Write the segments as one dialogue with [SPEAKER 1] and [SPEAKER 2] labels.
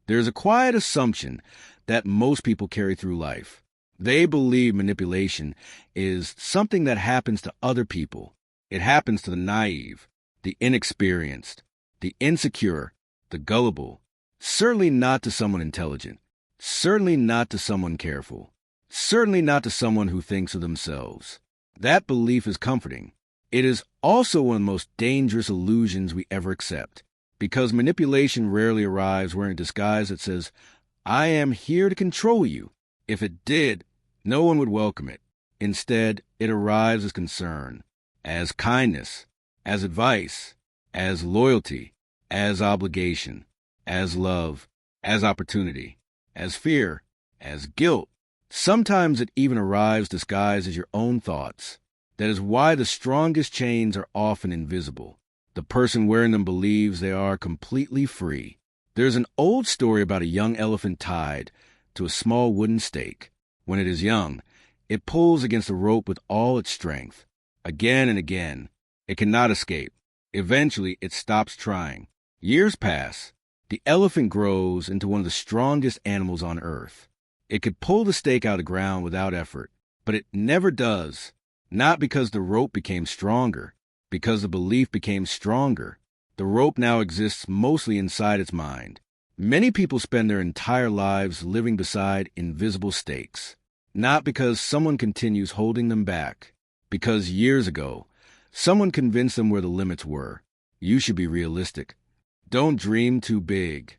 [SPEAKER 1] There's a quiet assumption that most people carry through life. They believe manipulation is something that happens to other people. It happens to the naive, the inexperienced, the insecure, the gullible. Certainly not to someone intelligent. Certainly not to someone careful. Certainly not to someone who thinks of themselves. That belief is comforting. It is also one of the most dangerous illusions we ever accept, because manipulation rarely arrives wearing a disguise that says, "I am here to control you." If it did, no one would welcome it. Instead, it arrives as concern, as kindness, as advice, as loyalty, as obligation, as love, as opportunity, as fear, as guilt. Sometimes it even arrives disguised as your own thoughts. That is why the strongest chains are often invisible. The person wearing them believes they are completely free. There's an old story about a young elephant tied to a small wooden stake. When it is young, it pulls against the rope with all its strength. Again and again, it cannot escape. Eventually, it stops trying. Years pass. The elephant grows into one of the strongest animals on earth. It could pull the stake out of the ground without effort, but it never does. Not because the rope became stronger, because the belief became stronger. The rope now exists mostly inside its mind. Many people spend their entire lives living beside invisible stakes, not because someone continues holding them back, because years ago, someone convinced them where the limits were. You should be realistic. Don't dream too big.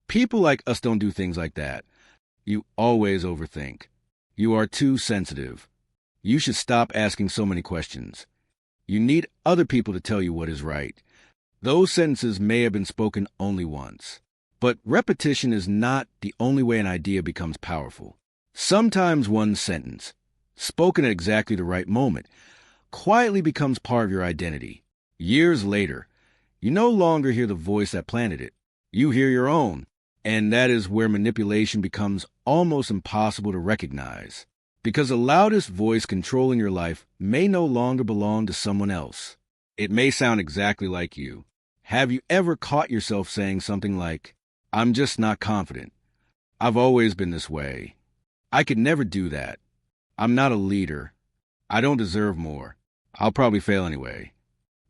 [SPEAKER 1] People like us don't do things like that. You always overthink. You are too sensitive. You should stop asking so many questions. You need other people to tell you what is right. Those sentences may have been spoken only once. But repetition is not the only way an idea becomes powerful. Sometimes one sentence, spoken at exactly the right moment, quietly becomes part of your identity. Years later, you no longer hear the voice that planted it. You hear your own. And that is where manipulation becomes almost impossible to recognize. Because the loudest voice controlling your life may no longer belong to someone else. It may sound exactly like you. Have you ever caught yourself saying something like, "I'm just not confident. I've always been this way. I could never do that. I'm not a leader. I don't deserve more. I'll probably fail anyway."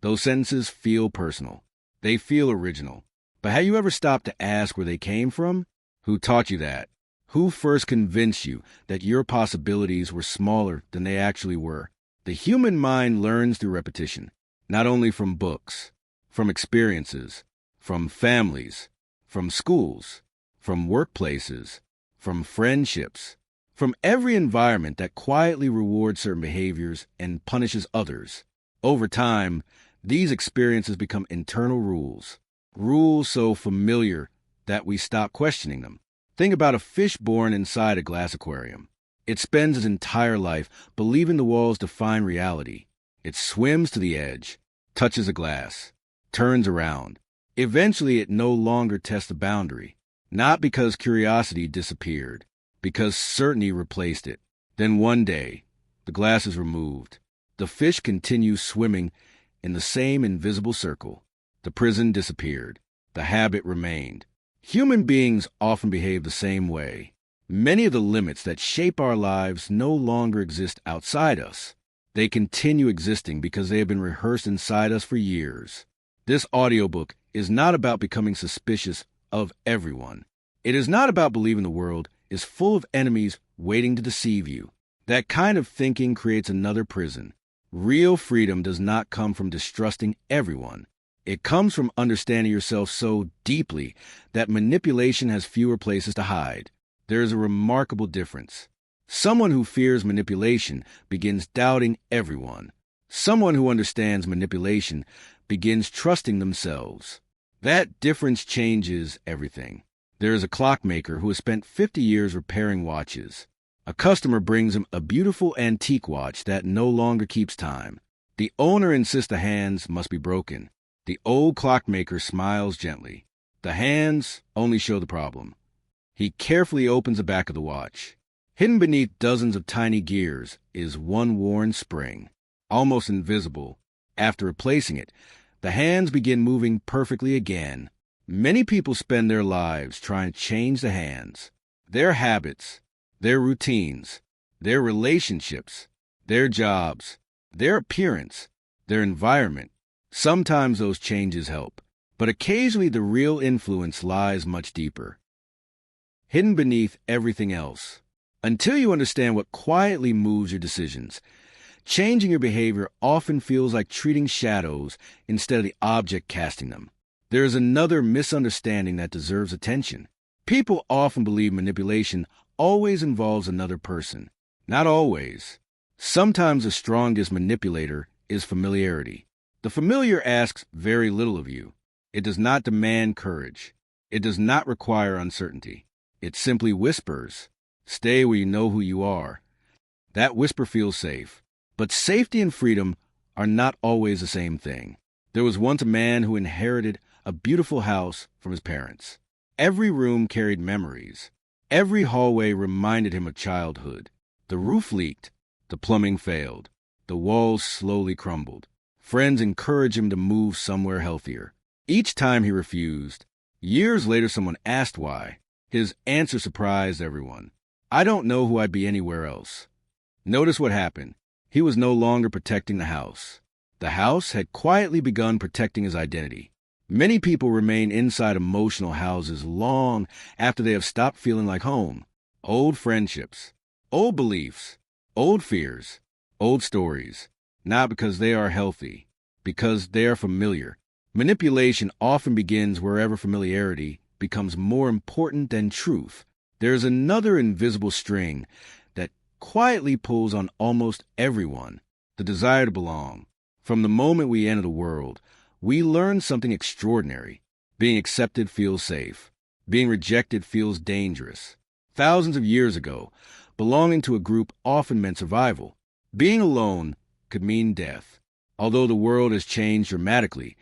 [SPEAKER 1] Those sentences feel personal. They feel original. But have you ever stopped to ask where they came from? Who taught you that? Who first convinced you that your possibilities were smaller than they actually were? The human mind learns through repetition, not only from books, from experiences, from families, from schools, from workplaces, from friendships, from every environment that quietly rewards certain behaviors and punishes others. Over time, these experiences become internal rules. Rules so familiar that we stop questioning them. Think about a fish born inside a glass aquarium. It spends its entire life believing the walls define reality. It swims to the edge, touches a glass, turns around. Eventually, it no longer tests the boundary, not because curiosity disappeared, because certainty replaced it. Then one day, the glass is removed. The fish continues swimming in the same invisible circle. The prison disappeared. The habit remained. Human beings often behave the same way. Many of the limits that shape our lives no longer exist outside us. They continue existing because they have been rehearsed inside us for years. This audiobook is not about becoming suspicious of everyone. It is not about believing the world is full of enemies waiting to deceive you. That kind of thinking creates another prison. Real freedom does not come from distrusting everyone. It comes from understanding yourself so deeply that manipulation has fewer places to hide. There is a remarkable difference. Someone who fears manipulation begins doubting everyone. Someone who understands manipulation begins trusting themselves. That difference changes everything. There is a clockmaker who has spent 50 years repairing watches. A customer brings him a beautiful antique watch that no longer keeps time. The owner insists the hands must be broken. The old clockmaker smiles gently. The hands only show the problem. He carefully opens the back of the watch. Hidden beneath dozens of tiny gears is one worn spring, almost invisible. After replacing it, the hands begin moving perfectly again. Many people spend their lives trying to change the hands, their habits, their routines, their relationships, their jobs, their appearance, their environment. Sometimes those changes help, but occasionally the real influence lies much deeper, hidden beneath everything else. Until you understand what quietly moves your decisions, changing your behavior often feels like treating shadows instead of the object casting them. There is another misunderstanding that deserves attention. People often believe manipulation always involves another person. Not always. Sometimes the strongest manipulator is familiarity. The familiar asks very little of you. It does not demand courage. It does not require uncertainty. It simply whispers, "Stay where you know who you are." That whisper feels safe. But safety and freedom are not always the same thing. There was once a man who inherited a beautiful house from his parents. Every room carried memories. Every hallway reminded him of childhood. The roof leaked. The plumbing failed. The walls slowly crumbled. Friends encouraged him to move somewhere healthier. Each time he refused. Years later, someone asked why. His answer surprised everyone. "I don't know who I'd be anywhere else." Notice what happened. He was no longer protecting the house. The house had quietly begun protecting his identity. Many people remain inside emotional houses long after they have stopped feeling like home. Old friendships, old beliefs, old fears, old stories. Not because they are healthy, because they are familiar. Manipulation often begins wherever familiarity becomes more important than truth. There is another invisible string that quietly pulls on almost everyone, the desire to belong. From the moment we enter the world, we learn something extraordinary. Being accepted feels safe. Being rejected feels dangerous. Thousands of years ago, belonging to a group often meant survival. Being alone could mean death. Although the world has changed dramatically,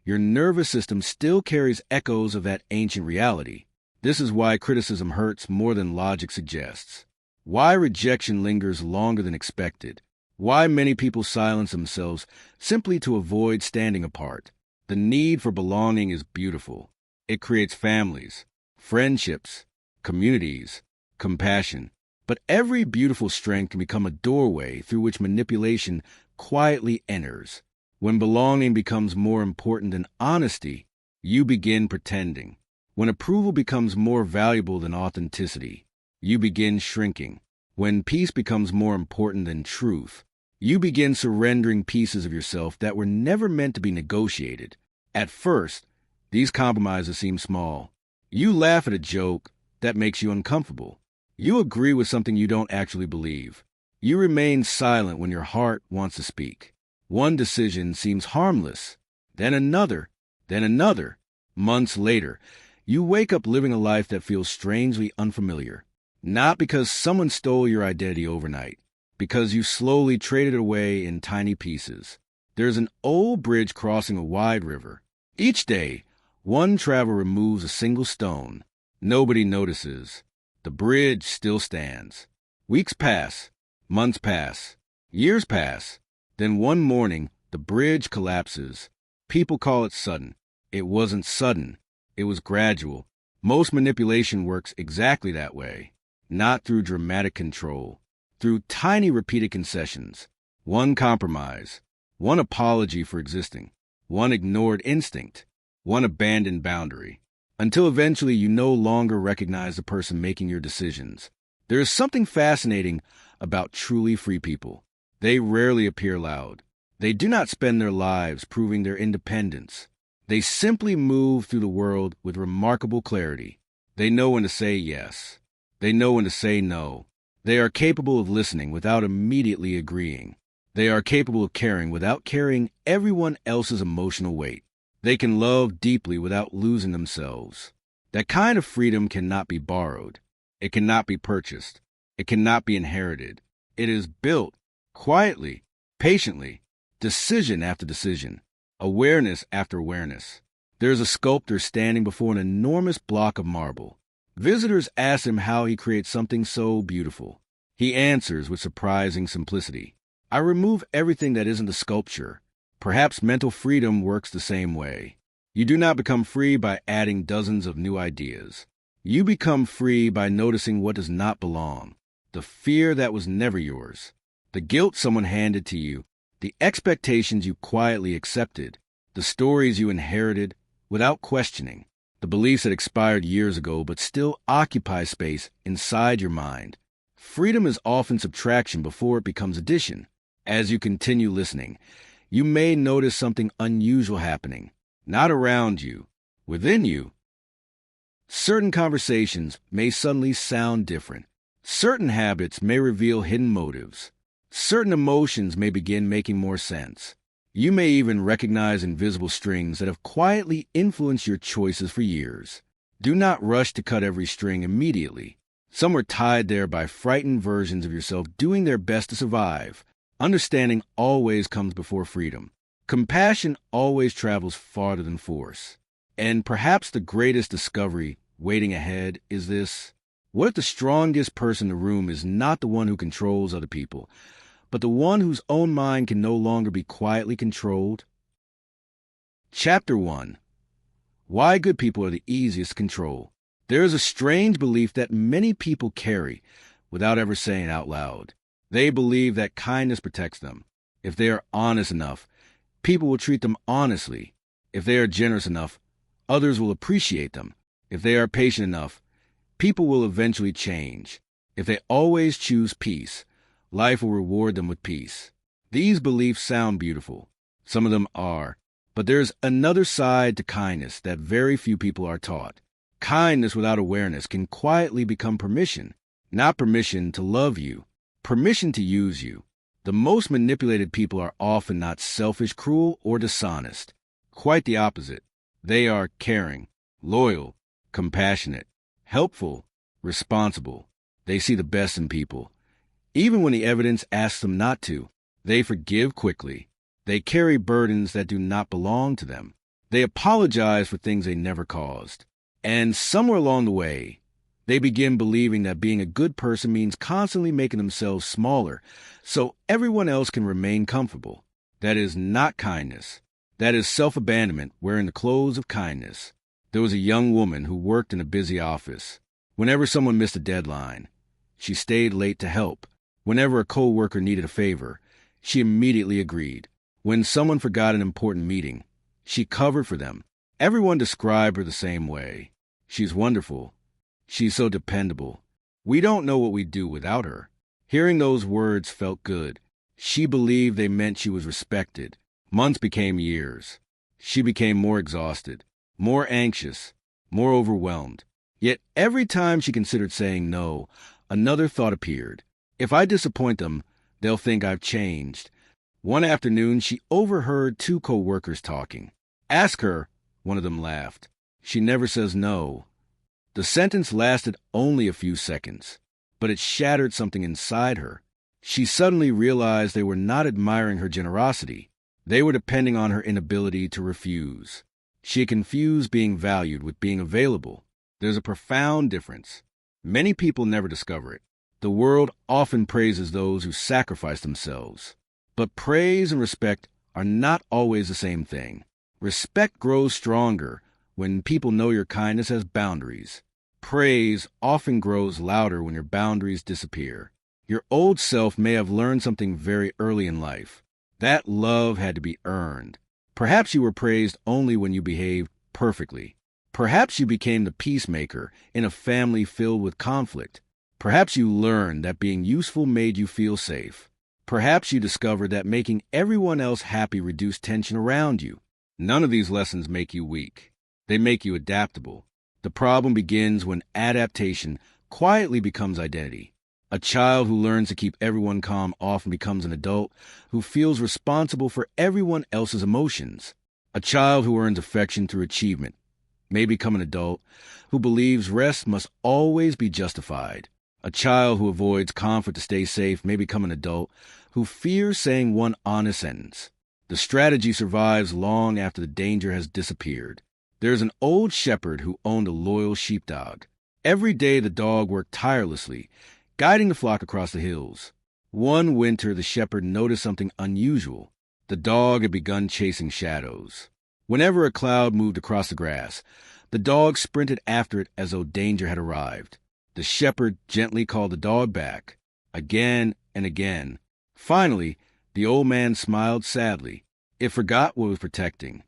[SPEAKER 1] your nervous system still carries echoes of that ancient reality. This is why criticism hurts more than logic suggests. Why rejection lingers longer than expected. Why many people silence themselves simply to avoid standing apart. The need for belonging is beautiful. It creates families, friendships, communities, compassion. But every beautiful strength can become a doorway through which manipulation quietly enters. When belonging becomes more important than honesty, you begin pretending. When approval becomes more valuable than authenticity, you begin shrinking. When peace becomes more important than truth, you begin surrendering pieces of yourself that were never meant to be negotiated. At first, these compromises seem small. You laugh at a joke that makes you uncomfortable. You agree with something you don't actually believe. You remain silent when your heart wants to speak. One decision seems harmless, then another, then another. Months later, you wake up living a life that feels strangely unfamiliar. Not because someone stole your identity overnight, because you slowly traded it away in tiny pieces. There's an old bridge crossing a wide river. Each day, one traveler removes a single stone. Nobody notices. The bridge still stands. Weeks pass, months pass, years pass. Then one morning, the bridge collapses. People call it sudden. It wasn't sudden. It was gradual. Most manipulation works exactly that way. Not through dramatic control, through tiny repeated concessions. One compromise, one apology for existing, one ignored instinct, one abandoned boundary, until eventually you no longer recognize the person making your decisions. There is something fascinating about truly free people. They rarely appear loud. They do not spend their lives proving their independence. They simply move through the world with remarkable clarity. They know when to say yes. They know when to say no. They are capable of listening without immediately agreeing. They are capable of caring without carrying everyone else's emotional weight. They can love deeply without losing themselves. That kind of freedom cannot be borrowed. It cannot be purchased. It cannot be inherited. It is built quietly, patiently, decision after decision, awareness after awareness. There is a sculptor standing before an enormous block of marble. Visitors ask him how he creates something so beautiful. He answers with surprising simplicity. "I remove everything that isn't a sculpture." Perhaps mental freedom works the same way. You do not become free by adding dozens of new ideas. You become free by noticing what does not belong, the fear that was never yours, the guilt someone handed to you, the expectations you quietly accepted, the stories you inherited without questioning, the beliefs that expired years ago but still occupy space inside your mind. Freedom is often subtraction before it becomes addition. As you continue listening, you may notice something unusual happening, not around you, within you. Certain conversations may suddenly sound different. Certain habits may reveal hidden motives. Certain emotions may begin making more sense. You may even recognize invisible strings that have quietly influenced your choices for years. Do not rush to cut every string immediately. Some were tied there by frightened versions of yourself doing their best to survive. Understanding always comes before freedom. Compassion always travels farther than force. And perhaps the greatest discovery waiting ahead is this: what if the strongest person in the room is not the one who controls other people, but the one whose own mind can no longer be quietly controlled? Chapter 1. Why good people are the easiest to control. There is a strange belief that many people carry without ever saying it out loud. They believe that kindness protects them. If they are honest enough, people will treat them honestly. If they are generous enough, others will appreciate them. If they are patient enough, people will eventually change. If they always choose peace, life will reward them with peace. These beliefs sound beautiful. Some of them are. But there's another side to kindness that very few people are taught. Kindness without awareness can quietly become permission. Not permission to love you, permission to use you. The most manipulated people are often not selfish, cruel, or dishonest. Quite the opposite. They are caring, loyal, compassionate, helpful, responsible. They see the best in people. Even when the evidence asks them not to, they forgive quickly. They carry burdens that do not belong to them. They apologize for things they never caused. And somewhere along the way, they begin believing that being a good person means constantly making themselves smaller so everyone else can remain comfortable. That is not kindness. That is self-abandonment wearing the clothes of kindness. There was a young woman who worked in a busy office. Whenever someone missed a deadline, she stayed late to help. Whenever a co-worker needed a favor, she immediately agreed. When someone forgot an important meeting, she covered for them. Everyone described her the same way. She's wonderful. She's so dependable. We don't know what we'd do without her. Hearing those words felt good. She believed they meant she was respected. Months became years. She became more exhausted, more anxious, more overwhelmed. Yet every time she considered saying no, another thought appeared. If I disappoint them, they'll think I've changed. One afternoon, she overheard two co-workers talking. "Ask her," one of them laughed. "She never says no." The sentence lasted only a few seconds, but it shattered something inside her. She suddenly realized they were not admiring her generosity. They were depending on her inability to refuse. She had confused being valued with being available. There's a profound difference. Many people never discover it. The world often praises those who sacrifice themselves. But praise and respect are not always the same thing. Respect grows stronger when people know your kindness has boundaries. Praise often grows louder when your boundaries disappear. Your old self may have learned something very early in life. That love had to be earned. Perhaps you were praised only when you behaved perfectly. Perhaps you became the peacemaker in a family filled with conflict. Perhaps you learned that being useful made you feel safe. Perhaps you discovered that making everyone else happy reduced tension around you. None of these lessons make you weak. They make you adaptable. The problem begins when adaptation quietly becomes identity. A child who learns to keep everyone calm often becomes an adult who feels responsible for everyone else's emotions. A child who earns affection through achievement may become an adult who believes rest must always be justified. A child who avoids conflict to stay safe may become an adult who fears saying one honest sentence. The strategy survives long after the danger has disappeared. There's an old shepherd who owned a loyal sheepdog. Every day the dog worked tirelessly, guiding the flock across the hills. One winter the shepherd noticed something unusual. The dog had begun chasing shadows. Whenever a cloud moved across the grass, the dog sprinted after it as though danger had arrived. The shepherd gently called the dog back, again and again. Finally, the old man smiled sadly. It forgot what it was protecting.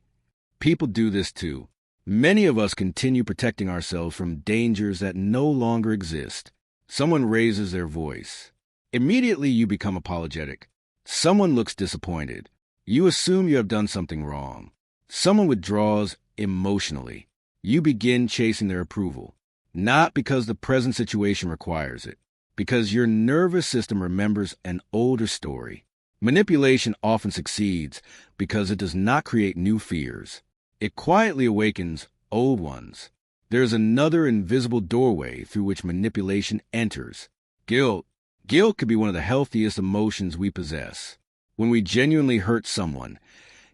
[SPEAKER 1] People do this too. Many of us continue protecting ourselves from dangers that no longer exist. Someone raises their voice. Immediately you become apologetic. Someone looks disappointed. You assume you have done something wrong. Someone withdraws emotionally. You begin chasing their approval, not because the present situation requires it, because your nervous system remembers an older story. Manipulation often succeeds because it does not create new fears. It quietly awakens old ones. There is another invisible doorway through which manipulation enters. Guilt. Guilt could be one of the healthiest emotions we possess. When we genuinely hurt someone,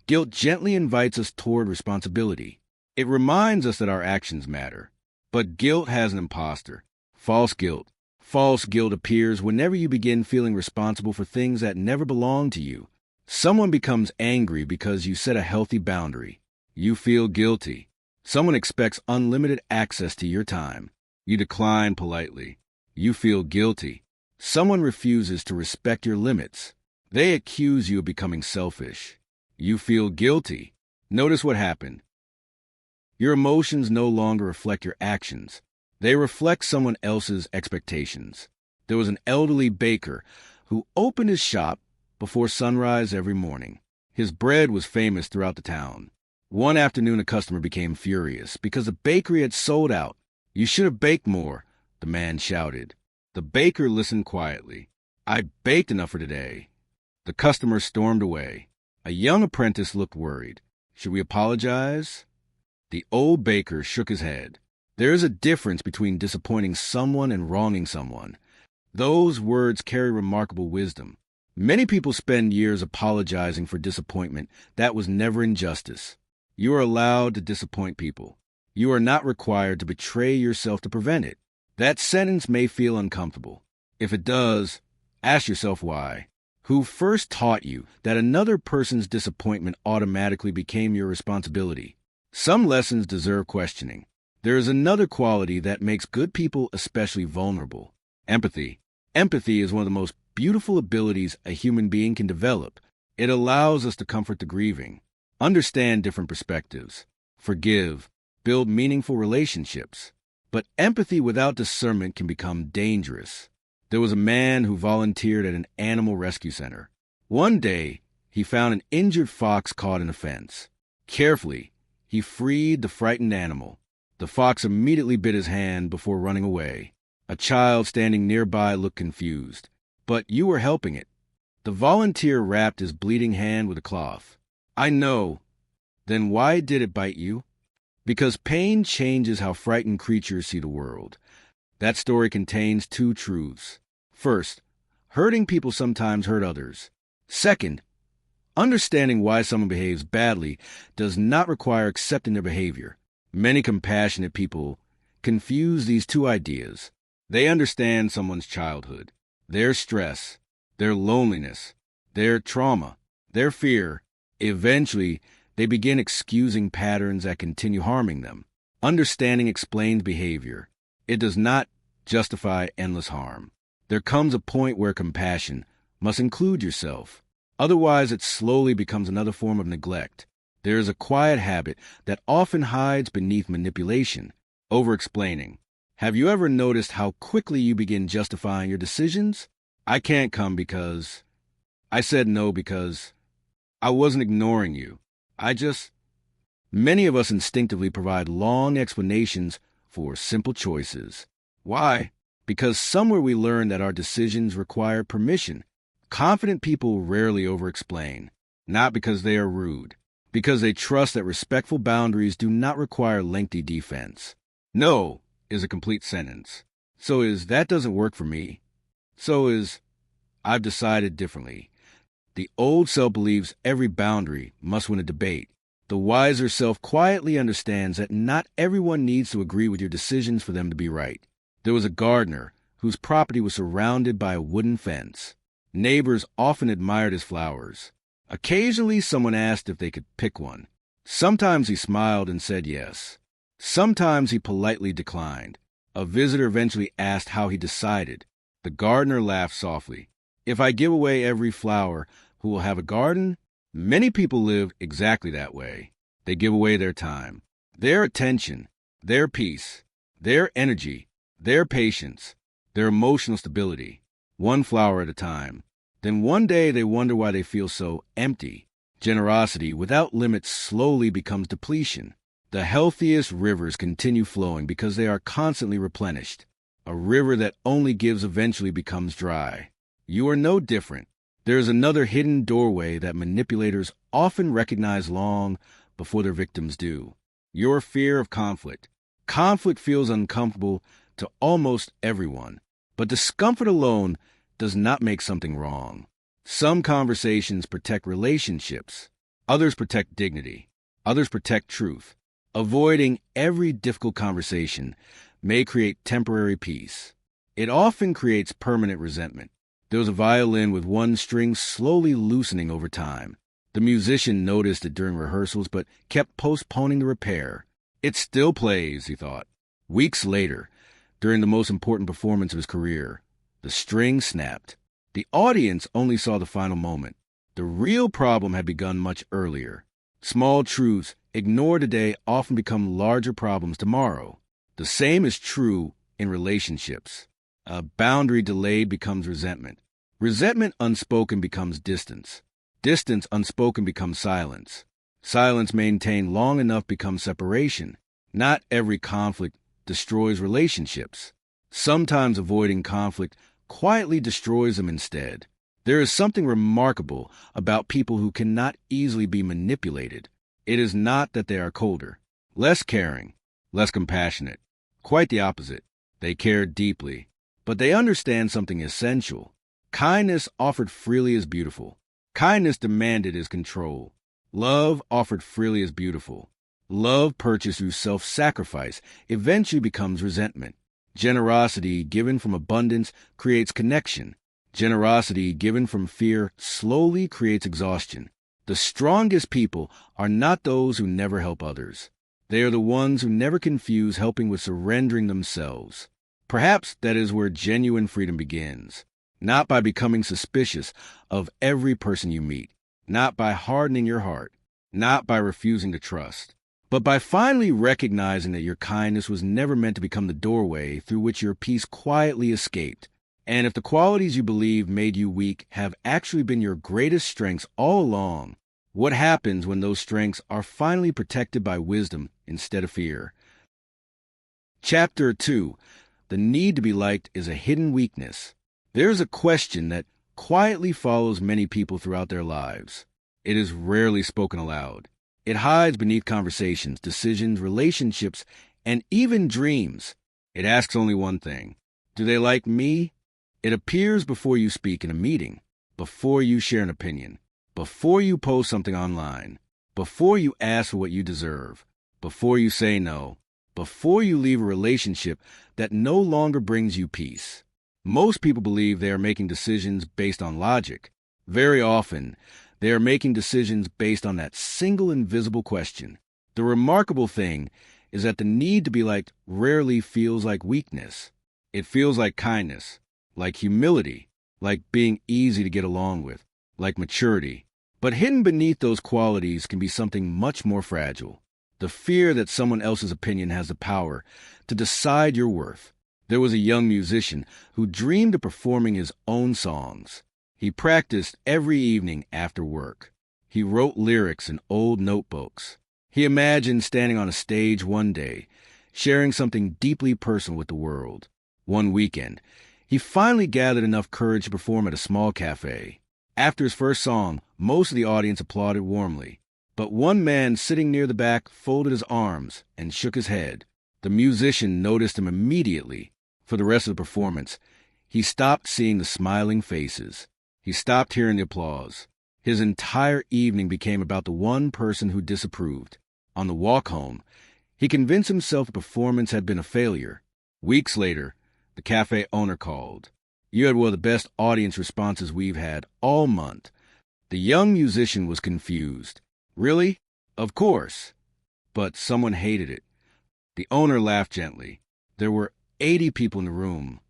[SPEAKER 1] guilt gently invites us toward responsibility. It reminds us that our actions matter. But guilt has an imposter. False guilt. False guilt appears whenever you begin feeling responsible for things that never belonged to you. Someone becomes angry because you set a healthy boundary. You feel guilty. Someone expects unlimited access to your time. You decline politely. You feel guilty. Someone refuses to respect your limits. They accuse you of becoming selfish. You feel guilty. Notice what happened. Your emotions no longer reflect your actions. They reflect someone else's expectations. There was an elderly baker who opened his shop before sunrise every morning. His bread was famous throughout the town. One afternoon, a customer became furious because the bakery had sold out. "You should have baked more," the man shouted. The baker listened quietly. "I baked enough for today." The customer stormed away. A young apprentice looked worried. "Should we apologize?" The old baker shook his head. There is a difference between disappointing someone and wronging someone. Those words carry remarkable wisdom. Many people spend years apologizing for disappointment that was never injustice. You are allowed to disappoint people. You are not required to betray yourself to prevent it. That sentence may feel uncomfortable. If it does, ask yourself why. Who first taught you that another person's disappointment automatically became your responsibility? Some lessons deserve questioning. There is another quality that makes good people especially vulnerable: empathy. Empathy is one of the most beautiful abilities a human being can develop. It allows us to comfort the grieving, understand different perspectives, forgive, build meaningful relationships. But empathy without discernment can become dangerous. There was a man who volunteered at an animal rescue center. One day, he found an injured fox caught in a fence. Carefully, he freed the frightened animal. The fox immediately bit his hand before running away. A child standing nearby looked confused. "But you were helping it." The volunteer wrapped his bleeding hand with a cloth. "I know." "Then why did it bite you?" "Because pain changes how frightened creatures see the world." That story contains two truths. First, hurting people sometimes hurt others. Second, understanding why someone behaves badly does not require accepting their behavior. Many compassionate people confuse these two ideas. They understand someone's childhood, their stress, their loneliness, their trauma, their fear. Eventually, they begin excusing patterns that continue harming them. Understanding explains behavior. It does not justify endless harm. There comes a point where compassion must include yourself. Otherwise, it slowly becomes another form of neglect. There is a quiet habit that often hides beneath manipulation: over-explaining. Have you ever noticed how quickly you begin justifying your decisions? "I can't come because..." "I said no because..." "I wasn't ignoring you. I just..." Many of us instinctively provide long explanations for simple choices. Why? Because somewhere we learned that our decisions require permission. Confident people rarely over-explain, not because they are rude, because they trust that respectful boundaries do not require lengthy defense. "No" is a complete sentence. So is "that doesn't work for me." So is "I've decided differently." The old self believes every boundary must win a debate. The wiser self quietly understands that not everyone needs to agree with your decisions for them to be right. There was a gardener whose property was surrounded by a wooden fence. Neighbors often admired his flowers. Occasionally, someone asked if they could pick one. Sometimes he smiled and said yes. Sometimes he politely declined. A visitor eventually asked how he decided. The gardener laughed softly. If I give away every flower, who will have a garden? Many people live exactly that way. They give away their time, their attention, their peace, their energy, their patience, their emotional stability, one flower at a time. Then one day they wonder why they feel so empty. Generosity without limits slowly becomes depletion. The healthiest rivers continue flowing because they are constantly replenished. A river that only gives eventually becomes dry. You are no different. There is another hidden doorway that manipulators often recognize long before their victims do. Your fear of conflict. Conflict feels uncomfortable to almost everyone, but discomfort alone does not make something wrong. Some conversations protect relationships. Others protect dignity. Others protect truth. Avoiding every difficult conversation may create temporary peace. It often creates permanent resentment. There was a violin with one string slowly loosening over time. The musician noticed it during rehearsals but kept postponing the repair. It still plays, he thought. Weeks later, during the most important performance of his career, the string snapped. The audience only saw the final moment. The real problem had begun much earlier. Small truths ignored today often become larger problems tomorrow. The same is true in relationships. A boundary delayed becomes resentment. Resentment unspoken becomes distance. Distance unspoken becomes silence. Silence maintained long enough becomes separation. Not every conflict destroys relationships. Sometimes avoiding conflict quietly destroys them instead. There is something remarkable about people who cannot easily be manipulated. It is not that they are colder, less caring, less compassionate. Quite the opposite. They care deeply, but they understand something essential. Kindness offered freely is beautiful. Kindness demanded is control. Love offered freely is beautiful. Love purchased through self-sacrifice eventually becomes resentment. Generosity given from abundance creates connection. Generosity given from fear slowly creates exhaustion. The strongest people are not those who never help others. They are the ones who never confuse helping with surrendering themselves. Perhaps that is where genuine freedom begins. Not by becoming suspicious of every person you meet. Not by hardening your heart. Not by refusing to trust. But by finally recognizing that your kindness was never meant to become the doorway through which your peace quietly escaped. And if the qualities you believe made you weak have actually been your greatest strengths all along, what happens when those strengths are finally protected by wisdom instead of fear? Chapter 2. The need to be liked is a hidden weakness. There is a question that quietly follows many people throughout their lives. It is rarely spoken aloud. It hides beneath conversations, decisions, relationships, and even dreams. It asks only one thing. Do they like me? It appears before you speak in a meeting, before you share an opinion, before you post something online, before you ask for what you deserve, before you say no, before you leave a relationship that no longer brings you peace. Most people believe they are making decisions based on logic. Very often, they are making decisions based on that single invisible question. The remarkable thing is that the need to be liked rarely feels like weakness. It feels like kindness, like humility, like being easy to get along with, like maturity. But hidden beneath those qualities can be something much more fragile. The fear that someone else's opinion has the power to decide your worth. There was a young musician who dreamed of performing his own songs. He practiced every evening after work. He wrote lyrics in old notebooks. He imagined standing on a stage one day, sharing something deeply personal with the world. One weekend, he finally gathered enough courage to perform at a small cafe. After his first song, most of the audience applauded warmly. But one man sitting near the back folded his arms and shook his head. The musician noticed him immediately. For the rest of the performance, he stopped seeing the smiling faces. He stopped hearing the applause. His entire evening became about the one person who disapproved. On the walk home, he convinced himself the performance had been a failure. Weeks later, the cafe owner called. You had one of the best audience responses we've had all month. The young musician was confused. Really? Of course, but someone hated it. The owner laughed gently. There were 80 people in the room.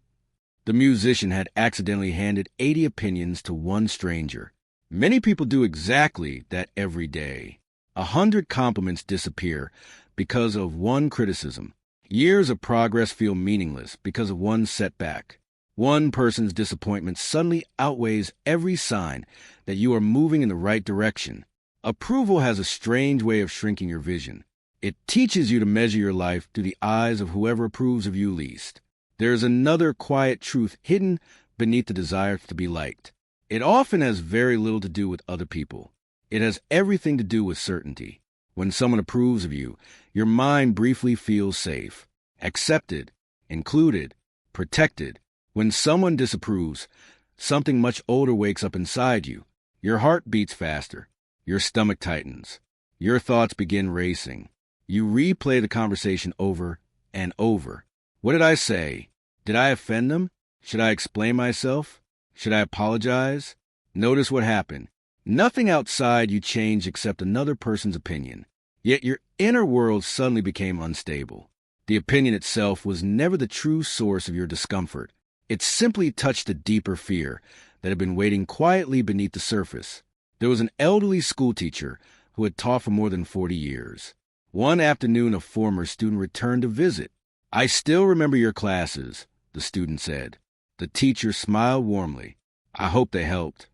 [SPEAKER 1] The musician had accidentally handed 80 opinions to one stranger. Many people do exactly that every day. 100 compliments disappear because of one criticism. Years of progress feel meaningless because of one setback. One person's disappointment suddenly outweighs every sign that you are moving in the right direction. Approval has a strange way of shrinking your vision. It teaches you to measure your life through the eyes of whoever approves of you least. There is another quiet truth hidden beneath the desire to be liked. It often has very little to do with other people. It has everything to do with certainty. When someone approves of you, your mind briefly feels safe, accepted, included, protected. When someone disapproves, something much older wakes up inside you. Your heart beats faster. Your stomach tightens. Your thoughts begin racing. You replay the conversation over and over. What did I say? Did I offend them? Should I explain myself? Should I apologize? Notice what happened. Nothing outside you changed except another person's opinion. Yet your inner world suddenly became unstable. The opinion itself was never the true source of your discomfort. It simply touched a deeper fear that had been waiting quietly beneath the surface. There was an elderly schoolteacher who had taught for more than 40 years. One afternoon, a former student returned to visit. "I still remember your classes," the student said. The teacher smiled warmly. "I hope they helped."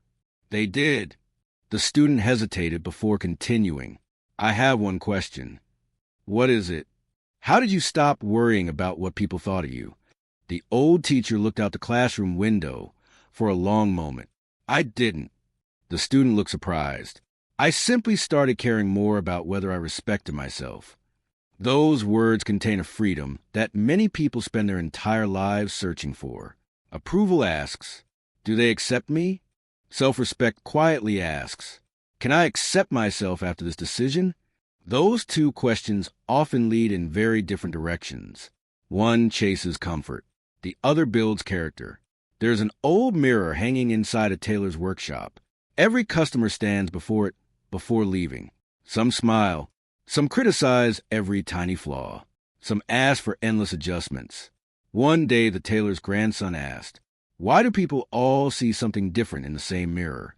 [SPEAKER 1] "They did." The student hesitated before continuing. "I have one question." "What is it?" "How did you stop worrying about what people thought of you?" The old teacher looked out the classroom window for a long moment. "I didn't." The student looked surprised. "I simply started caring more about whether I respected myself." Those words contain a freedom that many people spend their entire lives searching for. Approval asks, "Do they accept me?" Self-respect quietly asks, "Can I accept myself after this decision?" Those two questions often lead in very different directions. One chases comfort. The other builds character. There's an old mirror hanging inside a tailor's workshop. Every customer stands before it before leaving. Some smile. Some criticize every tiny flaw. Some ask for endless adjustments. One day the tailor's grandson asked, "Why do people all see something different in the same mirror?"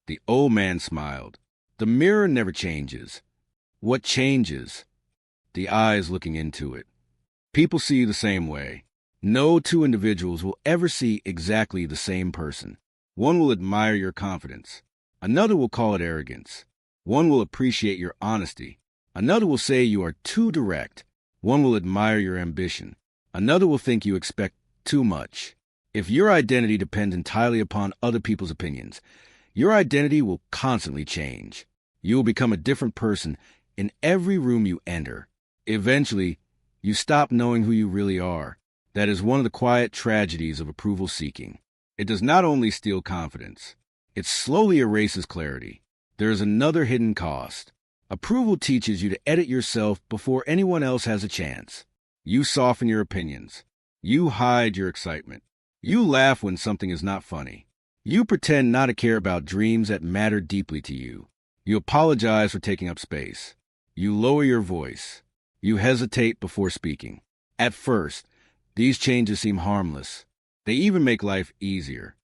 [SPEAKER 1] The old man smiled. "The mirror never changes. What changes? The eyes looking into it." People see you the same way. No two individuals will ever see exactly the same person. One will admire your confidence. Another will call it arrogance. One will appreciate your honesty. Another will say you are too direct. One will admire your ambition. Another will think you expect too much. If your identity depends entirely upon other people's opinions, your identity will constantly change. You will become a different person in every room you enter. Eventually, you stop knowing who you really are. That is one of the quiet tragedies of approval seeking. It does not only steal confidence, it slowly erases clarity. There is another hidden cost. Approval teaches you to edit yourself before anyone else has a chance. You soften your opinions. You hide your excitement. You laugh when something is not funny. You pretend not to care about dreams that matter deeply to you. You apologize for taking up space. You lower your voice. You hesitate before speaking. At first, these changes seem harmless. They even make life easier.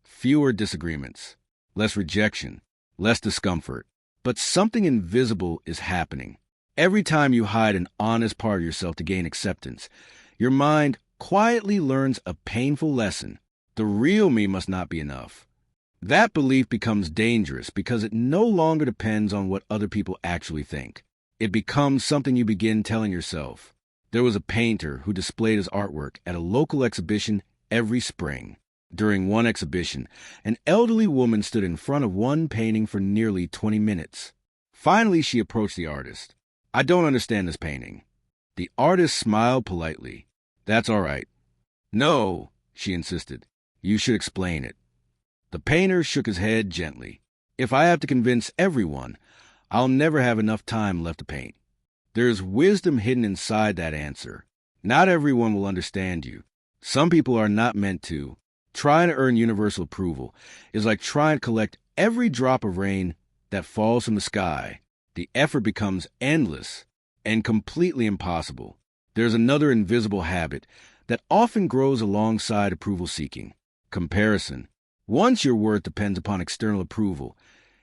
[SPEAKER 1] Fewer disagreements, less rejection, less discomfort. But something invisible is happening. Every time you hide an honest part of yourself to gain acceptance, your mind quietly learns a painful lesson. The real me must not be enough. That belief becomes dangerous because it no longer depends on what other people actually think. It becomes something you begin telling yourself. There was a painter who displayed his artwork at a local exhibition every spring. During one exhibition, an elderly woman stood in front of one painting for nearly 20 minutes. Finally, she approached the artist. "I don't understand this painting." The artist smiled politely. "That's all right." "No," she insisted. "You should explain it." The painter shook his head gently. "If I have to convince everyone, I'll never have enough time left to paint." There's wisdom hidden inside that answer. Not everyone will understand you. Some people are not meant to. Trying to earn universal approval is like trying to collect every drop of rain that falls from the sky. the effort becomes endless and completely impossible. There's another invisible habit that often grows alongside approval seeking: comparison. Once your worth depends upon external approval,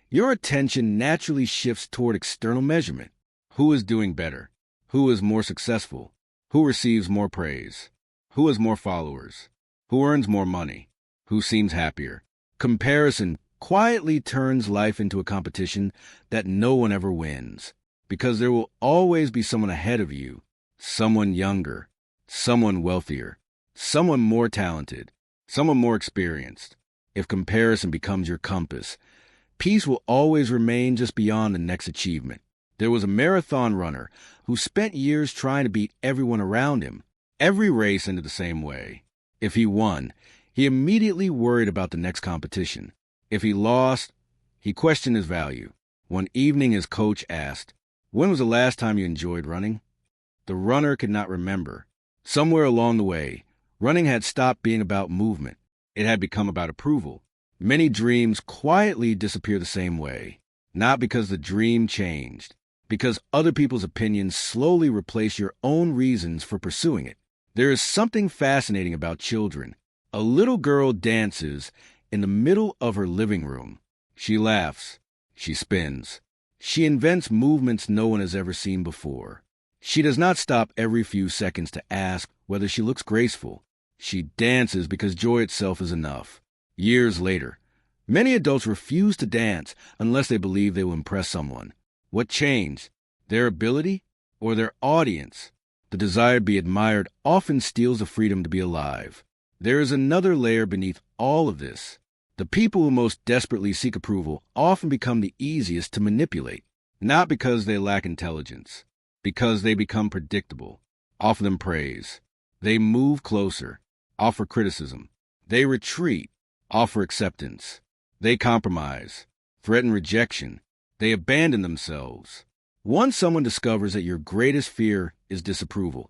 [SPEAKER 1] your attention naturally shifts toward external measurement. Who is doing better? Who is more successful? Who receives more praise? Who has more followers? Who earns more money? Who seems happier? Comparison quietly turns life into a competition that no one ever wins, because there will always be someone ahead of you, someone younger, someone wealthier, someone more talented, someone more experienced. If comparison becomes your compass, peace will always remain just beyond the next achievement. There was a marathon runner who spent years trying to beat everyone around him. Every race ended the same way. If he won, he immediately worried about the next competition. If he lost, he questioned his value. One evening, his coach asked, "When was the last time you enjoyed running?" The runner could not remember. Somewhere along the way, running had stopped being about movement. It had become about approval. Many dreams quietly disappear the same way, not because the dream changed, because other people's opinions slowly replace your own reasons for pursuing it. There is something fascinating about children. A little girl dances in the middle of her living room. She laughs. She spins. She invents movements no one has ever seen before. She does not stop every few seconds to ask whether she looks graceful. She dances because joy itself is enough. Years later, many adults refuse to dance unless they believe they will impress someone. What changed? Their ability or their audience? The desire to be admired often steals the freedom to be alive. There is another layer beneath all of this. The people who most desperately seek approval often become the easiest to manipulate, not because they lack intelligence, because they become predictable. Offer them praise. They move closer, offer criticism. They retreat, offer acceptance. They compromise, threaten rejection. They abandon themselves. Once someone discovers that your greatest fear is disapproval,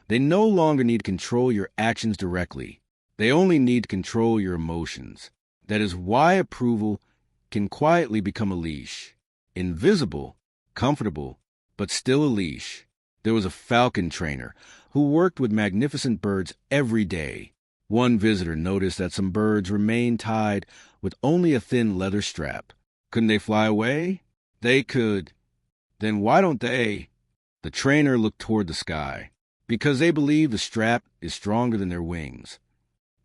[SPEAKER 1] they no longer need to control your actions directly. They only need to control your emotions. That is why approval can quietly become a leash. Invisible, comfortable, but still a leash. There was a falcon trainer who worked with magnificent birds every day. One visitor noticed that some birds remained tied with only a thin leather strap. Couldn't they fly away? They could. Then why don't they? The trainer looked toward the sky. Because they believe the strap is stronger than their wings.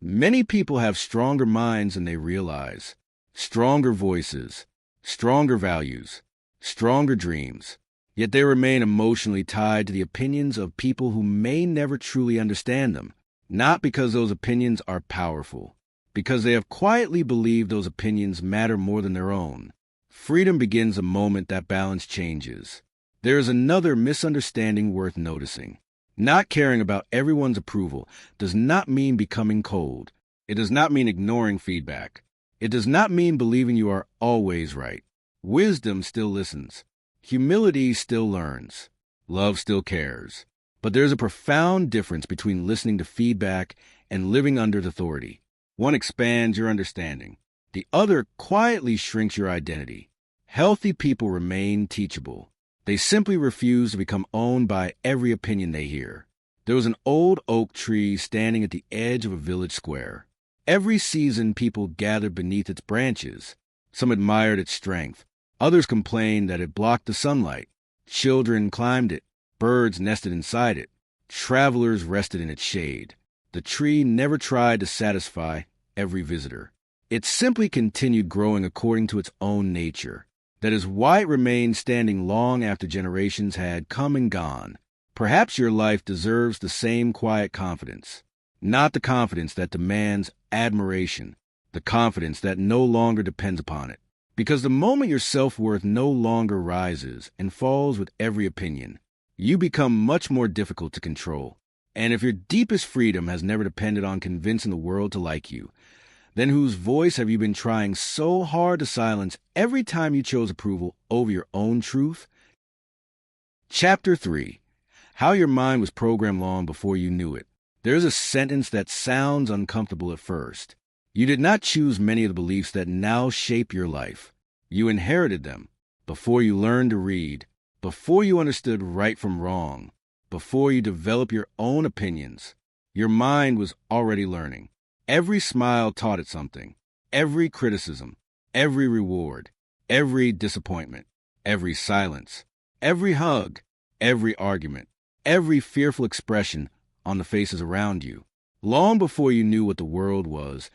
[SPEAKER 1] Many people have stronger minds than they realize, stronger voices, stronger values, stronger dreams, yet they remain emotionally tied to the opinions of people who may never truly understand them, not because those opinions are powerful, because they have quietly believed those opinions matter more than their own. Freedom begins the moment that balance changes. There is another misunderstanding worth noticing. Not caring about everyone's approval does not mean becoming cold. It does not mean ignoring feedback. It does not mean believing you are always right. Wisdom still listens. Humility still learns. Love still cares. But there's a profound difference between listening to feedback and living under authority. One expands your understanding. The other quietly shrinks your identity. Healthy people remain teachable. They simply refuse to become owned by every opinion they hear. There was an old oak tree standing at the edge of a village square. Every season, people gathered beneath its branches. Some admired its strength. Others complained that it blocked the sunlight. Children climbed it. Birds nested inside it. Travelers rested in its shade. The tree never tried to satisfy every visitor. It simply continued growing according to its own nature. That is why it remained standing long after generations had come and gone. Perhaps your life deserves the same quiet confidence. Not the confidence that demands admiration, the confidence that no longer depends upon it. Because the moment your self-worth no longer rises and falls with every opinion, you become much more difficult to control. And if your deepest freedom has never depended on convincing the world to like you, then whose voice have you been trying so hard to silence every time you chose approval over your own truth? Chapter 3. How your mind was programmed long before you knew it. There's a sentence that sounds uncomfortable at first. You did not choose many of the beliefs that now shape your life. You inherited them. before you learned to read, before you understood right from wrong, before you developed your own opinions, your mind was already learning. Every smile taught it something. Every criticism, every reward, every disappointment, every silence, every hug, every argument, every fearful expression on the faces around you. Long before you knew what the world was,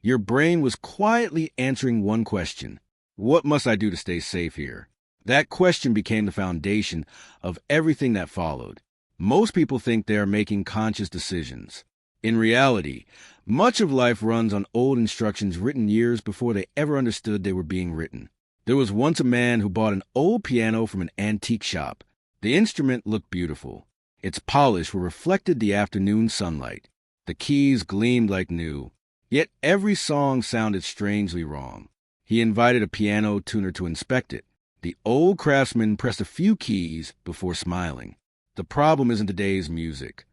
[SPEAKER 1] your brain was quietly answering one question: what must I do to stay safe here? That question became the foundation of everything that followed. Most people think they are making conscious decisions. In reality, much of life runs on old instructions written years before they ever understood they were being written. There was once a man who bought an old piano from an antique shop. The instrument looked beautiful. Its polish reflected the afternoon sunlight. The keys gleamed like new. Yet every song sounded strangely wrong. He invited a piano tuner to inspect it. The old craftsman pressed a few keys before smiling. The problem isn't today's music.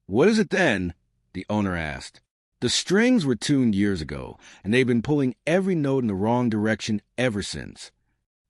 [SPEAKER 1] What is it then? The owner asked. The strings were tuned years ago, and they've been pulling every note in the wrong direction ever since.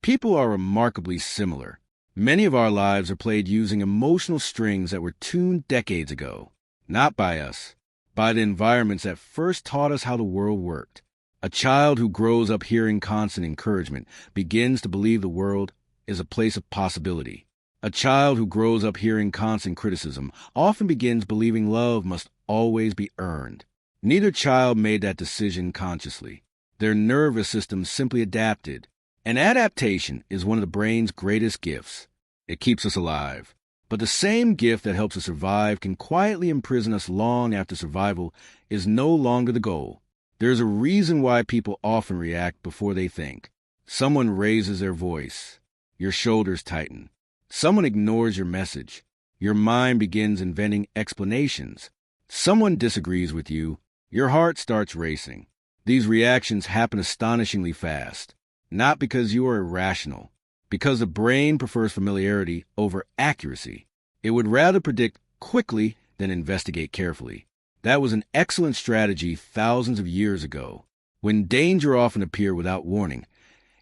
[SPEAKER 1] People are remarkably similar. Many of our lives are played using emotional strings that were tuned decades ago. Not by us, by the environments that first taught us how the world worked. A child who grows up hearing constant encouragement begins to believe the world is a place of possibility. A child who grows up hearing constant criticism often begins believing love must always be earned. Neither child made that decision consciously. Their nervous system simply adapted. And adaptation is one of the brain's greatest gifts. It keeps us alive. But the same gift that helps us survive can quietly imprison us long after survival is no longer the goal. There's a reason why people often react before they think. Someone raises their voice. Your shoulders tighten. Someone ignores your message. Your mind begins inventing explanations. Someone disagrees with you. Your heart starts racing. These reactions happen astonishingly fast. Not because you are irrational, because the brain prefers familiarity over accuracy. It would rather predict quickly than investigate carefully. That was an excellent strategy thousands of years ago. When danger often appeared without warning,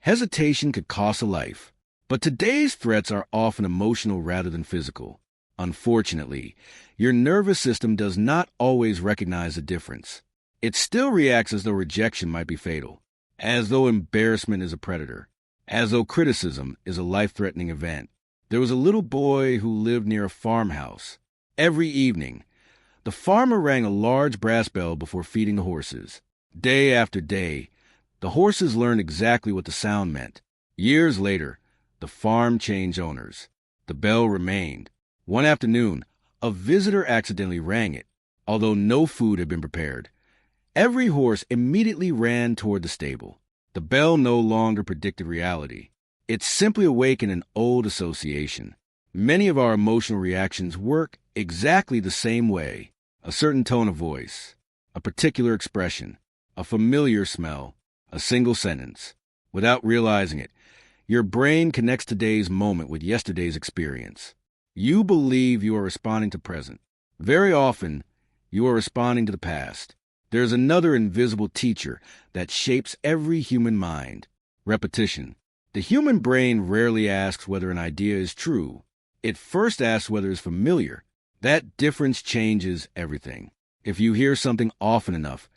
[SPEAKER 1] hesitation could cost a life. But today's threats are often emotional rather than physical. Unfortunately, your nervous system does not always recognize the difference. It still reacts as though rejection might be fatal, as though embarrassment is a predator, as though criticism is a life-threatening event. There was a little boy who lived near a farmhouse. Every evening, the farmer rang a large brass bell before feeding the horses. Day after day, the horses learned exactly what the sound meant. Years later, the farm changed owners. The bell remained. One afternoon, a visitor accidentally rang it, although no food had been prepared. Every horse immediately ran toward the stable. The bell no longer predicted reality. It simply awakened an old association. Many of our emotional reactions work exactly the same way. A certain tone of voice, a particular expression, a familiar smell, a single sentence. Without realizing it, your brain connects today's moment with yesterday's experience. You believe you are responding to present. Very often, you are responding to the past. There's another invisible teacher that shapes every human mind: repetition. The human brain rarely asks whether an idea is true. It first asks whether it's familiar. That difference changes everything. If you hear something often enough,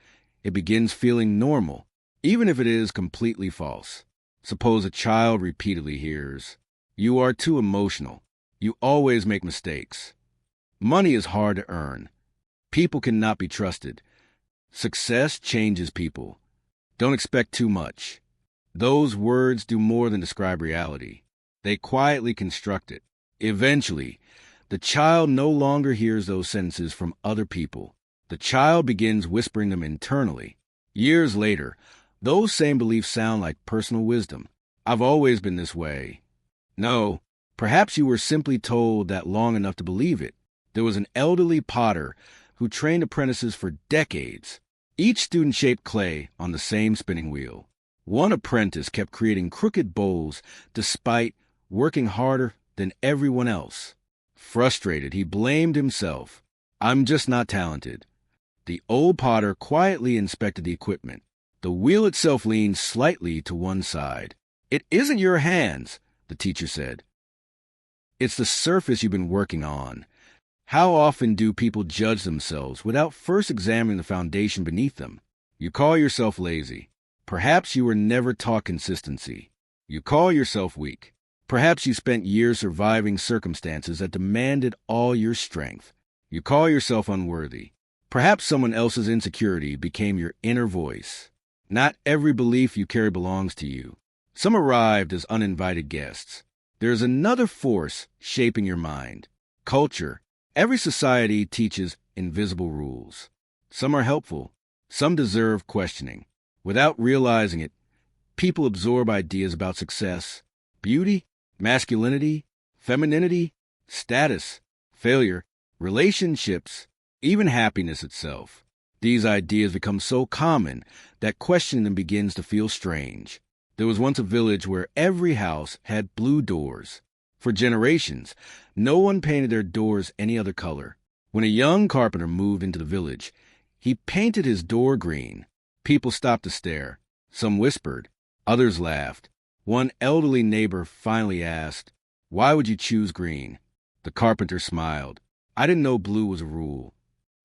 [SPEAKER 1] it begins feeling normal, even if it is completely false. Suppose a child repeatedly hears, "You are too emotional. You always make mistakes. Money is hard to earn. People cannot be trusted. Success changes people. Don't expect too much." Those words do more than describe reality. They quietly construct it. Eventually, the child no longer hears those sentences from other people. The child begins whispering them internally. Years later, those same beliefs sound like personal wisdom. "I've always been this way." No, perhaps you were simply told that long enough to believe it. There was an elderly potter who trained apprentices for decades. Each student shaped clay on the same spinning wheel. One apprentice kept creating crooked bowls despite working harder than everyone else. Frustrated, he blamed himself. "I'm just not talented." The old potter quietly inspected the equipment. The wheel itself leaned slightly to one side. "It isn't your hands, the teacher said. It's the surface you've been working on. How often do people judge themselves without first examining the foundation beneath them? You call yourself lazy. Perhaps you were never taught consistency. You call yourself weak. Perhaps you spent years surviving circumstances that demanded all your strength. You call yourself unworthy. Perhaps someone else's insecurity became your inner voice. Not every belief you carry belongs to you. Some arrived as uninvited guests. There is another force shaping your mind. Culture. Every society teaches invisible rules. Some are helpful. Some deserve questioning. Without realizing it, people absorb ideas about success, beauty, masculinity, femininity, status, failure, relationships, even happiness itself. These ideas become so common that questioning them begins to feel strange. There was once a village where every house had blue doors. For generations, no one painted their doors any other color. When a young carpenter moved into the village, he painted his door green. People stopped to stare. Some whispered. Others laughed. One elderly neighbor finally asked, "Why would you choose green?" The carpenter smiled. "I didn't know blue was a rule."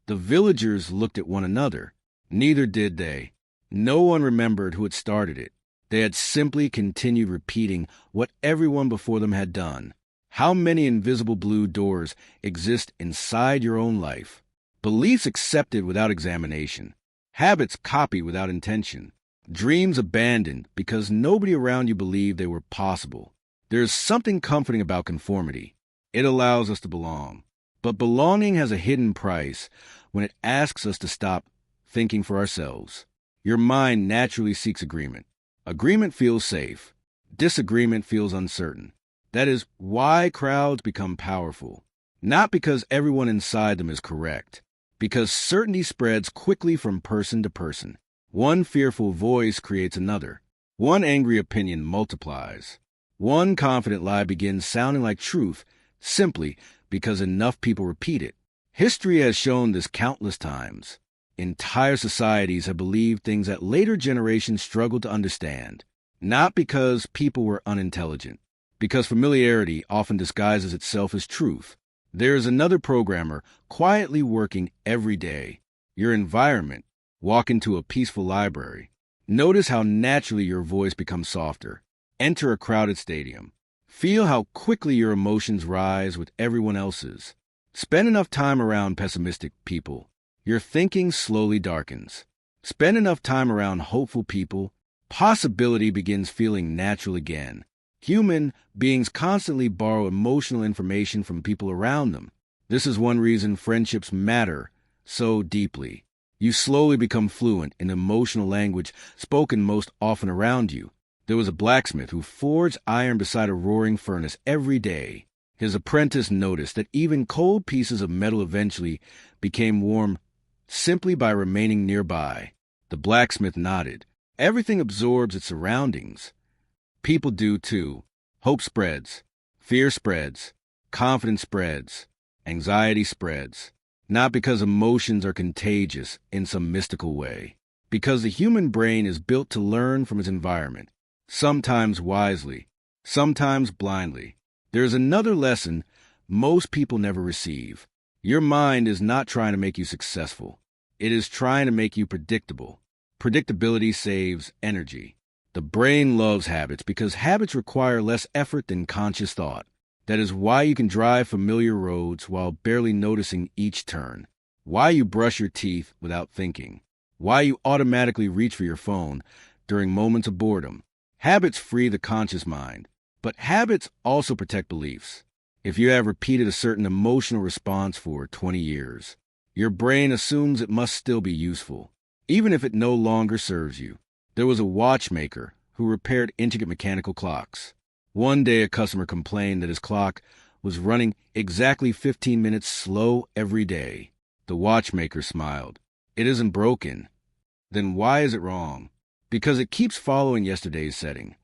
[SPEAKER 1] The villagers looked at one another. Neither did they. No one remembered who had started it. They had simply continued repeating what everyone before them had done. How many invisible blue doors exist inside your own life? Beliefs accepted without examination. Habits copied without intention. Dreams abandoned because nobody around you believed they were possible. There is something comforting about conformity. It allows us to belong. But belonging has a hidden price when it asks us to stop thinking for ourselves. Your mind naturally seeks agreement. Agreement feels safe. Disagreement feels uncertain. That is why crowds become powerful. Not because everyone inside them is correct. Because certainty spreads quickly from person to person. One fearful voice creates another. One angry opinion multiplies. One confident lie begins sounding like truth simply because enough people repeat it. History has shown this countless times. Entire societies have believed things that later generations struggled to understand. Not because people were unintelligent. Because familiarity often disguises itself as truth. There is another programmer quietly working every day. Your environment. Walk into a peaceful library. Notice how naturally your voice becomes softer. Enter a crowded stadium. Feel how quickly your emotions rise with everyone else's. Spend enough time around pessimistic people. Your thinking slowly darkens. Spend enough time around hopeful people. Possibility begins feeling natural again. Human beings constantly borrow emotional information from people around them. This is one reason friendships matter so deeply. You slowly become fluent in emotional language spoken most often around you. There was a blacksmith who forged iron beside a roaring furnace every day. His apprentice noticed that even cold pieces of metal eventually became warm simply by remaining nearby. The blacksmith nodded. Everything absorbs its surroundings. People do too. Hope spreads. Fear spreads. Confidence spreads. Anxiety spreads. Not because emotions are contagious in some mystical way. Because the human brain is built to learn from its environment. Sometimes wisely. Sometimes blindly. There is another lesson most people never receive. Your mind is not trying to make you successful. It is trying to make you predictable. Predictability saves energy. The brain loves habits because habits require less effort than conscious thought. That is why you can drive familiar roads while barely noticing each turn. Why you brush your teeth without thinking. Why you automatically reach for your phone during moments of boredom. Habits free the conscious mind. But habits also protect beliefs. If you have repeated a certain emotional response for 20 years, your brain assumes it must still be useful, even if it no longer serves you. There was a watchmaker who repaired intricate mechanical clocks. One day a customer complained that his clock was running exactly 15 minutes slow every day. The watchmaker smiled. "It isn't broken." "Then why is it wrong?" "Because it keeps following yesterday's setting."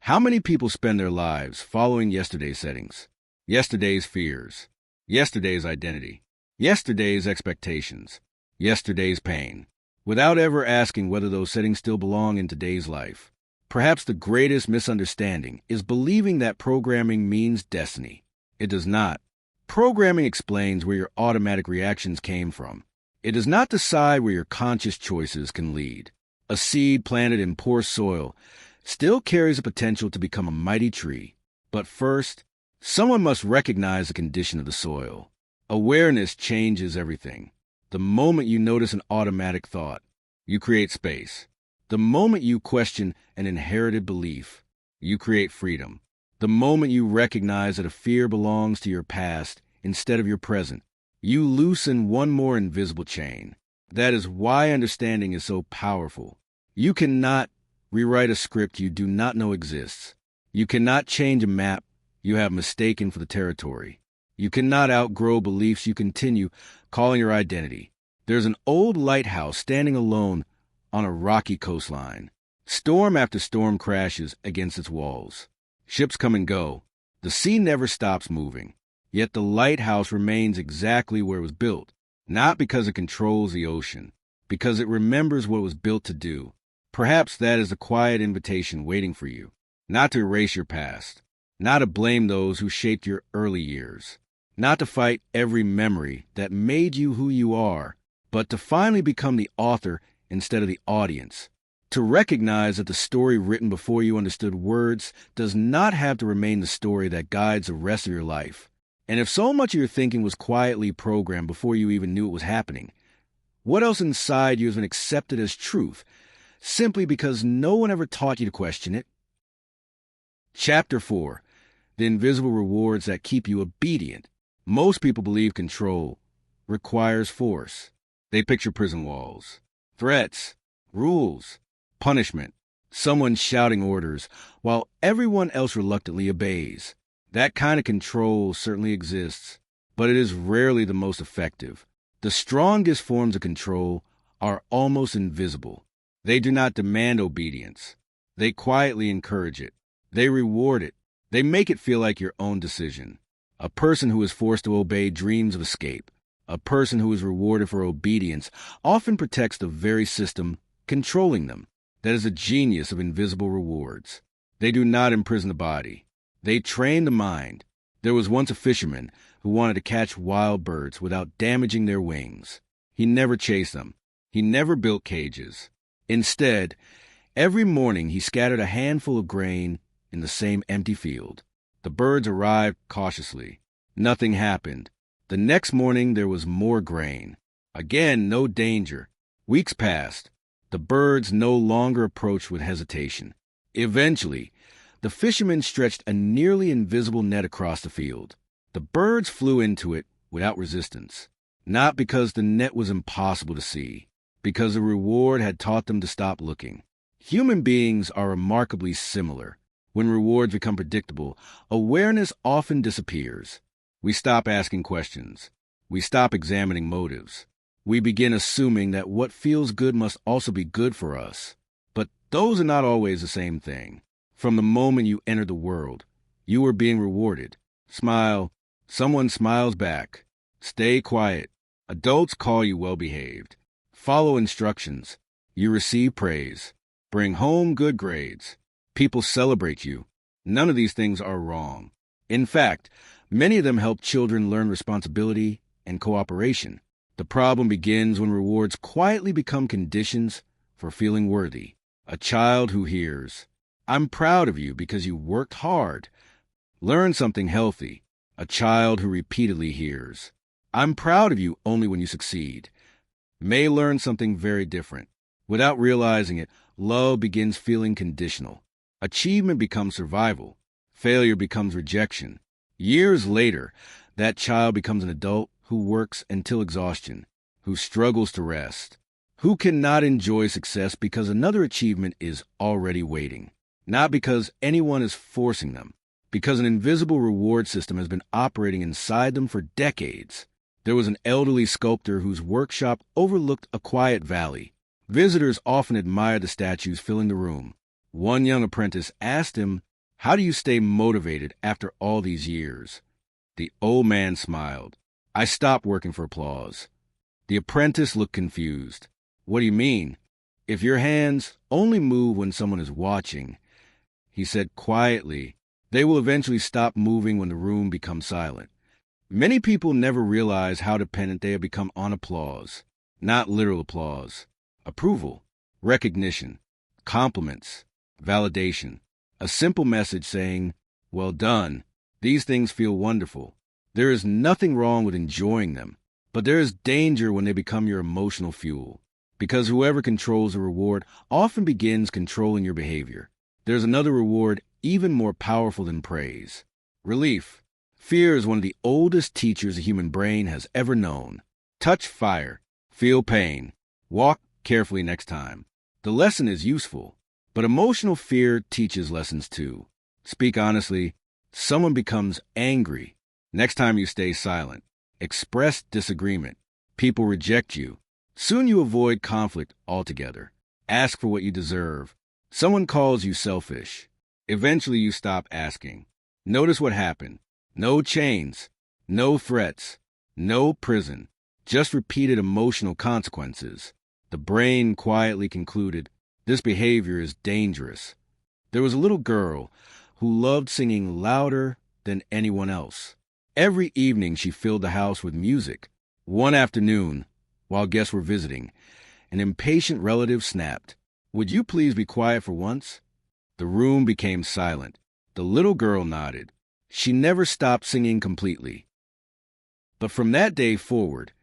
[SPEAKER 1] How many people spend their lives following yesterday's settings? Yesterday's fears. Yesterday's identity. Yesterday's expectations. Yesterday's pain. Without ever asking whether those settings still belong in today's life. Perhaps the greatest misunderstanding is believing that programming means destiny. It does not. Programming explains where your automatic reactions came from. It does not decide where your conscious choices can lead. A seed planted in poor soil still carries the potential to become a mighty tree. But first, someone must recognize the condition of the soil. Awareness changes everything. The moment you notice an automatic thought, you create space. The moment you question an inherited belief, you create freedom. The moment you recognize that a fear belongs to your past instead of your present, you loosen one more invisible chain. That is why understanding is so powerful. You cannot rewrite a script you do not know exists. You cannot change a map you have mistaken for the territory. You cannot outgrow beliefs you continue calling your identity. There's an old lighthouse standing alone on a rocky coastline. Storm after storm crashes against its walls. Ships come and go. The sea never stops moving. Yet the lighthouse remains exactly where it was built, not because it controls the ocean, because it remembers what it was built to do. Perhaps that is a quiet invitation waiting for you, not to erase your past, not to blame those who shaped your early years, not to fight every memory that made you who you are, but to finally become the author instead of the audience. To recognize that the story written before you understood words does not have to remain the story that guides the rest of your life. And if so much of your thinking was quietly programmed before you even knew it was happening, what else inside you has been accepted as truth, simply because no one ever taught you to question it? Chapter 4. The Invisible Rewards That Keep You Obedient. Most people believe control requires force. They picture prison walls, threats, rules, punishment, someone shouting orders, while everyone else reluctantly obeys. That kind of control certainly exists, but it is rarely the most effective. The strongest forms of control are almost invisible. They do not demand obedience. They quietly encourage it. They reward it. They make it feel like your own decision. A person who is forced to obey dreams of escape. A person who is rewarded for obedience often protects the very system controlling them. That is a genius of invisible rewards. They do not imprison the body. They train the mind. There was once a fisherman who wanted to catch wild birds without damaging their wings. He never chased them. He never built cages. Instead, every morning he scattered a handful of grain in the same empty field. The birds arrived cautiously. Nothing happened. The next morning there was more grain. Again, no danger. Weeks passed. The birds no longer approached with hesitation. Eventually, the fisherman stretched a nearly invisible net across the field. The birds flew into it without resistance, not because the net was impossible to see, because the reward had taught them to stop looking. Human beings are remarkably similar. When rewards become predictable, awareness often disappears. We stop asking questions. We stop examining motives. We begin assuming that what feels good must also be good for us. But those are not always the same thing. From the moment you entered the world, you are being rewarded. Smile. Someone smiles back. Stay quiet. Adults call you well-behaved. Follow instructions. You receive praise. Bring home good grades. People celebrate you. None of these things are wrong. In fact, many of them help children learn responsibility and cooperation. The problem begins when rewards quietly become conditions for feeling worthy. A child who hears, "I'm proud of you because you worked hard," learn something healthy. A child who repeatedly hears, "I'm proud of you only when you succeed," may learn something very different. Without realizing it, love begins feeling conditional. Achievement becomes survival. Failure becomes rejection. Years later, that child becomes an adult who works until exhaustion, who struggles to rest, who cannot enjoy success because another achievement is already waiting. Not because anyone is forcing them, because an invisible reward system has been operating inside them for decades. There was an elderly sculptor whose workshop overlooked a quiet valley. Visitors often admired the statues filling the room. One young apprentice asked him, "How do you stay motivated after all these years?" The old man smiled. "I stopped working for applause." The apprentice looked confused. "What do you mean? If your hands only move when someone is watching, he said quietly. They will eventually stop moving when the room becomes silent. Many people never realize how dependent they have become on applause. Not literal applause. Approval, recognition, compliments, validation. A simple message saying, "Well done. These things feel wonderful." There is nothing wrong with enjoying them, but there is danger when they become your emotional fuel. Because whoever controls the reward often begins controlling your behavior. There's another reward even more powerful than praise. Relief. Fear is one of the oldest teachers the human brain has ever known. Touch fire. Feel pain. Walk carefully next time. The lesson is useful, but emotional fear teaches lessons too. Speak honestly. Someone becomes angry. Next time you stay silent. Express disagreement. People reject you. Soon you avoid conflict altogether. Ask for what you deserve. Someone calls you selfish. Eventually you stop asking. Notice what happened. No chains. No threats. No prison. Just repeated emotional consequences. The brain quietly concluded, this behavior is dangerous. There was a little girl who loved singing louder than anyone else. Every evening she filled the house with music. One afternoon, while guests were visiting, an impatient relative snapped, "Would you please be quiet for once?" The room became silent. The little girl nodded. She never stopped singing completely. But from that day forward,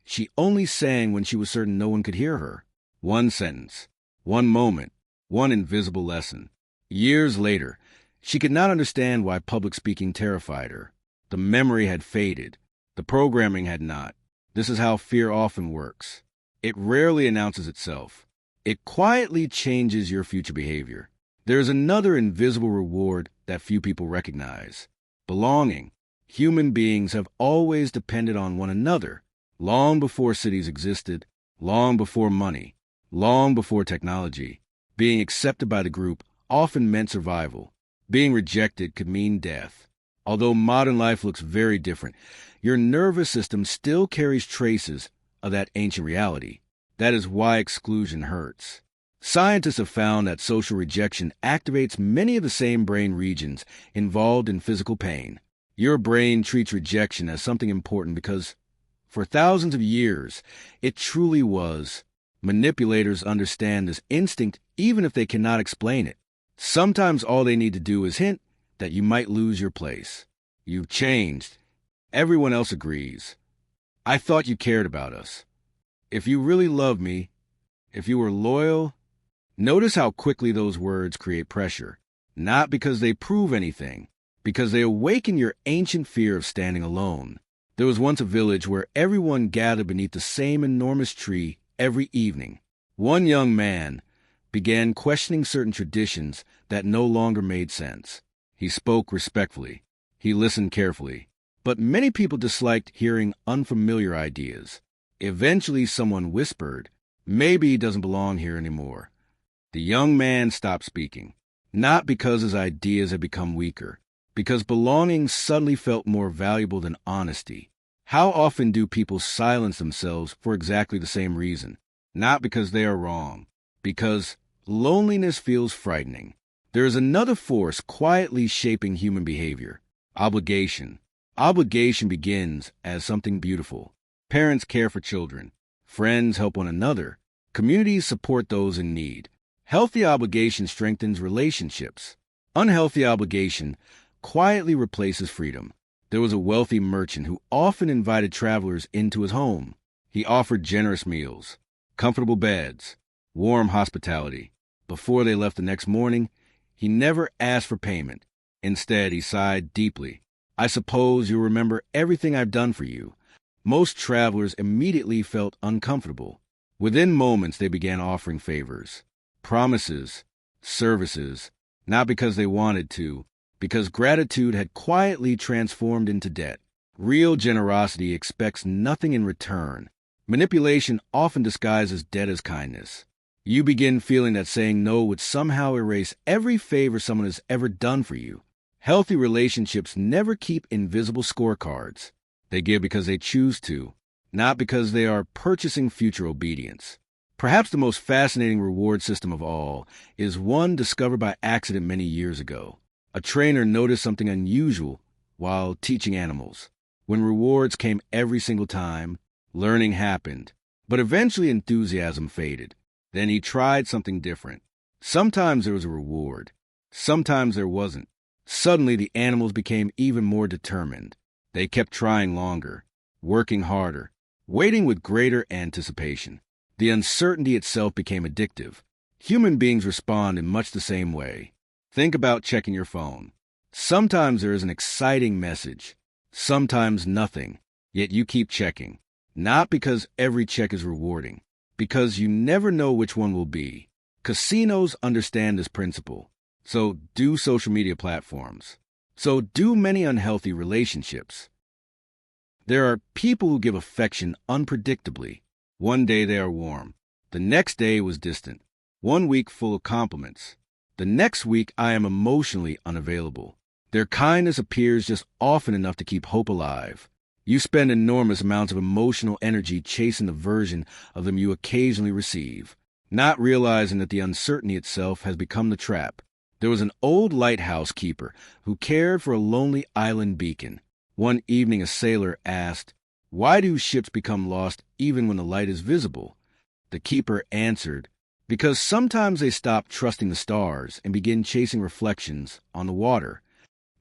[SPEAKER 1] she only sang when she was certain no one could hear her. One sentence, one moment, one invisible lesson. Years later, she could not understand why public speaking terrified her. The memory had faded. The programming had not. This is how fear often works. It rarely announces itself. It quietly changes your future behavior. There is another invisible reward that few people recognize. Belonging. Human beings have always depended on one another. Long before cities existed, long before money, long before technology. Being accepted by the group often meant survival. Being rejected could mean death. Although modern life looks very different, your nervous system still carries traces of that ancient reality. That is why exclusion hurts. Scientists have found that social rejection activates many of the same brain regions involved in physical pain. Your brain treats rejection as something important because, for thousands of years, it truly was. Manipulators understand this instinct even if they cannot explain it. Sometimes all they need to do is hint that you might lose your place. You've changed. Everyone else agrees. I thought you cared about us. If you really loved me, if you were loyal. Notice how quickly those words create pressure. Not because they prove anything, because they awaken your ancient fear of standing alone. There was once a village where everyone gathered beneath the same enormous tree every evening. One young man began questioning certain traditions that no longer made sense. He spoke respectfully. He listened carefully. But many people disliked hearing unfamiliar ideas. Eventually someone whispered, "Maybe he doesn't belong here anymore." The young man stopped speaking, not because his ideas had become weaker, because belonging suddenly felt more valuable than honesty. How often do people silence themselves for exactly the same reason? Not because they are wrong, because loneliness feels frightening. There is another force quietly shaping human behavior: obligation. Obligation begins as something beautiful. Parents care for children. Friends help one another. Communities support those in need. Healthy obligation strengthens relationships. Unhealthy obligation quietly replaces freedom. There was a wealthy merchant who often invited travelers into his home. He offered generous meals, comfortable beds, warm hospitality. Before they left the next morning, he never asked for payment. Instead, he sighed deeply. "I suppose you'll remember everything I've done for you." Most travelers immediately felt uncomfortable. Within moments, they began offering favors, promises, services, not because they wanted to, because gratitude had quietly transformed into debt. Real generosity expects nothing in return. Manipulation often disguises debt as kindness. You begin feeling that saying no would somehow erase every favor someone has ever done for you. Healthy relationships never keep invisible scorecards. They give because they choose to, not because they are purchasing future obedience. Perhaps the most fascinating reward system of all is one discovered by accident many years ago. A trainer noticed something unusual while teaching animals. When rewards came every single time, learning happened. But eventually enthusiasm faded. Then he tried something different. Sometimes there was a reward. Sometimes there wasn't. Suddenly the animals became even more determined. They kept trying longer, working harder, waiting with greater anticipation. The uncertainty itself became addictive. Human beings respond in much the same way. Think about checking your phone. Sometimes there is an exciting message, sometimes nothing, yet you keep checking. Not because every check is rewarding, because you never know which one will be. Casinos understand this principle. So do social media platforms. So do many unhealthy relationships. There are people who give affection unpredictably. One day they are warm. The next day was distant. 1 week full of compliments. The next week I am emotionally unavailable. Their kindness appears just often enough to keep hope alive. You spend enormous amounts of emotional energy chasing the version of them you occasionally receive, not realizing that the uncertainty itself has become the trap. There was an old lighthouse keeper who cared for a lonely island beacon. One evening a sailor asked, "Why do ships become lost even when the light is visible?" The keeper answered, "Because sometimes they stop trusting the stars and begin chasing reflections on the water."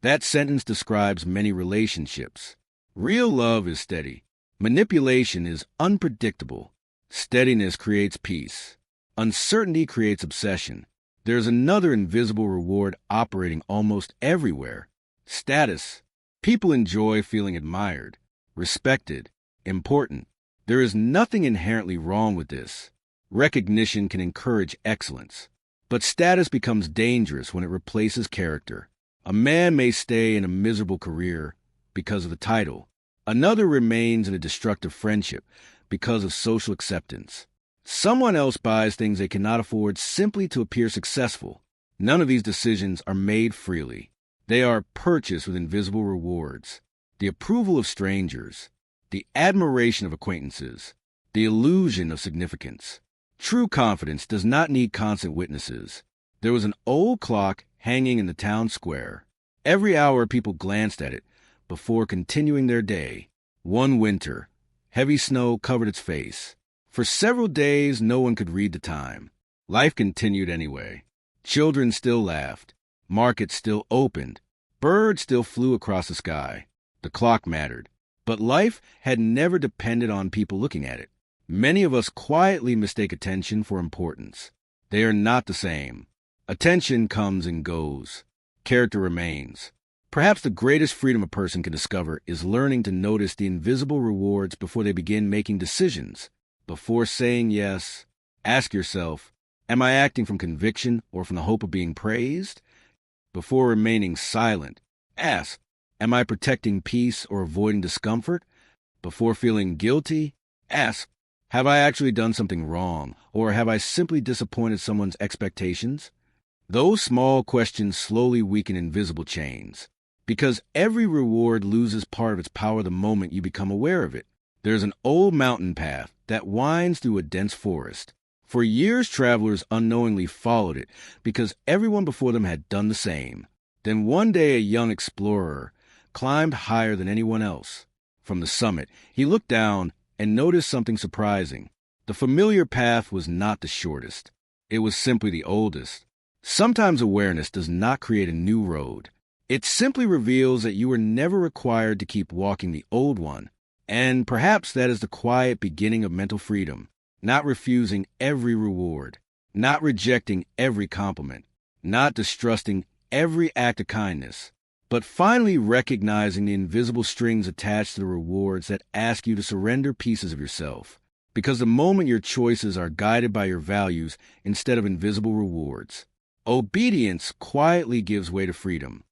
[SPEAKER 1] That sentence describes many relationships. Real love is steady. Manipulation is unpredictable. Steadiness creates peace. Uncertainty creates obsession. There's another invisible reward operating almost everywhere. Status. People enjoy feeling admired, respected, important. There is nothing inherently wrong with this. Recognition can encourage excellence. But status becomes dangerous when it replaces character. A man may stay in a miserable career because of the title. Another remains in a destructive friendship because of social acceptance. Someone else buys things they cannot afford simply to appear successful. None of these decisions are made freely. They are purchased with invisible rewards. The approval of strangers, the admiration of acquaintances, the illusion of significance. True confidence does not need constant witnesses. There was an old clock hanging in the town square. Every hour people glanced at it before continuing their day. One winter, heavy snow covered its face. For several days, no one could read the time. Life continued anyway. Children still laughed. Markets still opened. Birds still flew across the sky. The clock mattered. But life had never depended on people looking at it. Many of us quietly mistake attention for importance. They are not the same. Attention comes and goes. Character remains. Perhaps the greatest freedom a person can discover is learning to notice the invisible rewards before they begin making decisions. Before saying yes, ask yourself, am I acting from conviction or from the hope of being praised? Before remaining silent, ask, am I protecting peace or avoiding discomfort? Before feeling guilty, ask, have I actually done something wrong, or have I simply disappointed someone's expectations? Those small questions slowly weaken invisible chains, because every reward loses part of its power the moment you become aware of it. There's an old mountain path that winds through a dense forest. For years, travelers unknowingly followed it because everyone before them had done the same. Then one day, a young explorer climbed higher than anyone else. From the summit, he looked down and noticed something surprising. The familiar path was not the shortest. It was simply the oldest. Sometimes awareness does not create a new road. It simply reveals that you were never required to keep walking the old one. And perhaps that is the quiet beginning of mental freedom. Not refusing every reward. Not rejecting every compliment. Not distrusting every act of kindness. But finally recognizing the invisible strings attached to the rewards that ask you to surrender pieces of yourself. Because the moment your choices are guided by your values instead of invisible rewards, obedience quietly gives way to freedom.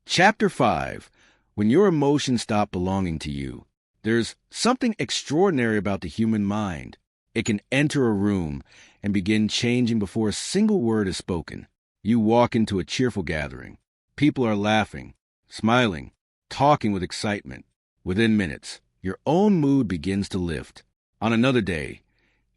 [SPEAKER 1] Chapter 5. When your emotions stop belonging to you. There's something extraordinary about the human mind. It can enter a room and begin changing before a single word is spoken. You walk into a cheerful gathering. People are laughing, smiling, talking with excitement. Within minutes, your own mood begins to lift. On another day,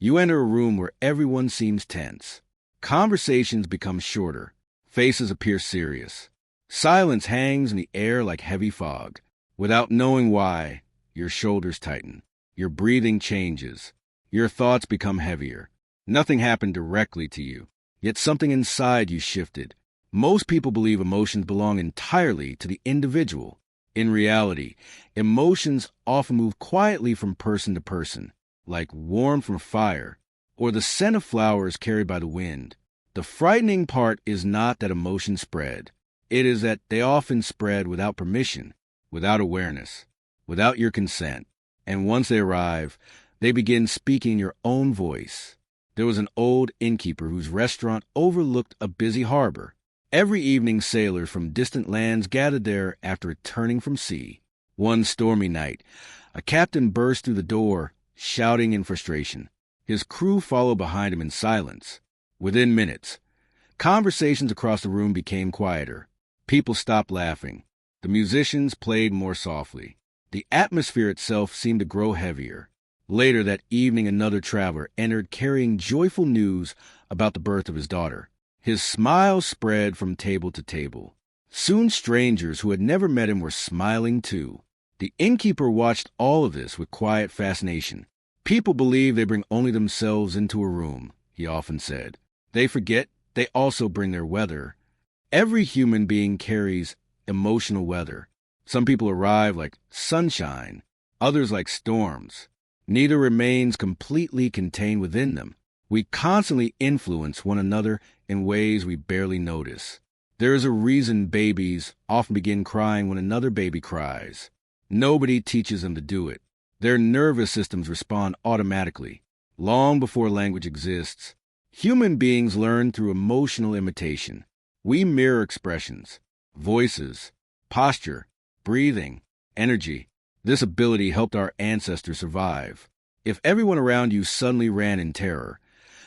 [SPEAKER 1] You enter a room where everyone seems tense. Conversations become shorter. Faces appear serious. Silence hangs in the air like heavy fog. Without knowing why, your shoulders tighten. Your breathing changes. Your thoughts become heavier. Nothing happened directly to you, yet something inside you shifted. Most people believe emotions belong entirely to the individual. In reality, emotions often move quietly from person to person, like warmth from fire, or the scent of flowers carried by the wind. The frightening part is not that emotions spread. It is that they often spread without permission, without awareness, without your consent. And once they arrive, they begin speaking in your own voice. There was an old innkeeper whose restaurant overlooked a busy harbor. Every evening, sailors from distant lands gathered there after returning from sea. One stormy night, a captain burst through the door, shouting in frustration. His crew followed behind him in silence. Within minutes, conversations across the room became quieter. People stopped laughing. The musicians played more softly. The atmosphere itself seemed to grow heavier. Later that evening, another traveler entered carrying joyful news about the birth of his daughter. His smile spread from table to table. Soon strangers who had never met him were smiling too. The innkeeper watched all of this with quiet fascination. People believe they bring only themselves into a room, he often said. They forget they also bring their weather. Every human being carries emotional weather. Some people arrive like sunshine, others like storms. Neither remains completely contained within them. We constantly influence one another in ways we barely notice. There is a reason babies often begin crying when another baby cries. Nobody teaches them to do it. Their nervous systems respond automatically, long before language exists. Human beings learn through emotional imitation. We mirror expressions, voices, posture, breathing, energy. This ability helped our ancestors survive. If everyone around you suddenly ran in terror,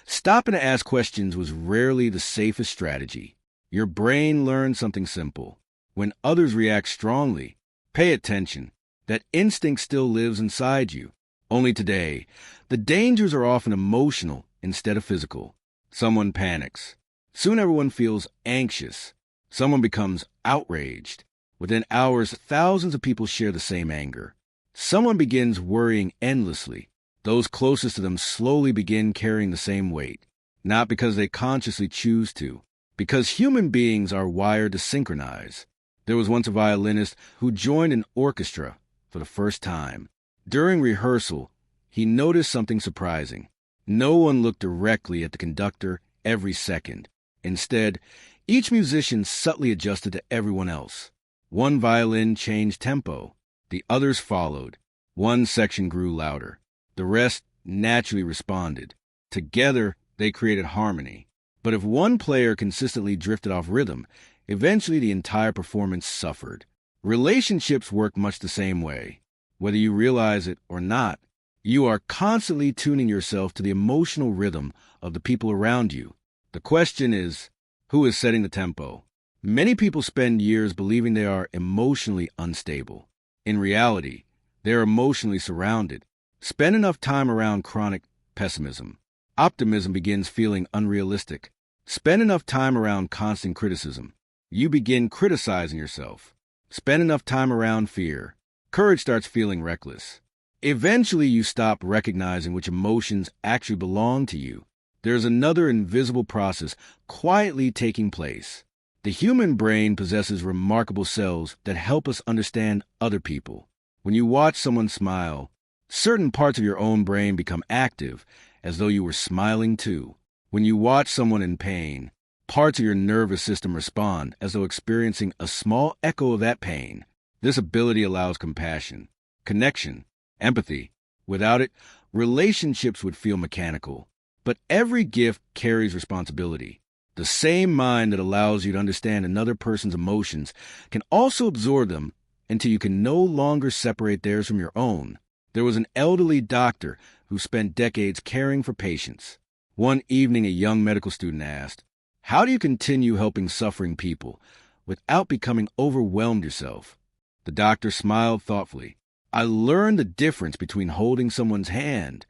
[SPEAKER 1] stopping to ask questions was rarely the safest strategy. Your brain learned something simple. When others react strongly, pay attention. That instinct still lives inside you. Only today, the dangers are often emotional instead of physical. Someone panics. Soon everyone feels anxious. Someone becomes outraged. Within hours, thousands of people share the same anger. Someone begins worrying endlessly. Those closest to them slowly begin carrying the same weight, not because they consciously choose to, because human beings are wired to synchronize. There was once a violinist who joined an orchestra for the first time. During rehearsal, he noticed something surprising. No one looked directly at the conductor every second. Instead, each musician subtly adjusted to everyone else. One violin changed tempo. The others followed. One section grew louder. The rest naturally responded. Together, they created harmony. But if one player consistently drifted off rhythm, eventually the entire performance suffered. Relationships work much the same way. Whether you realize it or not, you are constantly tuning yourself to the emotional rhythm of the people around you. The question is, who is setting the tempo? Many people spend years believing they are emotionally unstable. In reality, they are emotionally surrounded. Spend enough time around chronic pessimism. Optimism begins feeling unrealistic. Spend enough time around constant criticism. You begin criticizing yourself. Spend enough time around fear. Courage starts feeling reckless. Eventually, you stop recognizing which emotions actually belong to you. There's another invisible process quietly taking place. The human brain possesses remarkable cells that help us understand other people. When you watch someone smile, certain parts of your own brain become active, as though you were smiling too. When you watch someone in pain, parts of your nervous system respond, as though experiencing a small echo of that pain. This ability allows compassion, connection, empathy. Without it, relationships would feel mechanical. But every gift carries responsibility. The same mind that allows you to understand another person's emotions can also absorb them until you can no longer separate theirs from your own. There was an elderly doctor who spent decades caring for patients. One evening, a young medical student asked, "How do you continue helping suffering people without becoming overwhelmed yourself?" The doctor smiled thoughtfully. "I learned the difference between holding someone's hand,"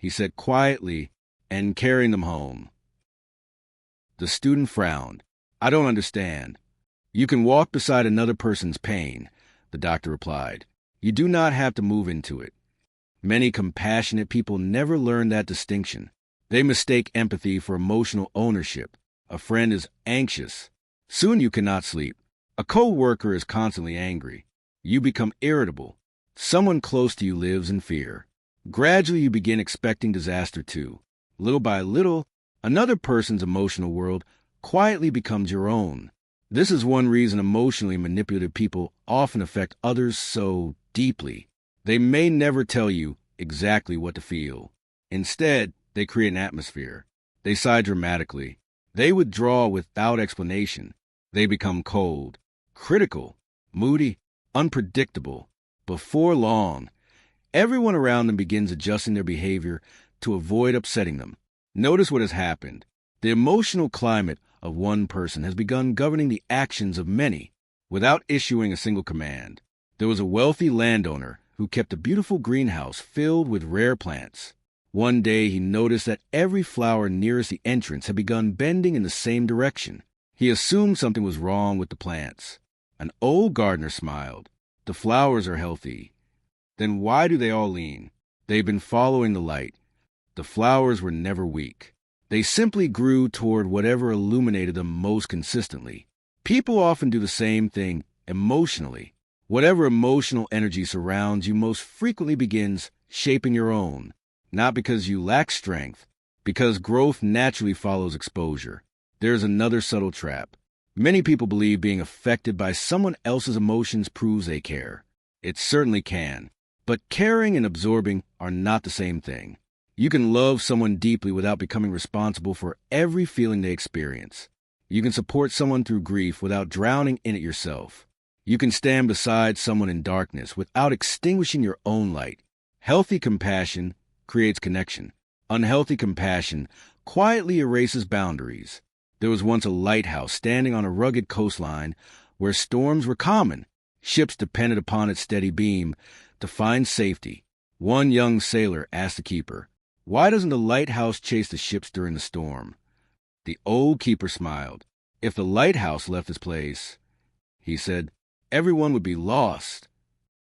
[SPEAKER 1] he said quietly, and carrying them home. The student frowned. I don't understand. You can walk beside another person's pain, the doctor replied. You do not have to move into it. Many compassionate people never learn that distinction. They mistake empathy for emotional ownership. A friend is anxious. Soon you cannot sleep. A co-worker is constantly angry. You become irritable. Someone close to you lives in fear. Gradually you begin expecting disaster too. Little by little, another person's emotional world quietly becomes your own. This is one reason emotionally manipulative people often affect others so deeply. They may never tell you exactly what to feel. Instead, they create an atmosphere. They sigh dramatically. They withdraw without explanation. They become cold, critical, moody, unpredictable. Before long, everyone around them begins adjusting their behavior to avoid upsetting them. Notice what has happened. The emotional climate of one person has begun governing the actions of many without issuing a single command. There was a wealthy landowner who kept a beautiful greenhouse filled with rare plants. One day he noticed that every flower nearest the entrance had begun bending in the same direction. He assumed something was wrong with the plants. An old gardener smiled. The flowers are healthy. Then why do they all lean? They've been following the light. The flowers were never weak. They simply grew toward whatever illuminated them most consistently. People often do the same thing emotionally. Whatever emotional energy surrounds you most frequently begins shaping your own, not because you lack strength, because growth naturally follows exposure. There's another subtle trap. Many people believe being affected by someone else's emotions proves they care. It certainly can, but caring and absorbing are not the same thing. You can love someone deeply without becoming responsible for every feeling they experience. You can support someone through grief without drowning in it yourself. You can stand beside someone in darkness without extinguishing your own light. Healthy compassion creates connection. Unhealthy compassion quietly erases boundaries. There was once a lighthouse standing on a rugged coastline where storms were common. Ships depended upon its steady beam to find safety. One young sailor asked the keeper, "Why doesn't the lighthouse chase the ships during the storm?" The old keeper smiled. "If the lighthouse left its place," he said, "everyone would be lost."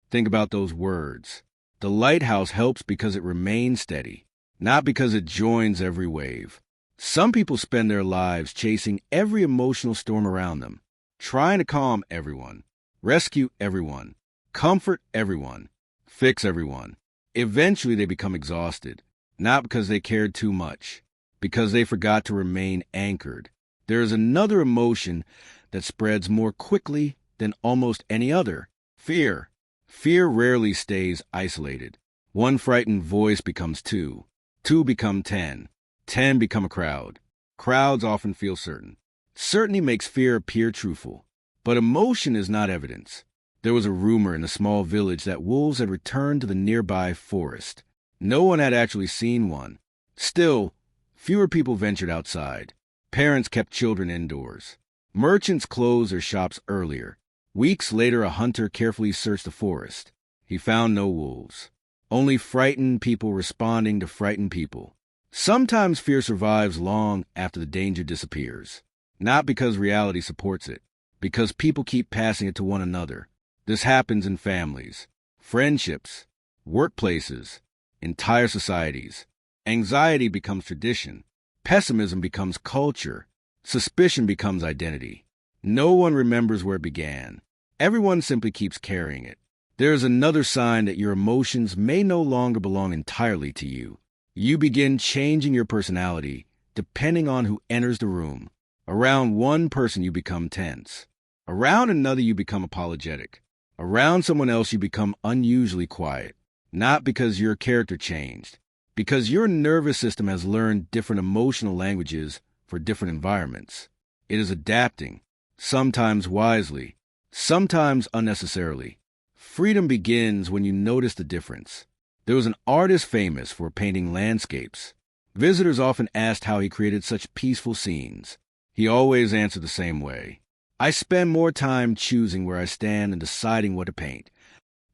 [SPEAKER 1] Think about those words. The lighthouse helps because it remains steady, not because it joins every wave. Some people spend their lives chasing every emotional storm around them, trying to calm everyone, rescue everyone, comfort everyone, fix everyone. Eventually they become exhausted, not because they cared too much, because they forgot to remain anchored. There is another emotion that spreads more quickly than almost any other: fear. Fear rarely stays isolated. One frightened voice becomes two. Two become 10. 10 become a crowd. Crowds often feel certain. Certainty makes fear appear truthful. But emotion is not evidence. There was a rumor in a small village that wolves had returned to the nearby forest. No one had actually seen one. Still, fewer people ventured outside. Parents kept children indoors. Merchants closed their shops earlier. Weeks later, a hunter carefully searched the forest. He found no wolves, only frightened people responding to frightened people. Sometimes fear survives long after the danger disappears, not because reality supports it, because people keep passing it to one another. This happens in families, friendships, workplaces, entire societies. Anxiety becomes tradition. Pessimism becomes culture. Suspicion becomes identity. No one remembers where it began. Everyone simply keeps carrying it. There is another sign that your emotions may no longer belong entirely to you. You begin changing your personality depending on who enters the room. Around one person you become tense. Around another you become apologetic. Around someone else you become unusually quiet. Not because your character changed, because your nervous system has learned different emotional languages for different environments. It is adapting, sometimes wisely, sometimes unnecessarily. Freedom begins when you notice the difference. There was an artist famous for painting landscapes. Visitors often asked how he created such peaceful scenes. He always answered the same way: "I spend more time choosing where I stand and deciding what to paint."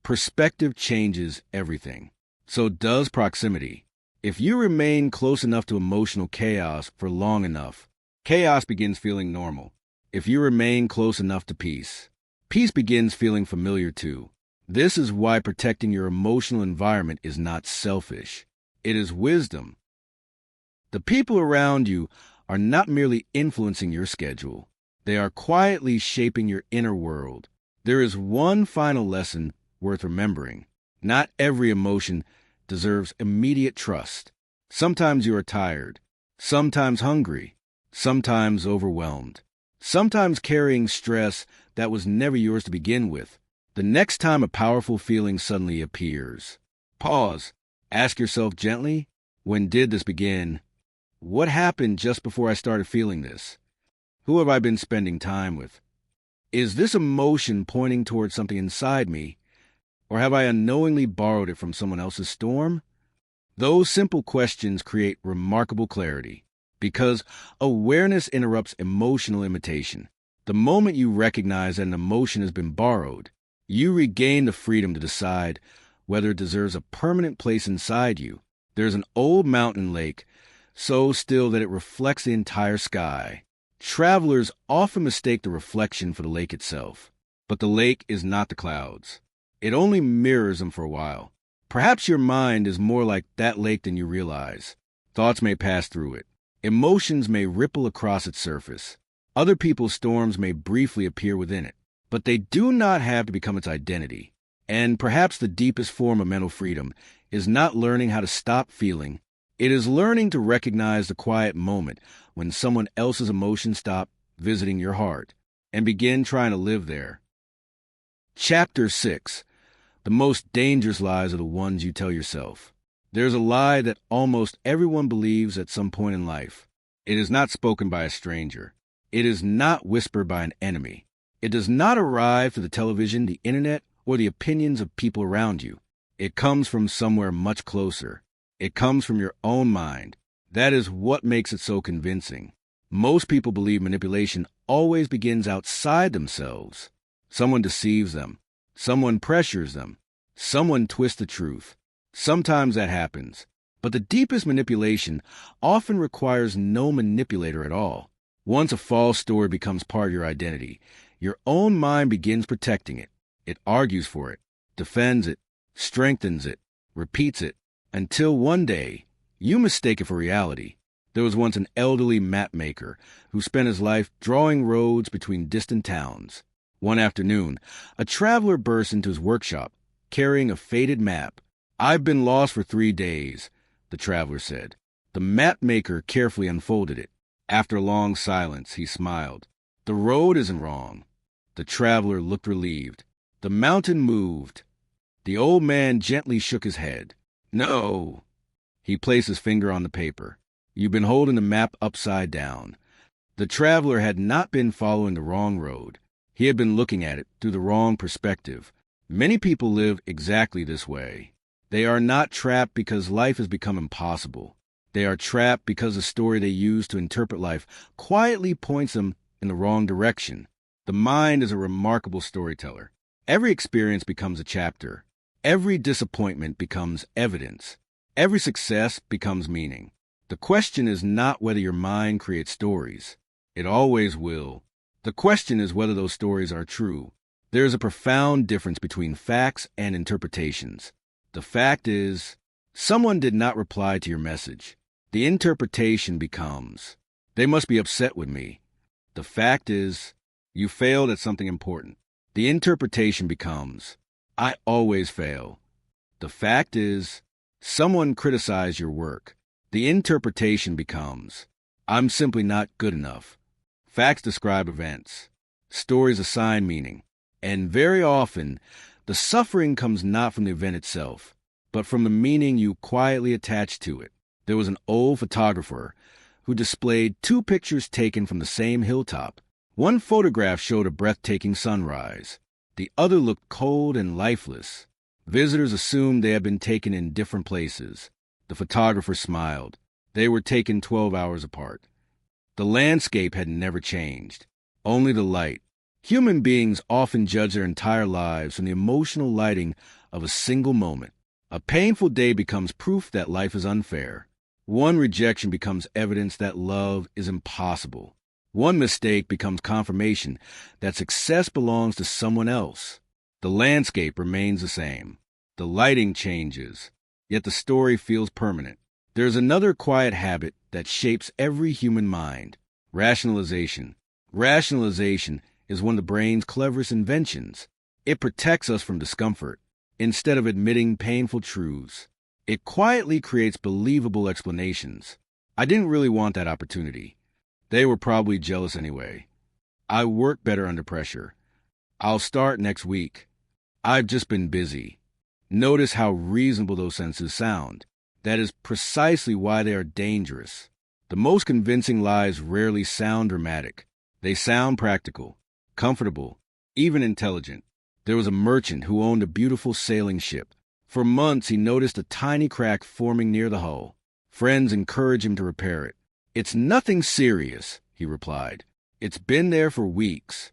[SPEAKER 1] Perspective changes everything. So does proximity. If you remain close enough to emotional chaos for long enough, chaos begins feeling normal. If you remain close enough to peace, peace begins feeling familiar too. This is why protecting your emotional environment is not selfish. It is wisdom. The people around you are not merely influencing your schedule. They are quietly shaping your inner world. There is one final lesson worth remembering. Not every emotion deserves immediate trust. Sometimes you are tired, sometimes hungry, sometimes overwhelmed, sometimes carrying stress that was never yours to begin with. The next time a powerful feeling suddenly appears, pause. Ask yourself gently, when did this begin? What happened just before I started feeling this? Who have I been spending time with? Is this emotion pointing towards something inside me, or have I unknowingly borrowed it from someone else's storm? Those simple questions create remarkable clarity, because awareness interrupts emotional imitation. The moment you recognize that an emotion has been borrowed, you regain the freedom to decide whether it deserves a permanent place inside you. There's an old mountain lake, so still that it reflects the entire sky. Travelers often mistake the reflection for the lake itself, but the lake is not the clouds. It only mirrors them for a while. Perhaps your mind is more like that lake than you realize. Thoughts may pass through it. Emotions may ripple across its surface. Other people's storms may briefly appear within it, but they do not have to become its identity. And perhaps the deepest form of mental freedom is not learning how to stop feeling. It is learning to recognize the quiet moment when someone else's emotions stop visiting your heart and begin trying to live there. Chapter 6. The most dangerous lies are the ones you tell yourself. There's a lie that almost everyone believes at some point in life. It is not spoken by a stranger. It is not whispered by an enemy. It does not arrive through the television, the internet, or the opinions of people around you. It comes from somewhere much closer. It comes from your own mind. That is what makes it so convincing. Most people believe manipulation always begins outside themselves. Someone deceives them. Someone pressures them. Someone twists the truth. Sometimes that happens. But the deepest manipulation often requires no manipulator at all. Once a false story becomes part of your identity, your own mind begins protecting it. It argues for it, defends it, strengthens it, repeats it, until one day you mistake it for reality. There was once an elderly map maker who spent his life drawing roads between distant towns. One afternoon, a traveler burst into his workshop, carrying a faded map. "I've been lost for 3 days," the traveler said. The map maker carefully unfolded it. After a long silence, he smiled. "The road isn't wrong." The traveler looked relieved. The mountain moved. The old man gently shook his head. "No." He placed his finger on the paper. "You've been holding the map upside down." The traveler had not been following the wrong road. He had been looking at it through the wrong perspective. Many people live exactly this way. They are not trapped because life has become impossible. They are trapped because the story they use to interpret life quietly points them in the wrong direction. The mind is a remarkable storyteller. Every experience becomes a chapter. Every disappointment becomes evidence. Every success becomes meaning. The question is not whether your mind creates stories. It always will. The question is whether those stories are true. There is a profound difference between facts and interpretations. The fact is, someone did not reply to your message. The interpretation becomes, they must be upset with me. The fact is, you failed at something important. The interpretation becomes, I always fail. The fact is, someone criticized your work. The interpretation becomes, I'm simply not good enough. Facts describe events. Stories assign meaning. And very often, the suffering comes not from the event itself, but from the meaning you quietly attach to it. There was an old photographer who displayed 2 pictures taken from the same hilltop. One photograph showed a breathtaking sunrise. The other looked cold and lifeless. Visitors assumed they had been taken in different places. The photographer smiled. They were taken 12 hours apart. The landscape had never changed, only the light. Human beings often judge their entire lives from the emotional lighting of a single moment. A painful day becomes proof that life is unfair. One rejection becomes evidence that love is impossible. One mistake becomes confirmation that success belongs to someone else. The landscape remains the same. The lighting changes, yet the story feels permanent. There's another quiet habit that shapes every human mind: rationalization. Rationalization is one of the brain's cleverest inventions. It protects us from discomfort. Instead of admitting painful truths, it quietly creates believable explanations. I didn't really want that opportunity. They were probably jealous anyway. I work better under pressure. I'll start next week. I've just been busy. Notice how reasonable those sentences sound. That is precisely why they are dangerous. The most convincing lies rarely sound dramatic. They sound practical, comfortable, even intelligent. There was a merchant who owned a beautiful sailing ship. For months, he noticed a tiny crack forming near the hull. Friends encouraged him to repair it. "It's nothing serious," he replied. "It's been there for weeks."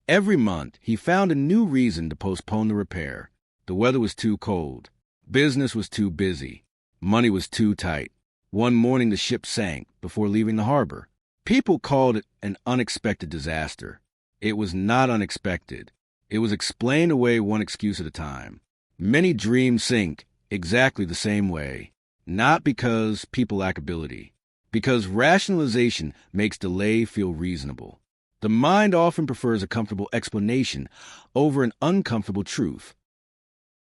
[SPEAKER 1] Every month, he found a new reason to postpone the repair. The weather was too cold. Business was too busy. Money was too tight. One morning, the ship sank before leaving the harbor. People called it an unexpected disaster. It was not unexpected. It was explained away one excuse at a time. Many dreams sink exactly the same way, not because people lack ability, because rationalization makes delay feel reasonable. The mind often prefers a comfortable explanation over an uncomfortable truth.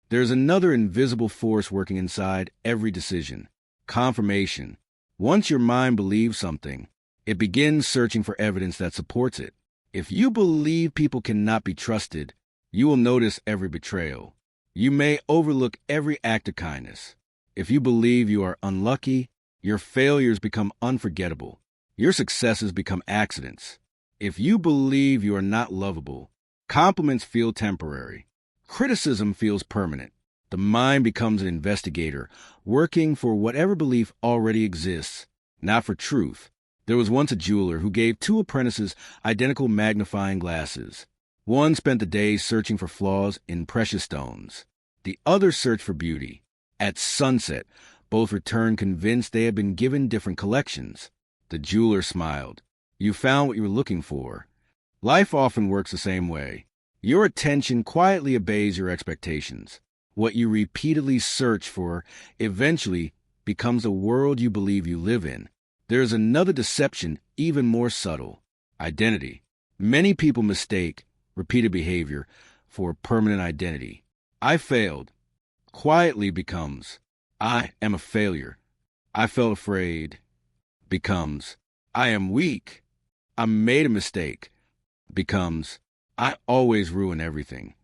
[SPEAKER 1] There's another invisible force working inside every decision: confirmation. Once your mind believes something, it begins searching for evidence that supports it. If you believe people cannot be trusted, you will notice every betrayal. You may overlook every act of kindness. If you believe you are unlucky, your failures become unforgettable. Your successes become accidents. If you believe you are not lovable, compliments feel temporary. Criticism feels permanent. The mind becomes an investigator, working for whatever belief already exists, not for truth. There was once a jeweler who gave two apprentices identical magnifying glasses. One spent the day searching for flaws in precious stones. The other searched for beauty. At sunset, both returned convinced they had been given different collections. The jeweler smiled. "You found what you were looking for." Life often works the same way. Your attention quietly obeys your expectations. What you repeatedly search for eventually becomes a world you believe you live in. There is another deception, even more subtle: identity. Many people mistake repeated behavior for permanent identity. "I failed" quietly becomes "I am a failure." "I felt afraid" becomes "I am weak." "I made a mistake" becomes "I always ruin everything."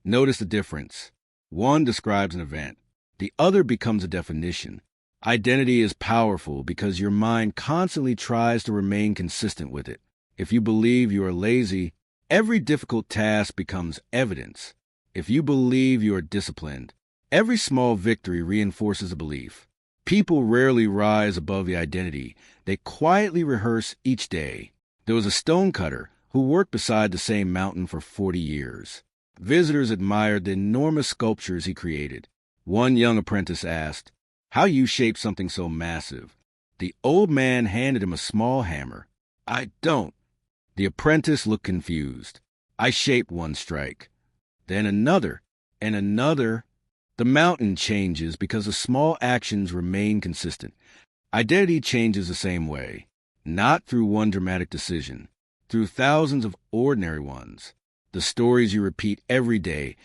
[SPEAKER 1] Notice the difference. One describes an event. The other becomes a definition. Identity is powerful because your mind constantly tries to remain consistent with it. If you believe you are lazy, every difficult task becomes evidence. If you believe you are disciplined, every small victory reinforces a belief. People rarely rise above the identity. They quietly rehearse each day. There was a stonecutter who worked beside the same mountain for 40 years. Visitors admired the enormous sculptures he created. One young apprentice asked, "How you shape something so massive?" The old man handed him a small hammer. "I don't." The apprentice looked confused. "I shape one strike." Then another, and another. The mountain changes because the small actions remain consistent. Identity changes the same way, not through one dramatic decision, through thousands of ordinary ones. The stories you repeat every day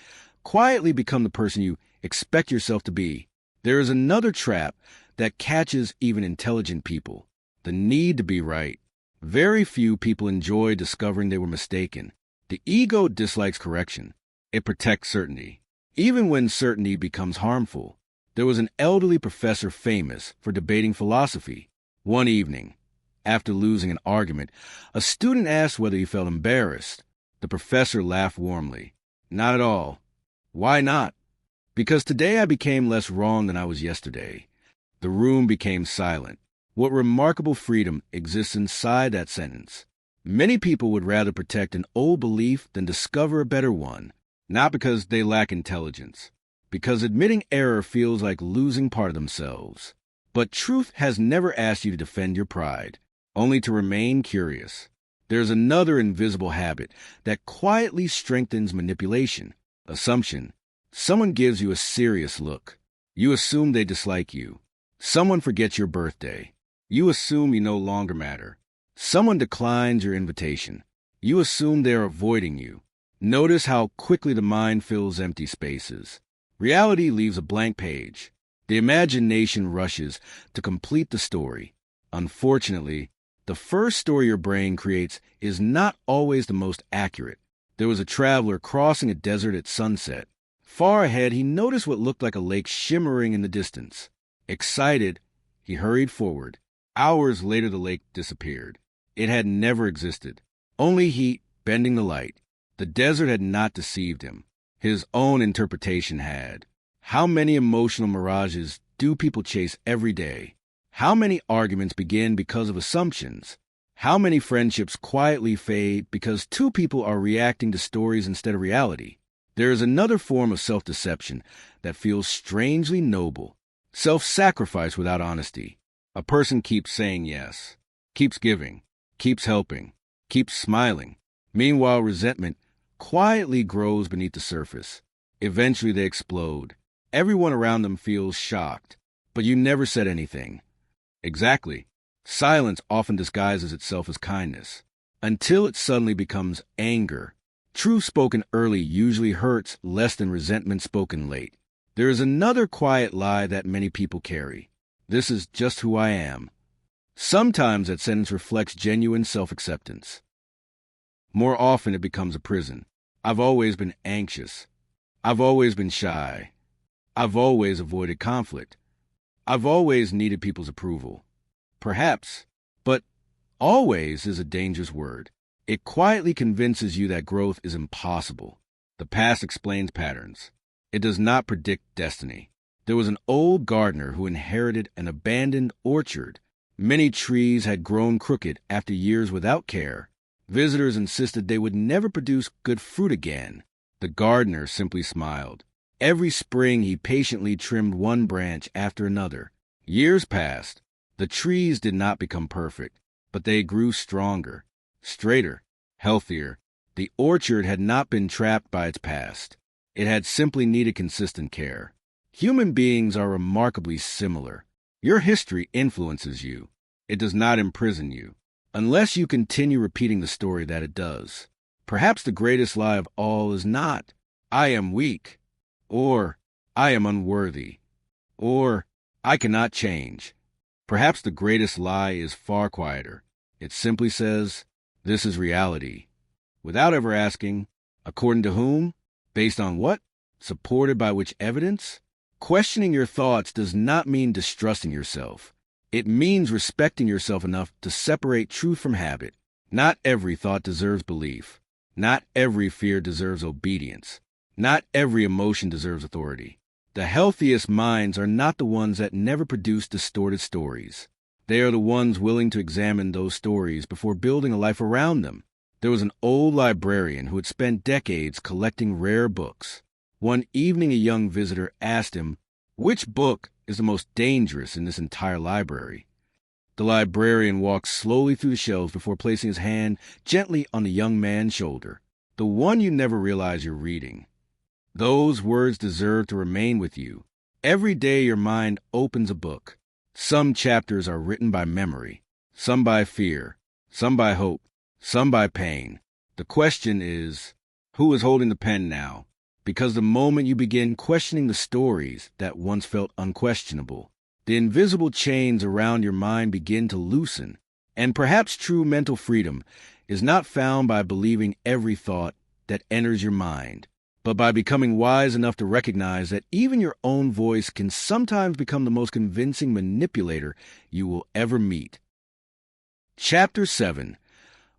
[SPEAKER 1] quietly become the person you expect yourself to be. There is another trap that catches even intelligent people: the need to be right. Very few people enjoy discovering they were mistaken. The ego dislikes correction. It protects certainty, even when certainty becomes harmful. There was an elderly professor famous for debating philosophy. One evening, after losing an argument, a student asked whether he felt embarrassed. The professor laughed warmly. "Not at all." "Why not?" "Because today I became less wrong than I was yesterday." The room became silent. What remarkable freedom exists inside that sentence. Many people would rather protect an old belief than discover a better one, not because they lack intelligence, because admitting error feels like losing part of themselves. But truth has never asked you to defend your pride, only to remain curious. There's another invisible habit that quietly strengthens manipulation: assumption. Someone gives you a serious look. You assume they dislike you. Someone forgets your birthday. You assume you no longer matter. Someone declines your invitation. You assume they're avoiding you. Notice how quickly the mind fills empty spaces. Reality leaves a blank page. The imagination rushes to complete the story. Unfortunately, the first story your brain creates is not always the most accurate. There was a traveler crossing a desert at sunset. Far ahead, he noticed what looked like a lake shimmering in the distance. Excited, he hurried forward. Hours later, the lake disappeared. It had never existed. Only heat bending the light. The desert had not deceived him. His own interpretation had. How many emotional mirages do people chase every day? How many arguments begin because of assumptions? How many friendships quietly fade because two people are reacting to stories instead of reality? There is another form of self-deception that feels strangely noble. Self-sacrifice without honesty. A person keeps saying yes, keeps giving, keeps helping, keeps smiling. Meanwhile, resentment quietly grows beneath the surface. Eventually, they explode. Everyone around them feels shocked, but you never said anything. Exactly. Silence often disguises itself as kindness, until it suddenly becomes anger. Truth spoken early usually hurts less than resentment spoken late. There is another quiet lie that many people carry. This is just who I am. Sometimes that sentence reflects genuine self-acceptance. More often it becomes a prison. I've always been anxious. I've always been shy. I've always avoided conflict. I've always needed people's approval. Perhaps, but always is a dangerous word. It quietly convinces you that growth is impossible. The past explains patterns. It does not predict destiny. There was an old gardener who inherited an abandoned orchard. Many trees had grown crooked after years without care. Visitors insisted they would never produce good fruit again. The gardener simply smiled. Every spring he patiently trimmed one branch after another. Years passed. The trees did not become perfect, but they grew stronger, straighter, healthier. The orchard had not been trapped by its past. It had simply needed consistent care. Human beings are remarkably similar. Your history influences you. It does not imprison you, unless you continue repeating the story that it does. Perhaps the greatest lie of all is not, I am weak, or I am unworthy, or I cannot change. Perhaps the greatest lie is far quieter. It simply says, this is reality, without ever asking, according to whom, based on what, supported by which evidence. Questioning your thoughts does not mean distrusting yourself. It means respecting yourself enough to separate truth from habit. Not every thought deserves belief. Not every fear deserves obedience. Not every emotion deserves authority. The healthiest minds are not the ones that never produce distorted stories. They are the ones willing to examine those stories before building a life around them. There was an old librarian who had spent decades collecting rare books. One evening, a young visitor asked him, which book is the most dangerous in this entire library? The librarian walked slowly through the shelves before placing his hand gently on the young man's shoulder. The one you never realize you're reading. Those words deserve to remain with you. Every day your mind opens a book. Some chapters are written by memory, some by fear, some by hope, some by pain. The question is, who is holding the pen now? Because the moment you begin questioning the stories that once felt unquestionable, the invisible chains around your mind begin to loosen. And perhaps true mental freedom is not found by believing every thought that enters your mind, but by becoming wise enough to recognize that even your own voice can sometimes become the most convincing manipulator you will ever meet. Chapter 7.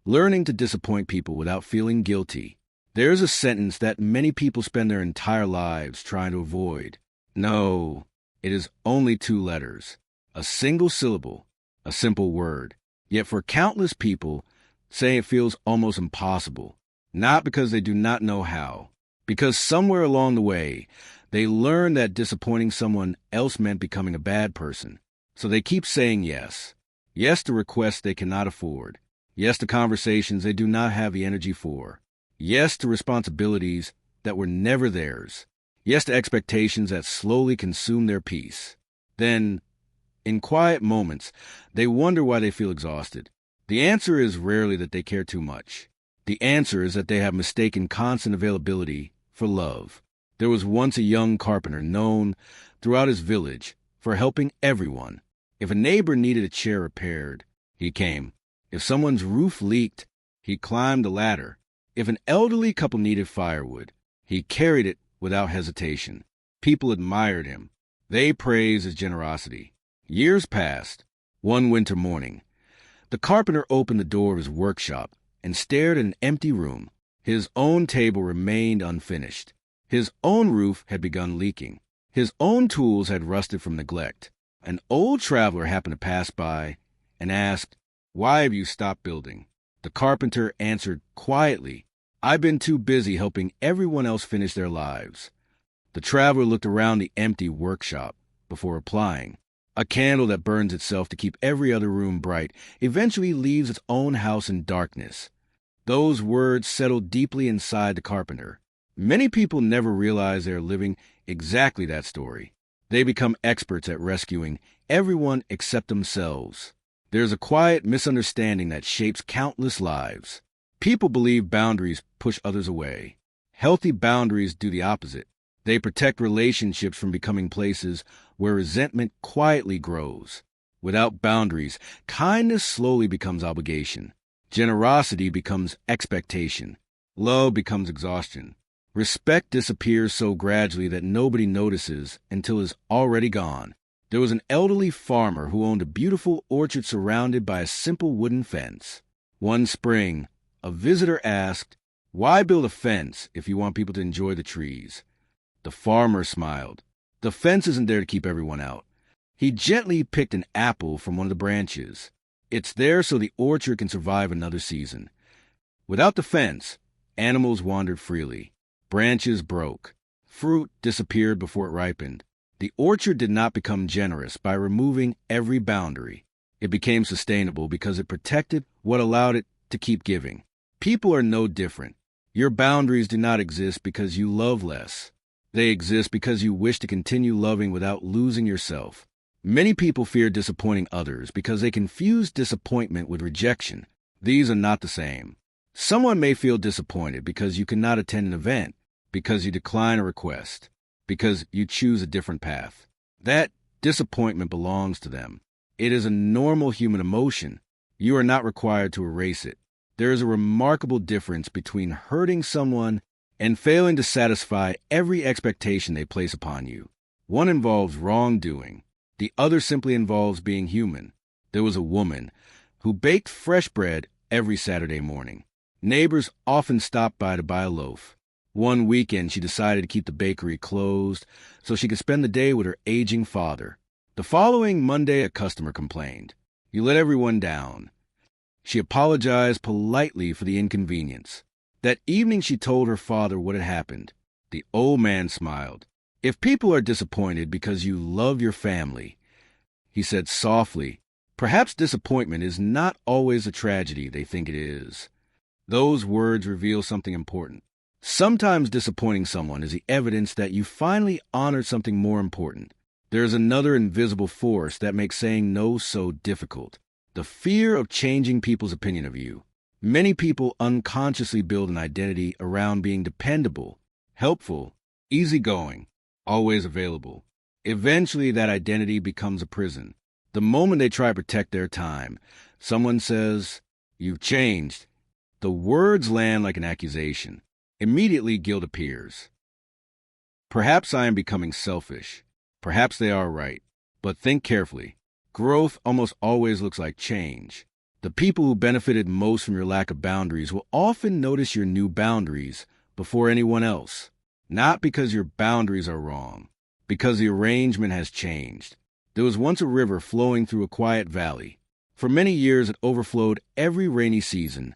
[SPEAKER 1] Learning to disappoint people without feeling guilty. There's a sentence that many people spend their entire lives trying to avoid. No, it is only 2 letters, a single syllable, a simple word. Yet for countless people, saying it feels almost impossible, not because they do not know how, because somewhere along the way, They learn that disappointing someone else meant becoming a bad person. So they keep saying yes. Yes to requests they cannot afford. Yes to conversations they do not have the energy for. Yes to responsibilities that were never theirs. Yes to expectations that slowly consume their peace. Then, in quiet moments, they wonder why they feel exhausted. The answer is rarely that they care too much. The answer is that they have mistaken constant availability for love. There was once a young carpenter known throughout his village for helping everyone. If a neighbor needed a chair repaired, he came. If someone's roof leaked, he climbed the ladder. If an elderly couple needed firewood, he carried it without hesitation. People admired him. They praised his generosity. Years passed. One winter morning, the carpenter opened the door of his workshop and stared at an empty room. His own table remained unfinished. His own roof had begun leaking. His own tools had rusted from neglect. An old traveler happened to pass by and asked, "Why have you stopped building?" The carpenter answered quietly, "I've been too busy helping everyone else finish their lives." The traveler looked around the empty workshop before replying. A candle that burns itself to keep every other room bright eventually leaves its own house in darkness. Those words settled deeply inside the carpenter. Many people never realize they are living exactly that story. They become experts at rescuing everyone except themselves. There's a quiet misunderstanding that shapes countless lives. People believe boundaries push others away. Healthy boundaries do the opposite. They protect relationships from becoming places where resentment quietly grows. Without boundaries, kindness slowly becomes obligation. Generosity becomes expectation. Love becomes exhaustion. Respect disappears so gradually that nobody notices until it's already gone. There was an elderly farmer who owned a beautiful orchard surrounded by a simple wooden fence. One spring, a visitor asked, "Why build a fence if you want people to enjoy the trees?" The farmer smiled. "The fence isn't there to keep everyone out." He gently picked an apple from one of the branches. "It's there so the orchard can survive another season." Without the fence, animals wandered freely. Branches broke. Fruit disappeared before it ripened. The orchard did not become generous by removing every boundary. It became sustainable because it protected what allowed it to keep giving. People are no different. Your boundaries do not exist because you love less. They exist because you wish to continue loving without losing yourself. Many people fear disappointing others because they confuse disappointment with rejection. These are not the same. Someone may feel disappointed because you cannot attend an event, because you decline a request, because you choose a different path. That disappointment belongs to them. It is a normal human emotion. You are not required to erase it. There is a remarkable difference between hurting someone and failing to satisfy every expectation they place upon you. One involves wrongdoing. The other simply involves being human. There was a woman who baked fresh bread every Saturday morning. Neighbors often stopped by to buy a loaf. One weekend, she decided to keep the bakery closed so she could spend the day with her aging father. The following Monday, a customer complained. "You let everyone down." She apologized politely for the inconvenience. That evening, she told her father what had happened. The old man smiled. "If people are disappointed because you love your family," he said softly, "perhaps disappointment is not always the tragedy they think it is." Those words reveal something important. Sometimes disappointing someone is the evidence that you finally honored something more important. There is another invisible force that makes saying no so difficult: the fear of changing people's opinion of you. Many people unconsciously build an identity around being dependable, helpful, easygoing, always available. Eventually, that identity becomes a prison. The moment they try to protect their time, someone says, "You've changed." The words land like an accusation. Immediately, guilt appears. Perhaps I am becoming selfish. Perhaps they are right. But think carefully. Growth almost always looks like change. The people who benefited most from your lack of boundaries will often notice your new boundaries before anyone else. Not because your boundaries are wrong, because the arrangement has changed. There was once a river flowing through a quiet valley. For many years it overflowed every rainy season,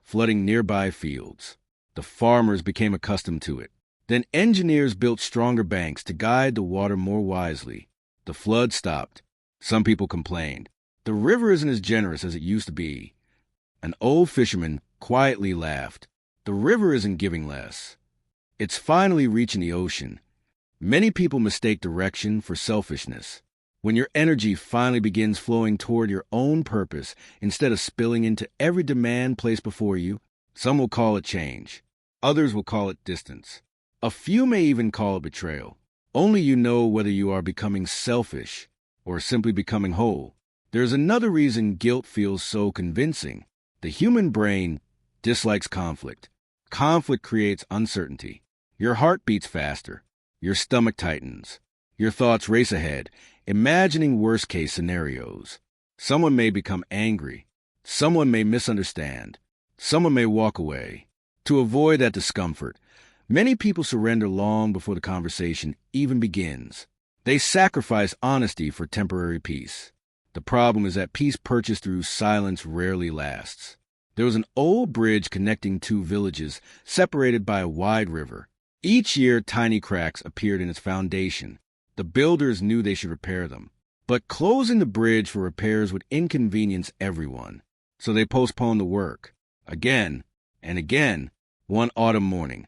[SPEAKER 1] flooding nearby fields. The farmers became accustomed to it. Then engineers built stronger banks to guide the water more wisely. The flood stopped. Some people complained. The river isn't as generous as it used to be. An old fisherman quietly laughed. The river isn't giving less. It's finally reaching the ocean. Many people mistake direction for selfishness. When your energy finally begins flowing toward your own purpose instead of spilling into every demand placed before you, some will call it change. Others will call it distance. A few may even call it betrayal. Only you know whether you are becoming selfish or simply becoming whole. There's another reason guilt feels so convincing. The human brain dislikes conflict. Conflict creates uncertainty. Your heart beats faster. Your stomach tightens. Your thoughts race ahead, imagining worst-case scenarios. Someone may become angry. Someone may misunderstand. Someone may walk away. To avoid that discomfort, many people surrender long before the conversation even begins. They sacrifice honesty for temporary peace. The problem is that peace purchased through silence rarely lasts. There was an old bridge connecting two villages separated by a wide river. Each year, tiny cracks appeared in its foundation. The builders knew they should repair them. But closing the bridge for repairs would inconvenience everyone. So they postponed the work. Again and again. One autumn morning,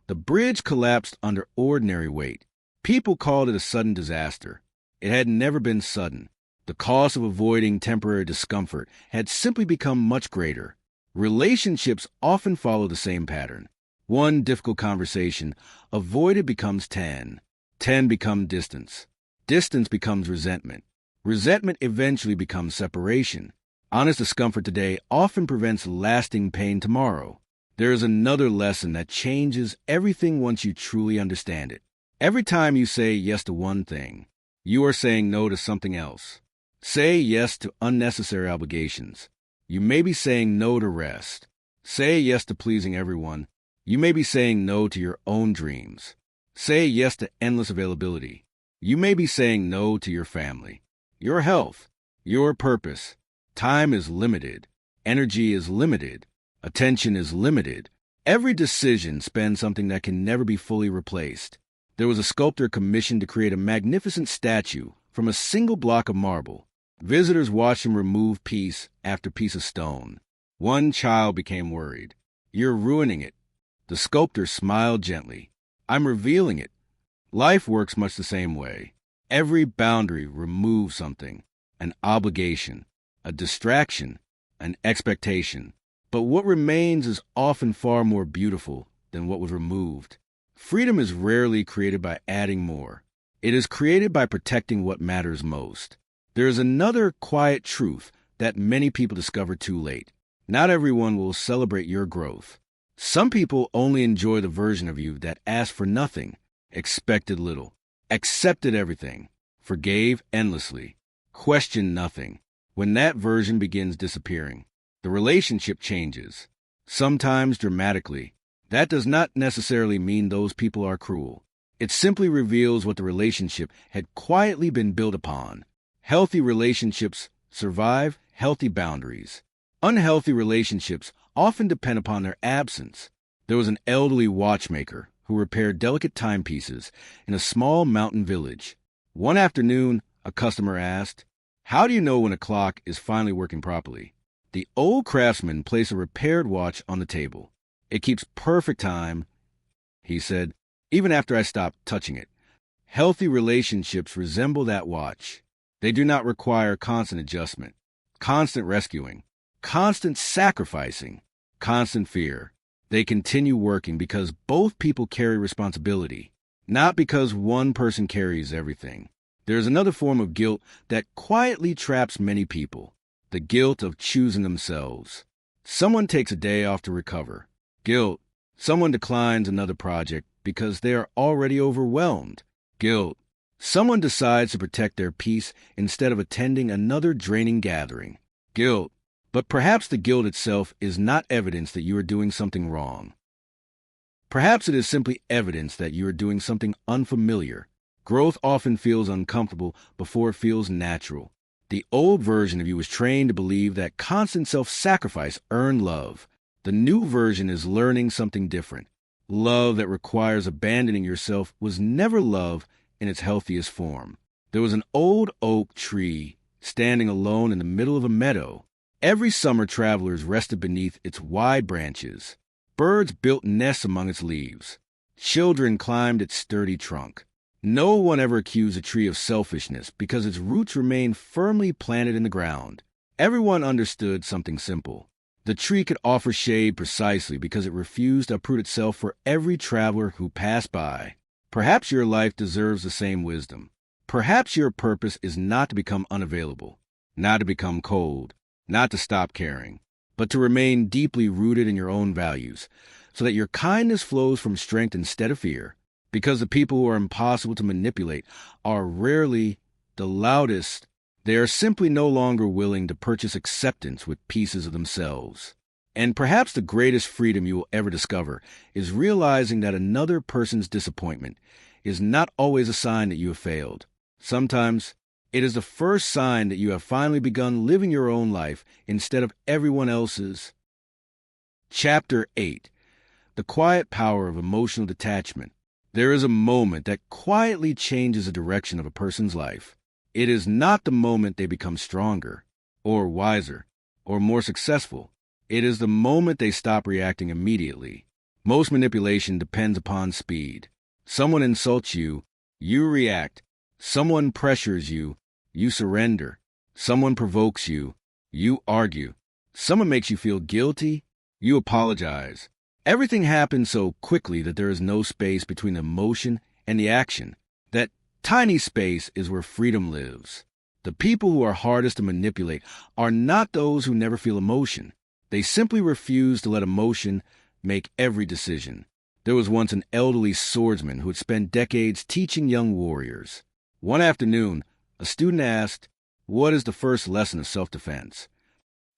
[SPEAKER 1] the bridge collapsed under ordinary weight. People called it a sudden disaster. It had never been sudden. The cost of avoiding temporary discomfort had simply become much greater. Relationships often follow the same pattern. One difficult conversation avoided becomes 10. 10 become distance. Distance becomes resentment. Resentment eventually becomes separation. Honest discomfort today often prevents lasting pain tomorrow. There is another lesson that changes everything once you truly understand it. Every time you say yes to one thing, you are saying no to something else. Say yes to unnecessary obligations. You may be saying no to rest. Say yes to pleasing everyone. You may be saying no to your own dreams. Say yes to endless availability. You may be saying no to your family, your health, your purpose. Time is limited. Energy is limited. Attention is limited. Every decision spends something that can never be fully replaced. There was a sculptor commissioned to create a magnificent statue from a single block of marble. Visitors watched him remove piece after piece of stone. One child became worried. "You're ruining it." The sculptor smiled gently. "I'm revealing it." Life works much the same way. Every boundary removes something, an obligation, a distraction, an expectation. But what remains is often far more beautiful than what was removed. Freedom is rarely created by adding more. It is created by protecting what matters most. There is another quiet truth that many people discover too late. Not everyone will celebrate your growth. Some people only enjoy the version of you that asked for nothing, expected little, accepted everything, forgave endlessly, questioned nothing. When that version begins disappearing, the relationship changes, sometimes dramatically. That does not necessarily mean those people are cruel. It simply reveals what the relationship had quietly been built upon. Healthy relationships survive healthy boundaries. Unhealthy relationships often depend upon their absence. There was an elderly watchmaker who repaired delicate timepieces in a small mountain village. One afternoon, a customer asked, "How do you know when a clock is finally working properly?" The old craftsman placed a repaired watch on the table. "It keeps perfect time," he said, "even after I stop touching it." Healthy relationships resemble that watch. They do not require constant adjustment, constant rescuing, constant sacrificing, constant fear. They continue working because both people carry responsibility, not because one person carries everything. There is another form of guilt that quietly traps many people, the guilt of choosing themselves. Someone takes a day off to recover. Guilt. Someone declines another project because they are already overwhelmed. Guilt. Someone decides to protect their peace instead of attending another draining gathering. Guilt. But perhaps the guilt itself is not evidence that you are doing something wrong. Perhaps it is simply evidence that you are doing something unfamiliar. Growth often feels uncomfortable before it feels natural. The old version of you was trained to believe that constant self-sacrifice earned love. The new version is learning something different. Love that requires abandoning yourself was never love in its healthiest form. There was an old oak tree standing alone in the middle of a meadow. Every summer, travelers rested beneath its wide branches. Birds built nests among its leaves. Children climbed its sturdy trunk. No one ever accused a tree of selfishness because its roots remained firmly planted in the ground. Everyone understood something simple. The tree could offer shade precisely because it refused to uproot itself for every traveler who passed by. Perhaps your life deserves the same wisdom. Perhaps your purpose is not to become unavailable, not to become cold, not to stop caring, but to remain deeply rooted in your own values, so that your kindness flows from strength instead of fear, because the people who are impossible to manipulate are rarely the loudest. They are simply no longer willing to purchase acceptance with pieces of themselves. And perhaps the greatest freedom you will ever discover is realizing that another person's disappointment is not always a sign that you have failed. Sometimes it is the first sign that you have finally begun living your own life instead of everyone else's. Chapter 8. The Quiet Power of Emotional Detachment. There is a moment that quietly changes the direction of a person's life. It is not the moment they become stronger, or wiser, or more successful. It is the moment they stop reacting immediately. Most manipulation depends upon speed. Someone insults you, you react. Someone pressures you, you surrender. Someone provokes you, you argue. Someone makes you feel guilty, you apologize. Everything happens so quickly that there is no space between the emotion and the action. That tiny space is where freedom lives. The people who are hardest to manipulate are not those who never feel emotion. They simply refuse to let emotion make every decision. There was once an elderly swordsman who had spent decades teaching young warriors. One afternoon, a student asked, "What is the first lesson of self-defense?"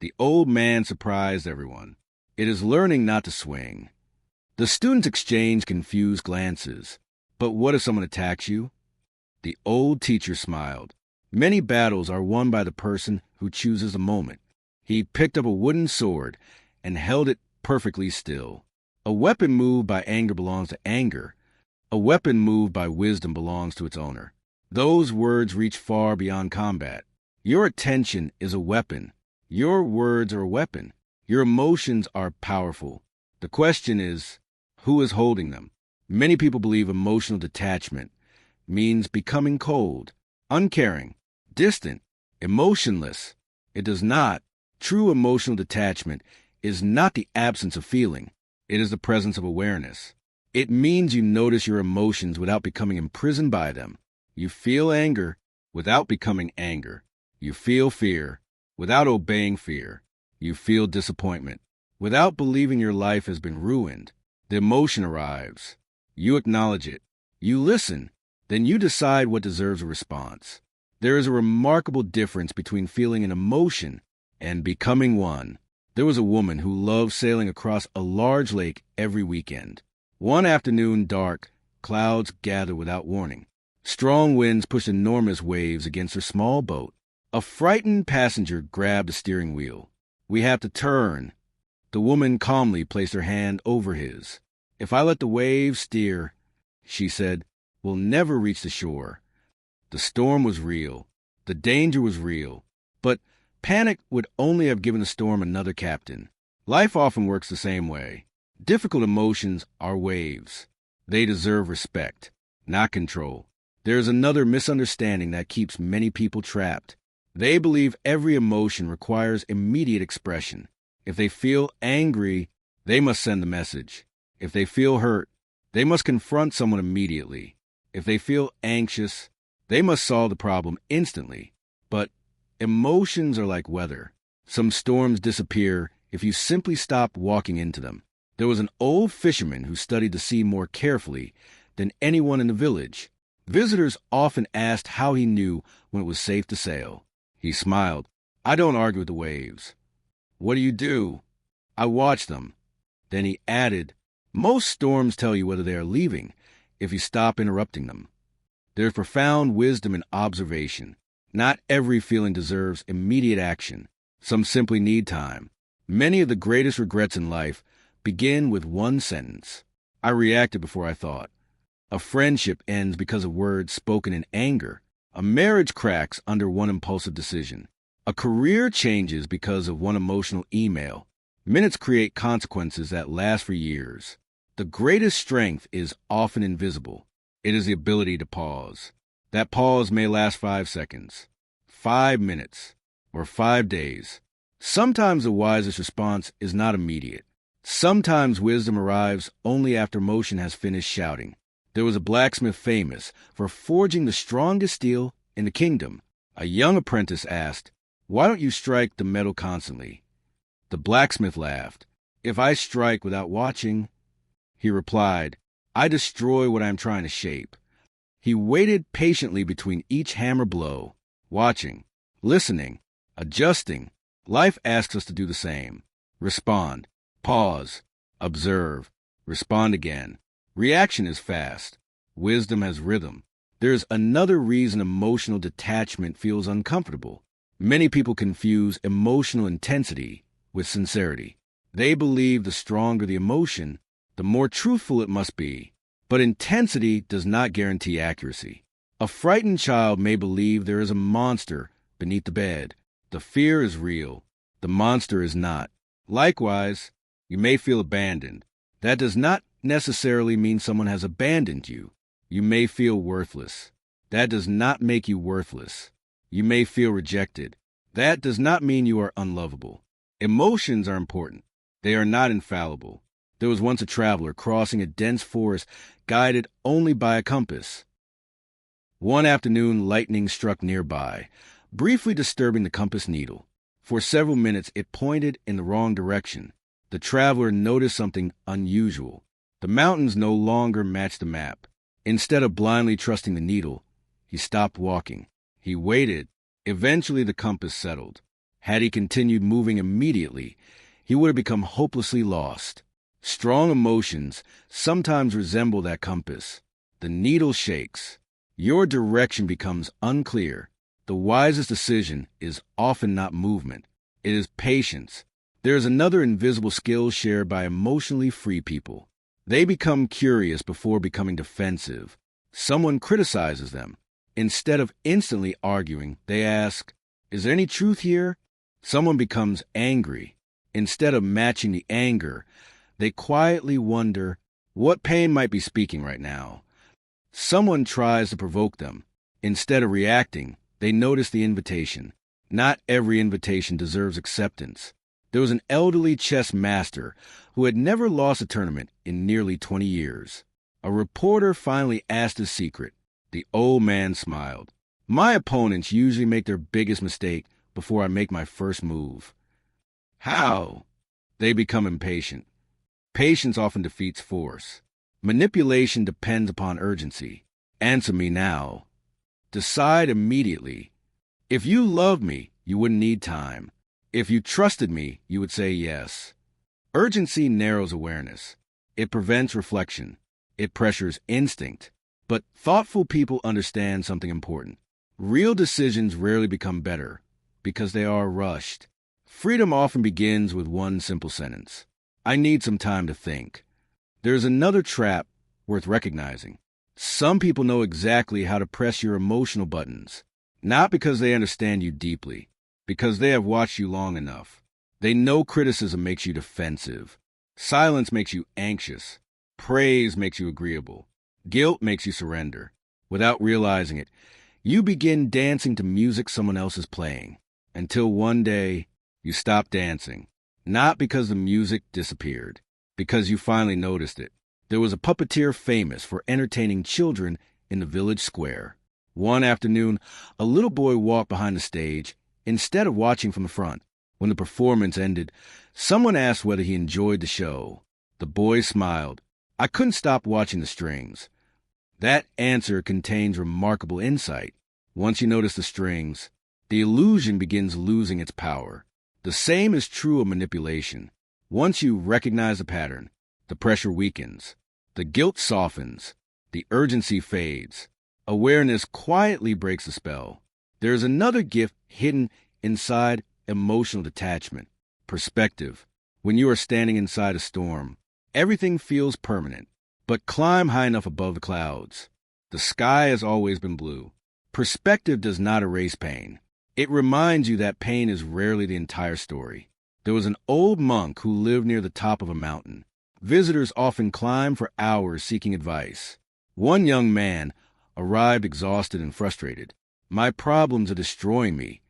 [SPEAKER 1] The old man surprised everyone. "It is learning not to swing." The students exchanged confused glances. "But what if someone attacks you?" The old teacher smiled. "Many battles are won by the person who chooses the moment." He picked up a wooden sword and held it perfectly still. A weapon moved by anger belongs to anger. A weapon moved by wisdom belongs to its owner. Those words reach far beyond combat. Your attention is a weapon. Your words are a weapon. Your emotions are powerful. The question is, who is holding them? Many people believe emotional detachment means becoming cold, uncaring, distant, emotionless. It does not. True emotional detachment is not the absence of feeling. It is the presence of awareness. It means you notice your emotions without becoming imprisoned by them. You feel anger without becoming anger. You feel fear without obeying fear. You feel disappointment without believing your life has been ruined. The emotion arrives. You acknowledge it. You listen. Then you decide what deserves a response. There is a remarkable difference between feeling an emotion and becoming one. There was a woman who loved sailing across a large lake every weekend. One afternoon, dark clouds gathered without warning. Strong winds pushed enormous waves against her small boat. A frightened passenger grabbed the steering wheel. "We have to turn." The woman calmly placed her hand over his. "If I let the waves steer," she said, "we'll never reach the shore." The storm was real. The danger was real. But panic would only have given the storm another captain. Life often works the same way. Difficult emotions are waves. They deserve respect, not control. There is another misunderstanding that keeps many people trapped. They believe every emotion requires immediate expression. If they feel angry, they must send the message. If they feel hurt, they must confront someone immediately. If they feel anxious, they must solve the problem instantly. But emotions are like weather. Some storms disappear if you simply stop walking into them. There was an old fisherman who studied the sea more carefully than anyone in the village. Visitors often asked how he knew when it was safe to sail. He smiled. "I don't argue with the waves." "What do you do?" "I watch them." Then he added, "Most storms tell you whether they are leaving if you stop interrupting them." There is profound wisdom in observation. Not every feeling deserves immediate action. Some simply need time. Many of the greatest regrets in life begin with one sentence. I reacted before I thought. A friendship ends because of words spoken in anger. A marriage cracks under one impulsive decision. A career changes because of one emotional email. Minutes create consequences that last for years. The greatest strength is often invisible. It is the ability to pause. That pause may last 5 seconds, 5 minutes, or 5 days. Sometimes the wisest response is not immediate. Sometimes wisdom arrives only after emotion has finished shouting. There was a blacksmith famous for forging the strongest steel in the kingdom. A young apprentice asked, "Why don't you strike the metal constantly?" The blacksmith laughed. "If I strike without watching," he replied, "I destroy what I am trying to shape." He waited patiently between each hammer blow, watching, listening, adjusting. Life asks us to do the same. Respond, pause, observe, respond again. Reaction is fast. Wisdom has rhythm. There's another reason emotional detachment feels uncomfortable. Many people confuse emotional intensity with sincerity. They believe the stronger the emotion, the more truthful it must be. But intensity does not guarantee accuracy. A frightened child may believe there is a monster beneath the bed. The fear is real. The monster is not. Likewise, you may feel abandoned. That does not necessarily mean someone has abandoned you. You may feel worthless. That does not make you worthless. You may feel rejected. That does not mean you are unlovable. Emotions are important. They are not infallible. There was once a traveler crossing a dense forest guided only by a compass. One afternoon, lightning struck nearby, briefly disturbing the compass needle. For several minutes, it pointed in the wrong direction. The traveler noticed something unusual. The mountains no longer matched the map. Instead of blindly trusting the needle, he stopped walking. He waited. Eventually, the compass settled. Had he continued moving immediately, he would have become hopelessly lost. Strong emotions sometimes resemble that compass. The needle shakes. Your direction becomes unclear. The wisest decision is often not movement. It is patience. There is another invisible skill shared by emotionally free people. They become curious before becoming defensive. Someone criticizes them. Instead of instantly arguing, they ask, "Is there any truth here?" Someone becomes angry. Instead of matching the anger, they quietly wonder, what pain might be speaking right now? Someone tries to provoke them. Instead of reacting, they notice the invitation. Not every invitation deserves acceptance. There was an elderly chess master who had never lost a tournament in nearly 20 years. A reporter finally asked his secret. The old man smiled. "My opponents usually make their biggest mistake before I make my first move." How? They become impatient. Patience often defeats force. Manipulation depends upon urgency. Answer me now. Decide immediately. If you loved me, you wouldn't need time. If you trusted me, you would say yes. Urgency narrows awareness. It prevents reflection. It pressures instinct. But thoughtful people understand something important. Real decisions rarely become better because they are rushed. Freedom often begins with one simple sentence. I need some time to think. There's another trap worth recognizing. Some people know exactly how to press your emotional buttons, not because they understand you deeply, because they have watched you long enough. They know criticism makes you defensive. Silence makes you anxious. Praise makes you agreeable. Guilt makes you surrender. Without realizing it, you begin dancing to music someone else is playing, until one day you stop dancing. Not because the music disappeared, because you finally noticed it. There was a puppeteer famous for entertaining children in the village square. One afternoon, a little boy walked behind the stage instead of watching from the front. When the performance ended, someone asked whether he enjoyed the show. The boy smiled. "I couldn't stop watching the strings." That answer contains remarkable insight. Once you notice the strings, the illusion begins losing its power. The same is true of manipulation. Once you recognize the pattern, the pressure weakens, the guilt softens, the urgency fades. Awareness quietly breaks the spell. There is another gift hidden inside emotional detachment, perspective. When you are standing inside a storm, everything feels permanent. but climb high enough above the clouds. The sky has always been blue. Perspective does not erase pain. It reminds you that pain is rarely the entire story. There was an old monk who lived near the top of a mountain. Visitors often climbed for hours seeking advice. One young man arrived exhausted and frustrated. "My problems are destroying me."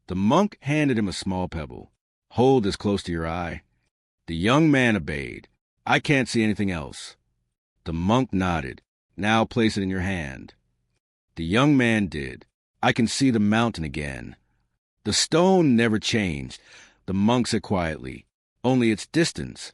[SPEAKER 1] The monk handed him a small pebble. "Hold this close to your eye." The young man obeyed. "I can't see anything else." The monk nodded. "Now place it in your hand." The young man did. "I can see the mountain again." The stone never changed. The monk said quietly, "Only its distance."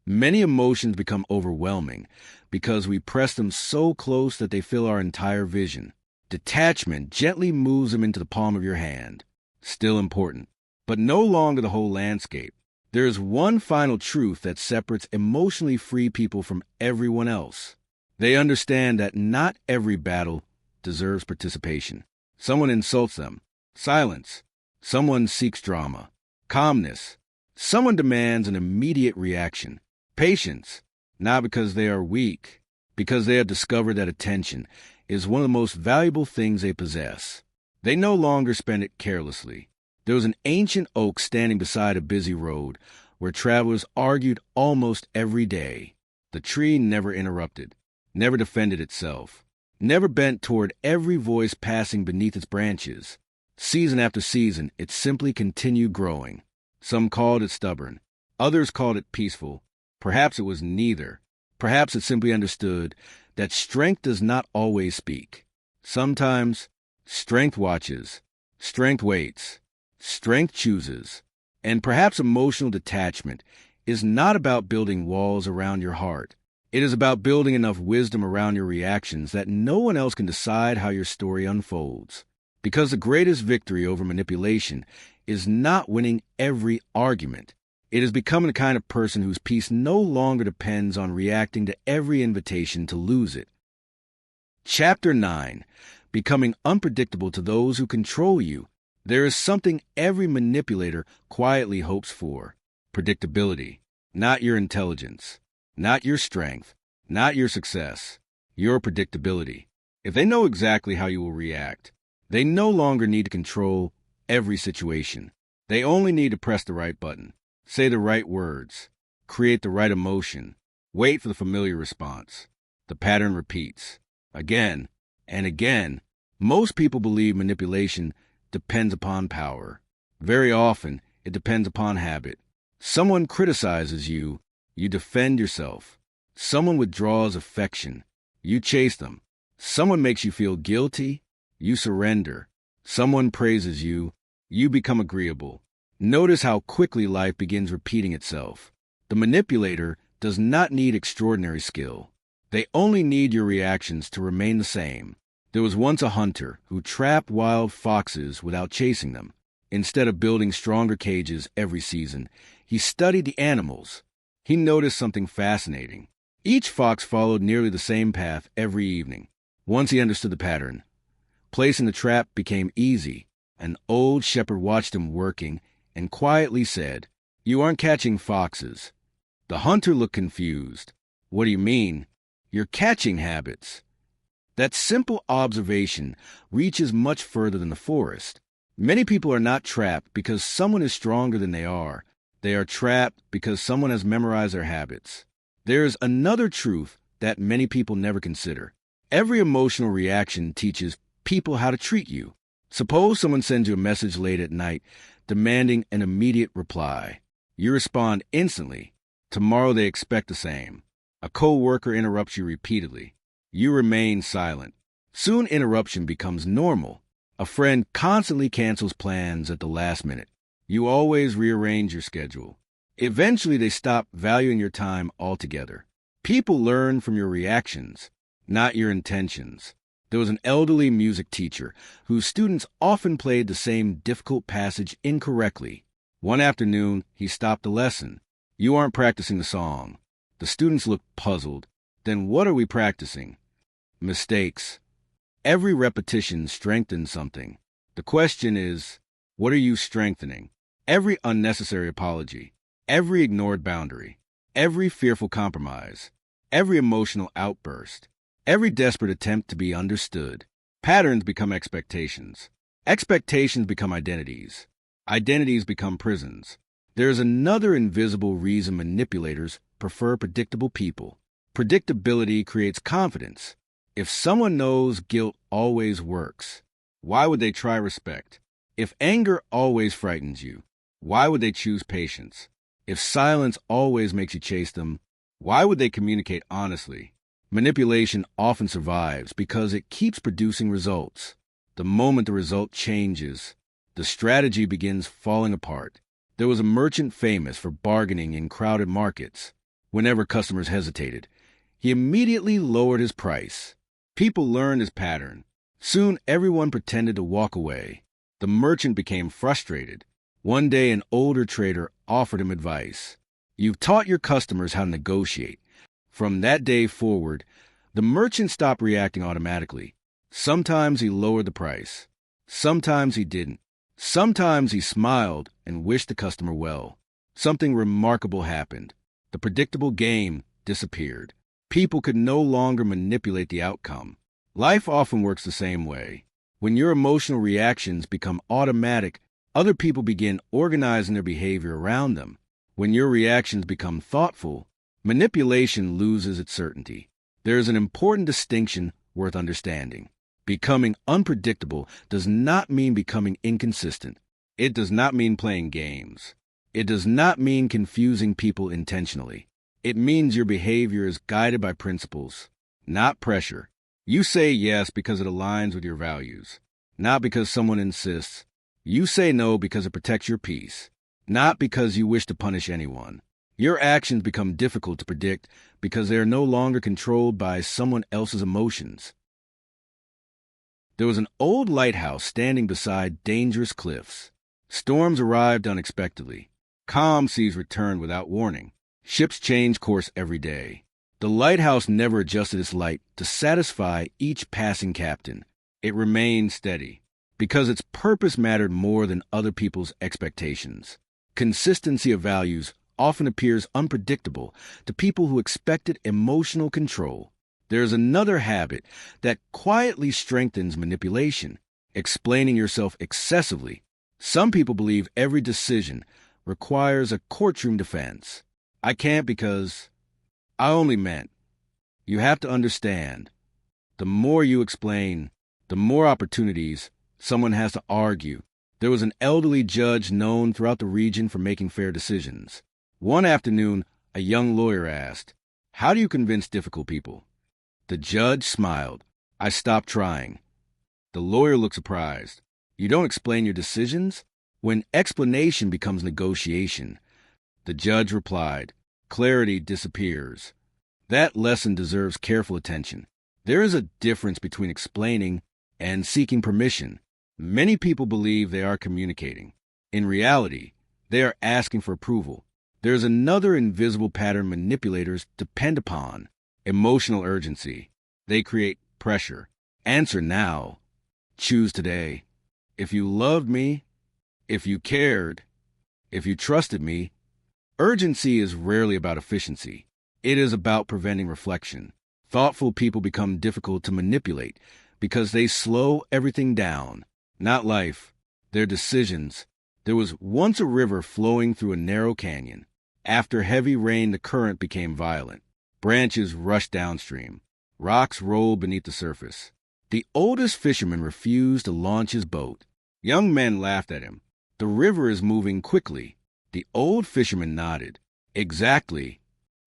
[SPEAKER 1] Many emotions become overwhelming because we press them so close that they fill our entire vision. Detachment gently moves them into the palm of your hand. Still important, but no longer the whole landscape. There is one final truth that separates emotionally free people from everyone else. They understand that not every battle deserves participation. Someone insults them. Silence. Someone seeks drama. Calmness. Someone demands an immediate reaction. Patience. Not because they are weak, because they have discovered that attention is one of the most valuable things they possess. They no longer spend it carelessly. There was an ancient oak standing beside a busy road where travelers argued almost every day. The tree never interrupted, never defended itself, never bent toward every voice passing beneath its branches. Season after season, it simply continued growing. Some called it stubborn. Others called it peaceful. Perhaps it was neither. Perhaps it simply understood that strength does not always speak. Sometimes strength watches, strength waits, strength chooses. And perhaps emotional detachment is not about building walls around your heart. It is about building enough wisdom around your reactions that no one else can decide how your story unfolds. Because the greatest victory over manipulation is not winning every argument. It is becoming the kind of person whose peace no longer depends on reacting to every invitation to lose it. Chapter 9. Becoming unpredictable to those who control you. There is something every manipulator quietly hopes for. Predictability. Not your intelligence. Not your strength. Not your success. Your predictability. If they know exactly how you will react, they no longer need to control every situation. They only need to press the right button, say the right words, create the right emotion, wait for the familiar response. The pattern repeats. Again and again. Most people believe manipulation depends upon power. Very often, it depends upon habit. Someone criticizes you, you defend yourself. Someone withdraws affection, you chase them. Someone makes you feel guilty, you surrender. Someone praises you, you become agreeable. Notice how quickly life begins repeating itself. The manipulator does not need extraordinary skill. They only need your reactions to remain the same. There was once a hunter who trapped wild foxes without chasing them. Instead of building stronger cages every season, he studied the animals. He noticed something fascinating. Each fox followed nearly the same path every evening. Once he understood the pattern, placing the trap became easy. An old shepherd watched him working and quietly said, "You aren't catching foxes." The hunter looked confused. "What do you mean?" "You're catching habits." That simple observation reaches much further than the forest. Many people are not trapped because someone is stronger than they are. They are trapped because someone has memorized their habits. There is another truth that many people never consider. Every emotional reaction teaches people how to treat you. Suppose someone sends you a message late at night demanding an immediate reply. You respond instantly. Tomorrow they expect the same. A co-worker interrupts you repeatedly. You remain silent. Soon interruption becomes normal. A friend constantly cancels plans at the last minute. You always rearrange your schedule. Eventually they stop valuing your time altogether. People learn from your reactions, not your intentions. There was an elderly music teacher whose students often played the same difficult passage incorrectly. One afternoon, he stopped the lesson. "You aren't practicing the song." The students looked puzzled. "Then what are we practicing?" "Mistakes." Every repetition strengthens something. The question is, what are you strengthening? Every unnecessary apology, every ignored boundary, every fearful compromise. every emotional outburst, every desperate attempt to be understood. Patterns become expectations. Expectations become identities. Identities become prisons. There's another invisible reason manipulators prefer predictable people. Predictability creates confidence. If someone knows guilt always works, why would they try respect? If anger always frightens you, why would they choose patience? If silence always makes you chase them, why would they communicate honestly? Manipulation often survives because it keeps producing results. The moment the result changes, the strategy begins falling apart. There was a merchant famous for bargaining in crowded markets. Whenever customers hesitated, he immediately lowered his price. People learned his pattern. Soon everyone pretended to walk away. The merchant became frustrated. One day an older trader offered him advice. "You've taught your customers how to negotiate." From that day forward, the merchant stopped reacting automatically. Sometimes he lowered the price. Sometimes he didn't. Sometimes he smiled and wished the customer well. Something remarkable happened. The predictable game disappeared. People could no longer manipulate the outcome. Life often works the same way. When your emotional reactions become automatic, other people begin organizing their behavior around them. When your reactions become thoughtful, manipulation loses its certainty. There is an important distinction worth understanding. Becoming unpredictable does not mean becoming inconsistent. It does not mean playing games. It does not mean confusing people intentionally. It means your behavior is guided by principles, not pressure. You say yes because it aligns with your values, not because someone insists. You say no because it protects your peace, not because you wish to punish anyone. Your actions become difficult to predict because they are no longer controlled by someone else's emotions. There was an old lighthouse standing beside dangerous cliffs. Storms arrived unexpectedly. Calm seas returned without warning. Ships changed course every day. The lighthouse never adjusted its light to satisfy each passing captain. It remained steady, because its purpose mattered more than other people's expectations. Consistency of values often appears unpredictable to people who expected emotional control. There is another habit that quietly strengthens manipulation, explaining yourself excessively. Some people believe every decision requires a courtroom defense. "I can't because I only meant." You have to understand, the more you explain, the more opportunities someone has to argue. There was an elderly judge known throughout the region for making fair decisions. One afternoon, a young lawyer asked, "How do you convince difficult people?" The judge smiled. "I stopped trying." The lawyer looked surprised. "You don't explain your decisions?" When explanation becomes negotiation, the judge replied, clarity disappears. That lesson deserves careful attention. There is a difference between explaining and seeking permission. Many people believe they are communicating. In reality, they are asking for approval. There is another invisible pattern manipulators depend upon: emotional urgency. They create pressure. Answer now. Choose today. If you loved me, if you cared, if you trusted me. Urgency is rarely about efficiency. It is about preventing reflection. Thoughtful people become difficult to manipulate because they slow everything down. Not life, their decisions. There was once a river flowing through a narrow canyon. After heavy rain, the current became violent. Branches rushed downstream. Rocks rolled beneath the surface. The oldest fisherman refused to launch his boat. Young men laughed at him. "The river is moving quickly." The old fisherman nodded. "Exactly."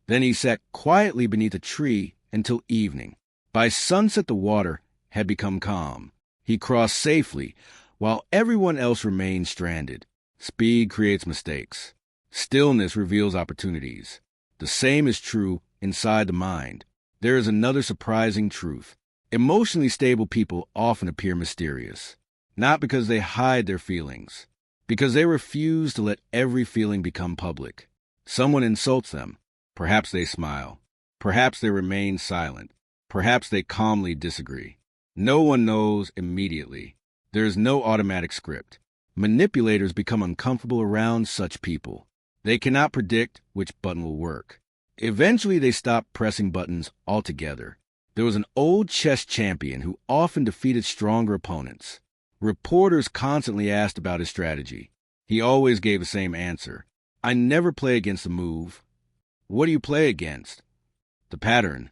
[SPEAKER 1] Then he sat quietly beneath a tree until evening. By sunset, the water had become calm. He crossed safely, while everyone else remained stranded. Speed creates mistakes. Stillness reveals opportunities. The same is true inside the mind. There is another surprising truth. Emotionally stable people often appear mysterious, not because they hide their feelings, because they refuse to let every feeling become public. Someone insults them. Perhaps they smile. Perhaps they remain silent. Perhaps they calmly disagree. No one knows immediately. There is no automatic script. Manipulators become uncomfortable around such people. They cannot predict which button will work. Eventually, they stopped pressing buttons altogether. There was an old chess champion who often defeated stronger opponents. Reporters constantly asked about his strategy. He always gave the same answer. I never play against the move. What do you play against? The pattern.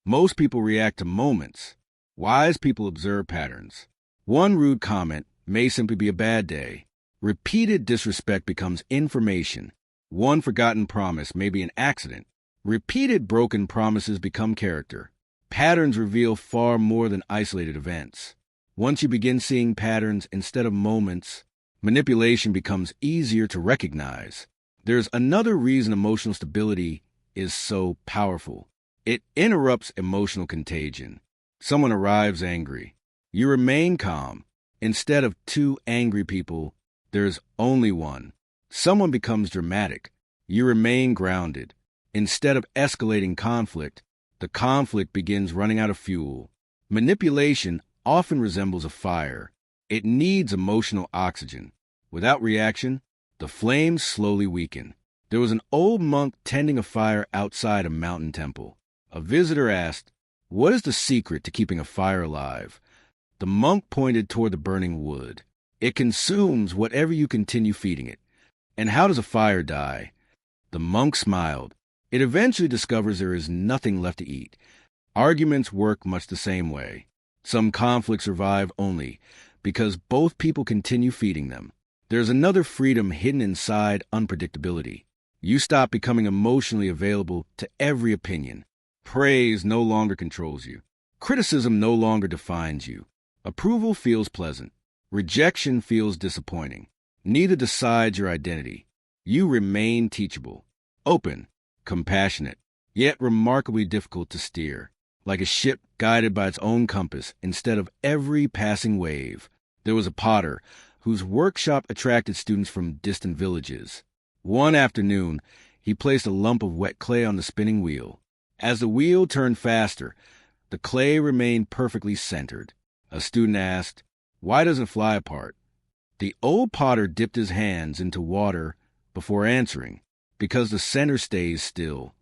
[SPEAKER 1] Most people react to moments. Wise people observe patterns. One rude comment may simply be a bad day. Repeated disrespect becomes information. One forgotten promise may be an accident. Repeated broken promises become character. Patterns reveal far more than isolated events. Once you begin seeing patterns instead of moments, manipulation becomes easier to recognize. There's another reason emotional stability is so powerful. It interrupts emotional contagion. Someone arrives angry. You remain calm. Instead of two angry people, there's only one. Someone becomes dramatic. You remain grounded. Instead of escalating conflict, the conflict begins running out of fuel. Manipulation often resembles a fire. It needs emotional oxygen. Without reaction, the flames slowly weaken. There was an old monk tending a fire outside a mountain temple. A visitor asked, "What is the secret to keeping a fire alive?" The monk pointed toward the burning wood. "It consumes whatever you continue feeding it." "And how does a fire die?" The monk smiled. "It eventually discovers there is nothing left to eat." Arguments work much the same way. Some conflicts survive only because both people continue feeding them. There's another freedom hidden inside unpredictability. You stop becoming emotionally available to every opinion. Praise no longer controls you. Criticism no longer defines you. Approval feels pleasant. Rejection feels disappointing. Neither decides your identity. You remain teachable, open, compassionate, yet remarkably difficult to steer, like a ship guided by its own compass instead of every passing wave. There was a potter whose workshop attracted students from distant villages. One afternoon, he placed a lump of wet clay on the spinning wheel. As the wheel turned faster, the clay remained perfectly centered. A student asked, "Why doesn't it fly apart?" The old potter dipped his hands into water before answering, "Because the center stays still."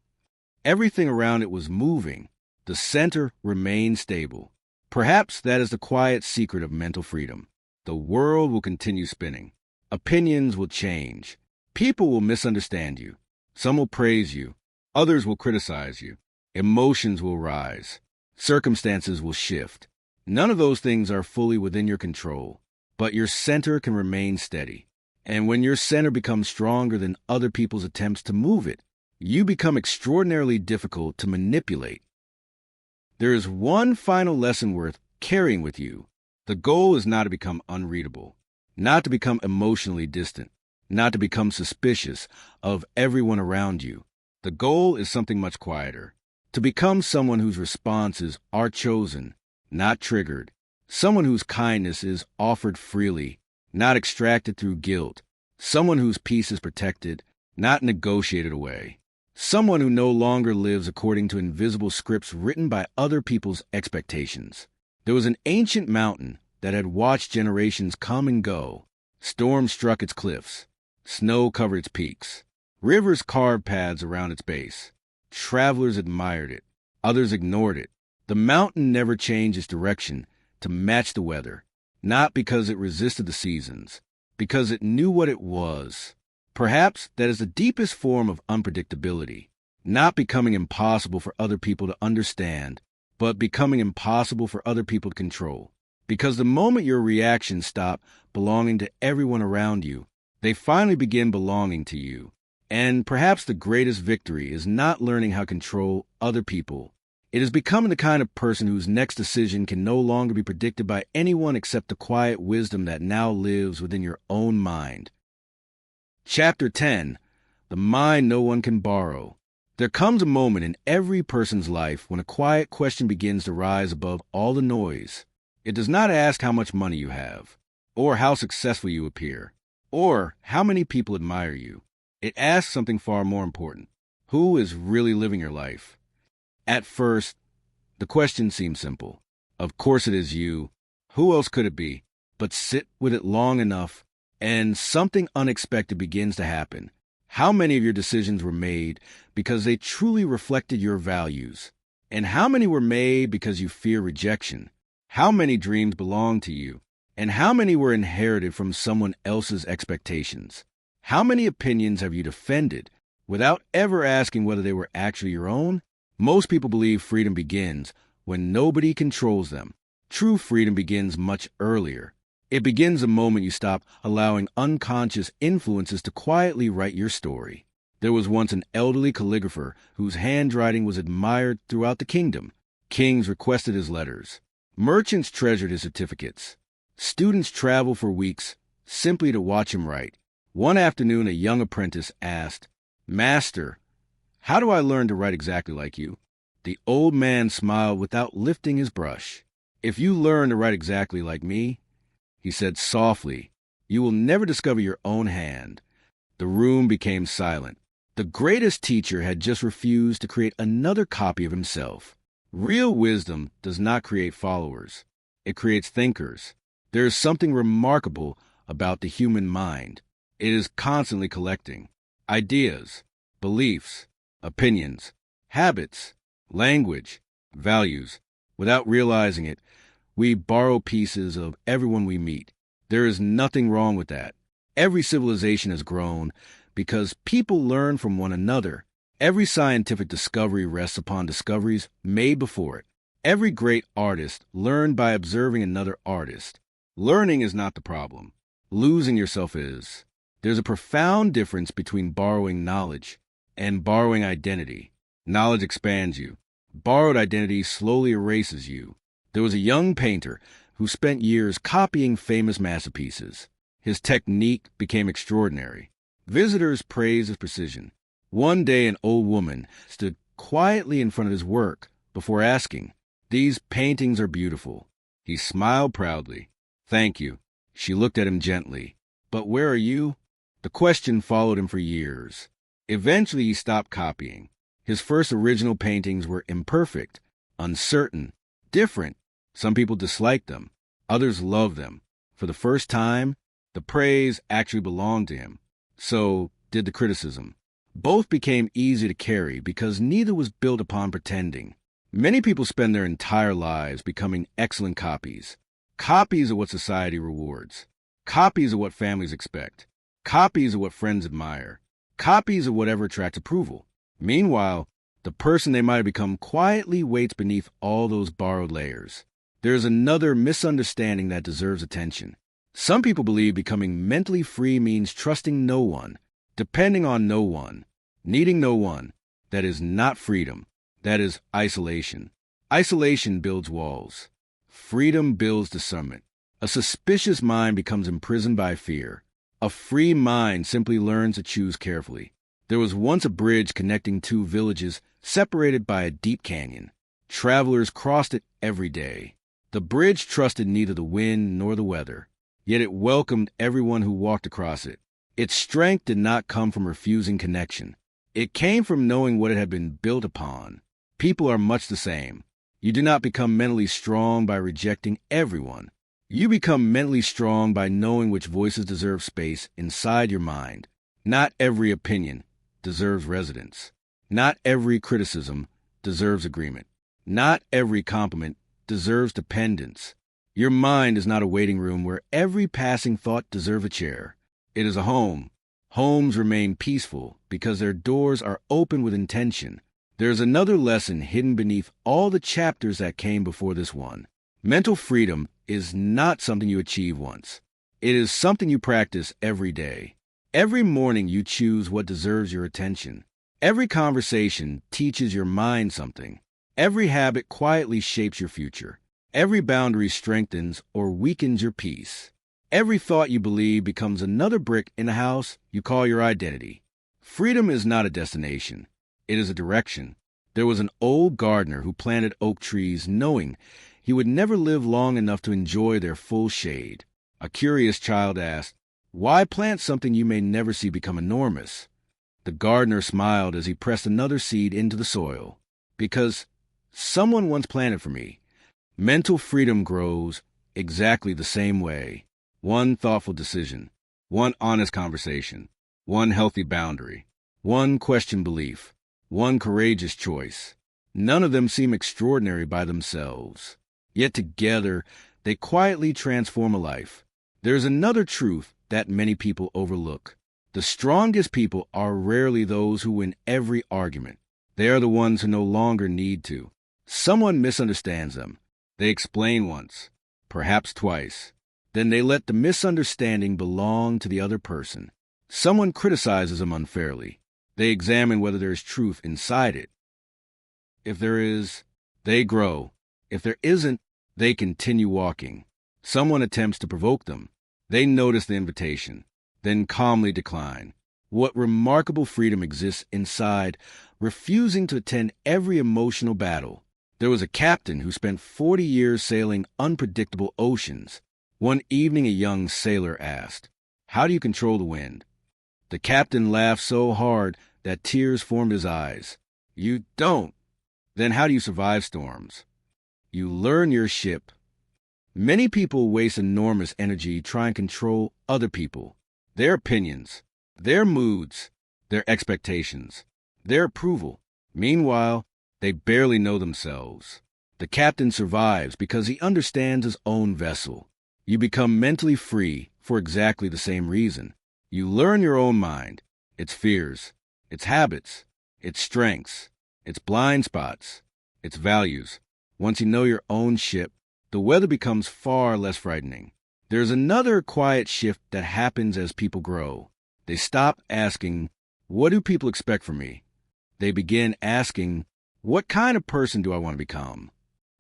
[SPEAKER 1] Everything around it was moving. The center remained stable. Perhaps that is the quiet secret of mental freedom. The world will continue spinning. Opinions will change. People will misunderstand you. Some will praise you. Others will criticize you. Emotions will rise. Circumstances will shift. None of those things are fully within your control, but your center can remain steady. And when your center becomes stronger than other people's attempts to move it, you become extraordinarily difficult to manipulate. There is one final lesson worth carrying with you. The goal is not to become unreadable, not to become emotionally distant, not to become suspicious of everyone around you. The goal is something much quieter. To become someone whose responses are chosen, not triggered. Someone whose kindness is offered freely, not extracted through guilt. Someone whose peace is protected, not negotiated away. Someone who no longer lives according to invisible scripts written by other people's expectations. There was an ancient mountain that had watched generations come and go. Storms struck its cliffs. Snow covered its peaks. Rivers carved paths around its base. Travelers admired it. Others ignored it. The mountain never changed its direction to match the weather, not because it resisted the seasons, because it knew what it was. Perhaps that is the deepest form of unpredictability, not becoming impossible for other people to understand, but becoming impossible for other people to control. Because the moment your reactions stop belonging to everyone around you, they finally begin belonging to you. And perhaps the greatest victory is not learning how to control other people. It is becoming the kind of person whose next decision can no longer be predicted by anyone except the quiet wisdom that now lives within your own mind. Chapter 10. The Mind No One Can Borrow. There comes a moment in every person's life when a quiet question begins to rise above all the noise. It does not ask how much money you have, or how successful you appear, or how many people admire you. It asks something far more important. Who is really living your life? At first, the question seems simple. Of course it is you. Who else could it be? But sit with it long enough, and something unexpected begins to happen. How many of your decisions were made because they truly reflected your values? And how many were made because you fear rejection? How many dreams belong to you? And how many were inherited from someone else's expectations? How many opinions have you defended without ever asking whether they were actually your own? Most people believe freedom begins when nobody controls them. True freedom begins much earlier. It begins the moment you stop allowing unconscious influences to quietly write your story. There was once an elderly calligrapher whose handwriting was admired throughout the kingdom. Kings requested his letters. Merchants treasured his certificates. Students traveled for weeks simply to watch him write. One afternoon, a young apprentice asked, "Master, how do I learn to write exactly like you?" The old man smiled without lifting his brush. "If you learn to write exactly like me," he said softly, "you will never discover your own hand." The room became silent. The greatest teacher had just refused to create another copy of himself. Real wisdom does not create followers. It creates thinkers. There is something remarkable about the human mind. It is constantly collecting ideas, beliefs, opinions, habits, language, values. Without realizing it, we borrow pieces of everyone we meet. There is nothing wrong with that. Every civilization has grown because people learn from one another. Every scientific discovery rests upon discoveries made before it. Every great artist learned by observing another artist. Learning is not the problem. Losing yourself is. There's a profound difference between borrowing knowledge and borrowing identity. Knowledge expands you. Borrowed identity slowly erases you. There was a young painter who spent years copying famous masterpieces. His technique became extraordinary. Visitors praised his precision. One day, an old woman stood quietly in front of his work before asking, "These paintings are beautiful." He smiled proudly. "Thank you." She looked at him gently. "But where are you?" The question followed him for years. Eventually, he stopped copying. His first original paintings were imperfect, uncertain, different. Some people disliked them. Others loved them. For the first time, the praise actually belonged to him. So did the criticism. Both became easy to carry because neither was built upon pretending. Many people spend their entire lives becoming excellent copies. Copies of what society rewards. Copies of what families expect. Copies of what friends admire. Copies of whatever attracts approval. Meanwhile, the person they might have become quietly waits beneath all those borrowed layers. There is another misunderstanding that deserves attention. Some people believe becoming mentally free means trusting no one, depending on no one, needing no one. That is not freedom. That is isolation. Isolation builds walls. Freedom builds discernment. A suspicious mind becomes imprisoned by fear. A free mind simply learns to choose carefully. There was once a bridge connecting two villages separated by a deep canyon. Travelers crossed it every day. The bridge trusted neither the wind nor the weather, yet it welcomed everyone who walked across it. Its strength did not come from refusing connection. It came from knowing what it had been built upon. People are much the same. You do not become mentally strong by rejecting everyone. You become mentally strong by knowing which voices deserve space inside your mind. Not every opinion deserves residence. Not every criticism deserves agreement. Not every compliment deserves dependence. Your mind is not a waiting room where every passing thought deserves a chair. It is a home. Homes remain peaceful because their doors are open with intention. There is another lesson hidden beneath all the chapters that came before this one. Mental freedom is not something you achieve once. It is something you practice every day. Every morning you choose what deserves your attention. Every conversation teaches your mind something. Every habit quietly shapes your future. Every boundary strengthens or weakens your peace. Every thought you believe becomes another brick in a house you call your identity. Freedom is not a destination. It is a direction. There was an old gardener who planted oak trees knowing he would never live long enough to enjoy their full shade. A curious child asked, "Why plant something you may never see become enormous?" The gardener smiled as he pressed another seed into the soil. "Because someone once planted for me." Mental freedom grows exactly the same way. One thoughtful decision, one honest conversation, one healthy boundary, one questioned belief, one courageous choice. None of them seem extraordinary by themselves. Yet together, they quietly transform a life. There's another truth that many people overlook. The strongest people are rarely those who win every argument. They are the ones who no longer need to. Someone misunderstands them. They explain once, perhaps twice. Then they let the misunderstanding belong to the other person. Someone criticizes them unfairly. They examine whether there is truth inside it. If there is, they grow. If there isn't, they continue walking. Someone attempts to provoke them. They notice the invitation, then calmly decline. What remarkable freedom exists inside refusing to attend every emotional battle. There was a captain who spent 40 years sailing unpredictable oceans. One evening, a young sailor asked, "How do you control the wind?" The captain laughed so hard that tears formed his eyes. "You don't. Then how do you survive storms?" "You learn your ship." Many people waste enormous energy trying to control other people, their opinions, their moods, their expectations, their approval. Meanwhile, they barely know themselves. The captain survives because he understands his own vessel. You become mentally free for exactly the same reason. You learn your own mind, its fears, its habits, its strengths, its blind spots, its values. Once you know your own ship, the weather becomes far less frightening. There's another quiet shift that happens as people grow. They stop asking, "What do people expect from me?" They begin asking, "What kind of person do I want to become?"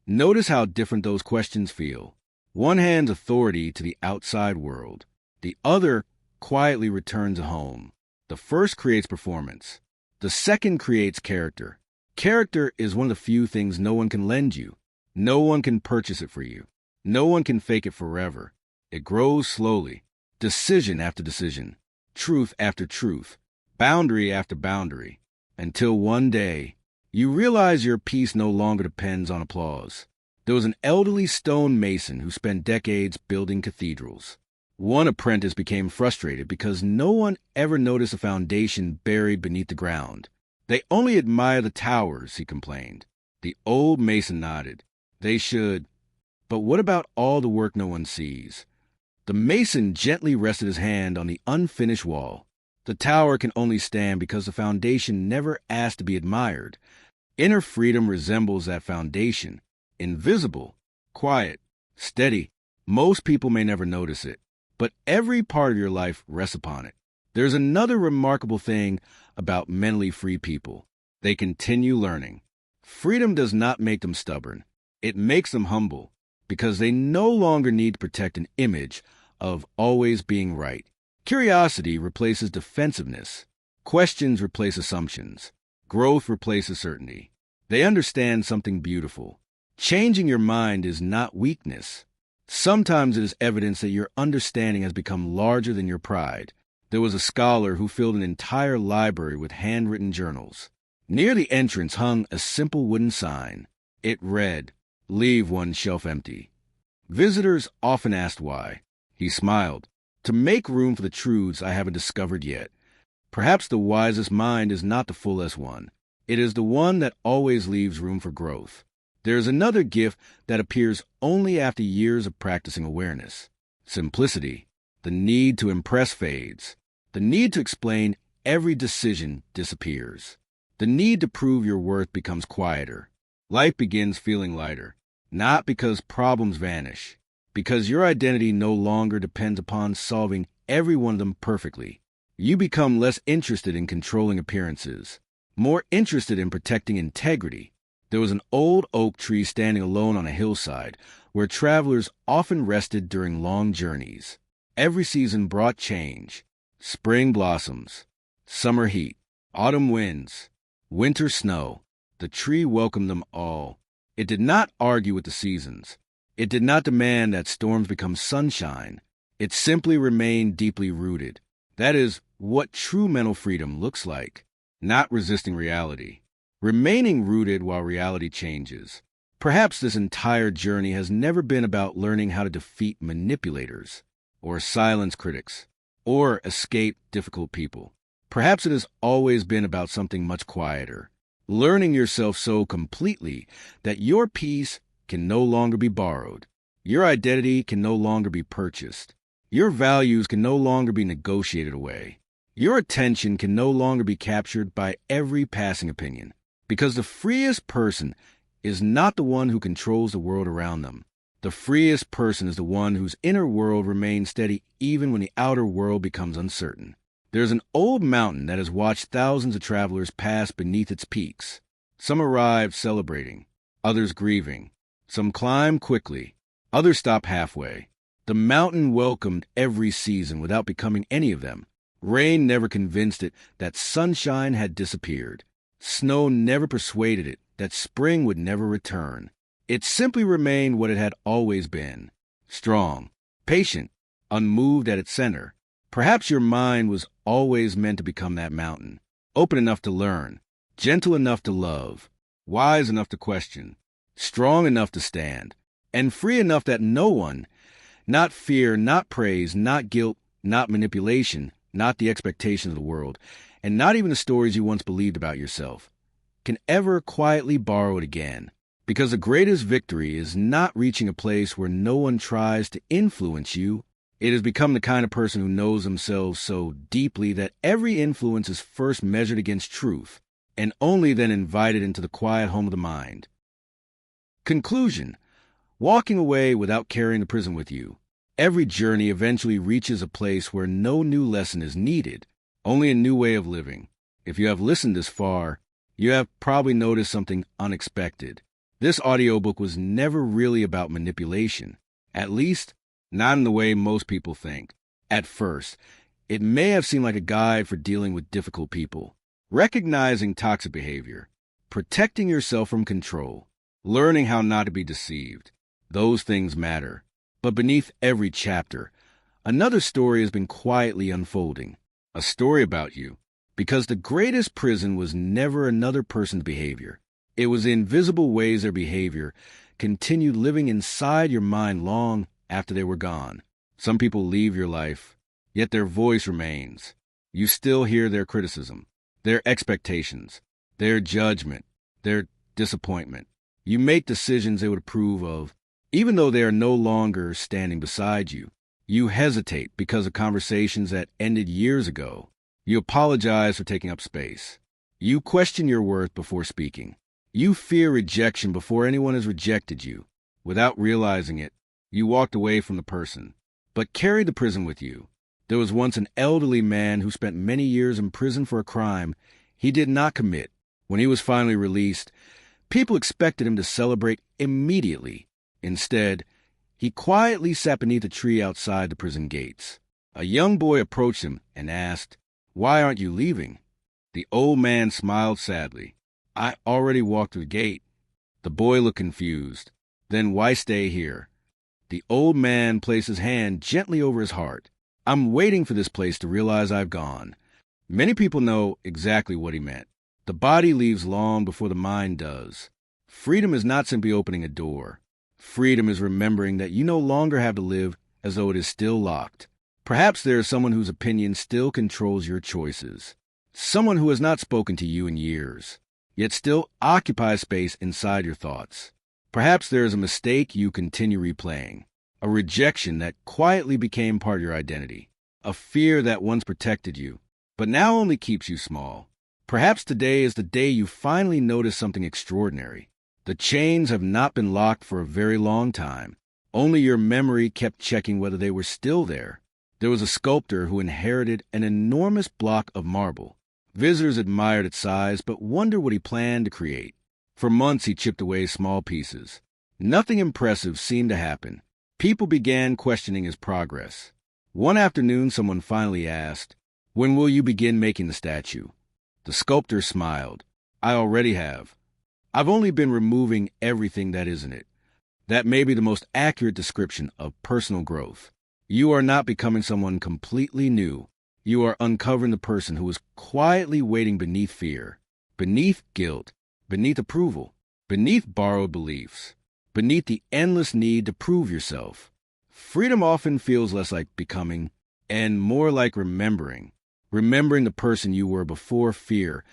[SPEAKER 1] Notice how different those questions feel. One hands authority to the outside world. The other quietly returns home. The first creates performance. The second creates character. Character is one of the few things no one can lend you. No one can purchase it for you. No one can fake it forever. It grows slowly, decision after decision, truth after truth, boundary after boundary, until one day you realize your peace no longer depends on applause. There was an elderly stone mason who spent decades building cathedrals. One apprentice became frustrated because no one ever noticed a foundation buried beneath the ground. "They only admire the towers," he complained. The old mason nodded. "They should. But what about all the work no one sees?" The mason gently rested his hand on the unfinished wall. The tower can only stand because the foundation never asked to be admired. Inner freedom resembles that foundation. Invisible, quiet, steady. Most people may never notice it, but every part of your life rests upon it. There's another remarkable thing about mentally free people. They continue learning. Freedom does not make them stubborn. It makes them humble, because they no longer need to protect an image of always being right. Curiosity replaces defensiveness. Questions replace assumptions. Growth replaces certainty. They understand something beautiful. Changing your mind is not weakness. Sometimes it is evidence that your understanding has become larger than your pride. There was a scholar who filled an entire library with handwritten journals. Near the entrance hung a simple wooden sign. It read, "Leave one shelf empty." Visitors often asked why. He smiled. "To make room for the truths I haven't discovered yet." Perhaps the wisest mind is not the fullest one. It is the one that always leaves room for growth. There is another gift that appears only after years of practicing awareness. Simplicity. The need to impress fades. The need to explain every decision disappears. The need to prove your worth becomes quieter. Life begins feeling lighter, not because problems vanish, because your identity no longer depends upon solving every one of them perfectly. You become less interested in controlling appearances, more interested in protecting integrity. There was an old oak tree standing alone on a hillside where travelers often rested during long journeys. Every season brought change. Spring blossoms, summer heat, autumn winds, winter snow. The tree welcomed them all. It did not argue with the seasons. It did not demand that storms become sunshine. It simply remained deeply rooted. That is what true mental freedom looks like, not resisting reality. Remaining rooted while reality changes. Perhaps this entire journey has never been about learning how to defeat manipulators or silence critics. or escape difficult people. Perhaps it has always been about something much quieter. Learning yourself so completely that your peace can no longer be borrowed. Your identity can no longer be purchased. Your values can no longer be negotiated away. Your attention can no longer be captured by every passing opinion. Because the freest person is not the one who controls the world around them. The freest person is the one whose inner world remains steady even when the outer world becomes uncertain. There's an old mountain that has watched thousands of travelers pass beneath its peaks. Some arrive celebrating, others grieving. Some climb quickly, others stop halfway. The mountain welcomed every season without becoming any of them. Rain never convinced it that sunshine had disappeared. Snow never persuaded it that spring would never return. It simply remained what it had always been: strong, patient, unmoved at its center. Perhaps your mind was always meant to become that mountain, open enough to learn, gentle enough to love, wise enough to question, strong enough to stand, and free enough that no one, not fear, not praise, not guilt, not manipulation, not the expectations of the world, and not even the stories you once believed about yourself, can ever quietly borrow it again. Because the greatest victory is not reaching a place where no one tries to influence you. It has become the kind of person who knows themselves so deeply that every influence is first measured against truth, and only then invited into the quiet home of the mind. Conclusion: walking away without carrying the prison with you. Every journey eventually reaches a place where no new lesson is needed, only a new way of living. If you have listened this far, you have probably noticed something unexpected. This audiobook was never really about manipulation, at least not in the way most people think. At first, it may have seemed like a guide for dealing with difficult people, recognizing toxic behavior, protecting yourself from control, learning how not to be deceived. Those things matter. But beneath every chapter, another story has been quietly unfolding, a story about you. Because the greatest prison was never another person's behavior. It was the invisible ways their behavior continued living inside your mind long after they were gone. Some people leave your life, yet their voice remains. You still hear their criticism, their expectations, their judgment, their disappointment. You make decisions they would approve of, even though they are no longer standing beside you. You hesitate because of conversations that ended years ago. You apologize for taking up space. You question your worth before speaking. You fear rejection before anyone has rejected you. Without realizing it, you walked away from the person, but carried the prison with you. There was once an elderly man who spent many years in prison for a crime he did not commit. When he was finally released, people expected him to celebrate immediately. Instead, he quietly sat beneath a tree outside the prison gates. A young boy approached him and asked, "Why aren't you leaving?" The old man smiled sadly. "I already walked through the gate." The boy looked confused. "Then why stay here?" The old man placed his hand gently over his heart. "I'm waiting for this place to realize I've gone." Many people know exactly what he meant. The body leaves long before the mind does. Freedom is not simply opening a door. Freedom is remembering that you no longer have to live as though it is still locked. Perhaps there is someone whose opinion still controls your choices. Someone who has not spoken to you in years, yet still occupies space inside your thoughts. Perhaps there is a mistake you continue replaying, a rejection that quietly became part of your identity, a fear that once protected you, but now only keeps you small. Perhaps today is the day you finally notice something extraordinary. The chains have not been locked for a very long time. Only your memory kept checking whether they were still there. There was a sculptor who inherited an enormous block of marble. Visitors admired its size, but wondered what he planned to create. For months he chipped away small pieces. Nothing impressive seemed to happen. People began questioning his progress. One afternoon someone finally asked, "When will you begin making the statue?" The sculptor smiled. "I already have. I've only been removing everything that isn't it." That may be the most accurate description of personal growth. You are not becoming someone completely new. You are uncovering the person who is quietly waiting beneath fear, beneath guilt, beneath approval, beneath borrowed beliefs, beneath the endless need to prove yourself. Freedom often feels less like becoming and more like remembering. Remembering the person you were before fear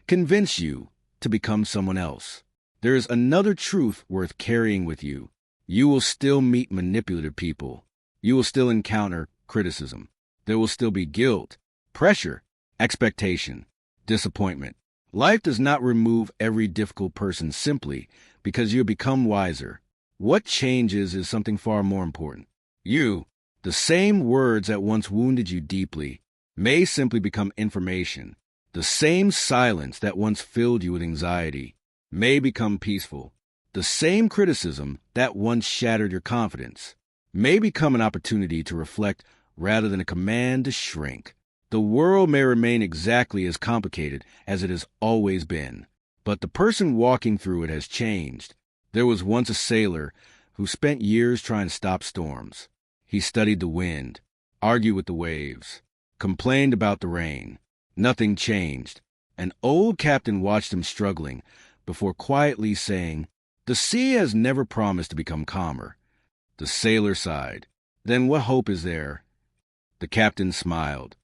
[SPEAKER 1] convinced you to become someone else. There is another truth worth carrying with you. You will still meet manipulative people. You will still encounter criticism. There will still be guilt, pressure, expectation, disappointment. Life does not remove every difficult person simply because you have become wiser. What changes is something far more important. You, the same words that once wounded you deeply, may simply become information. The same silence that once filled you with anxiety may become peaceful. The same criticism that once shattered your confidence may become an opportunity to reflect rather than a command to shrink. The world may remain exactly as complicated as it has always been, but the person walking through it has changed. There was once a sailor who spent years trying to stop storms. He studied the wind, argued with the waves, complained about the rain. Nothing changed. An old captain watched him struggling before quietly saying, "The sea has never promised to become calmer." The sailor sighed. "Then what hope is there?" The captain smiled.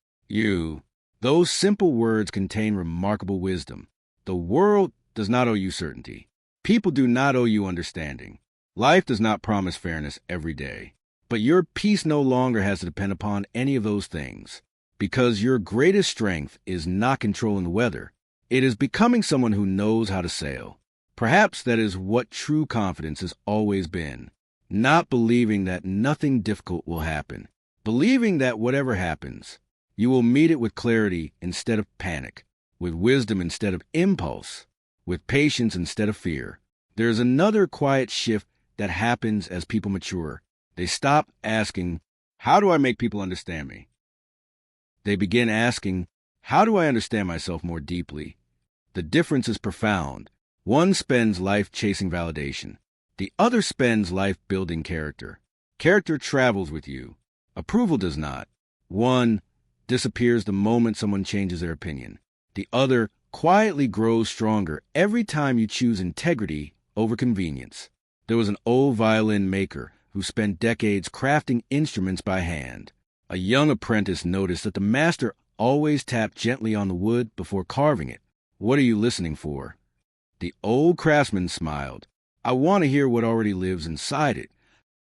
[SPEAKER 1] Those simple words contain remarkable wisdom. The world does not owe you certainty. People do not owe you understanding. Life does not promise fairness every day. But your peace no longer has to depend upon any of those things, because your greatest strength is not controlling the weather. It is becoming someone who knows how to sail. Perhaps that is what true confidence has always been. Not believing that nothing difficult will happen. Believing that whatever happens, you will meet it with clarity instead of panic, with wisdom instead of impulse, with patience instead of fear. There is another quiet shift that happens as people mature. They stop asking, "How do I make people understand me?" They begin asking, "How do I understand myself more deeply?" The difference is profound. One spends life chasing validation. The other spends life building character. Character travels with you. Approval does not. One disappears the moment someone changes their opinion. The other quietly grows stronger every time you choose integrity over convenience. There was an old violin maker who spent decades crafting instruments by hand. A young apprentice noticed that the master always tapped gently on the wood before carving it. "What are you listening for?" The old craftsman smiled. "I want to hear what already lives inside it."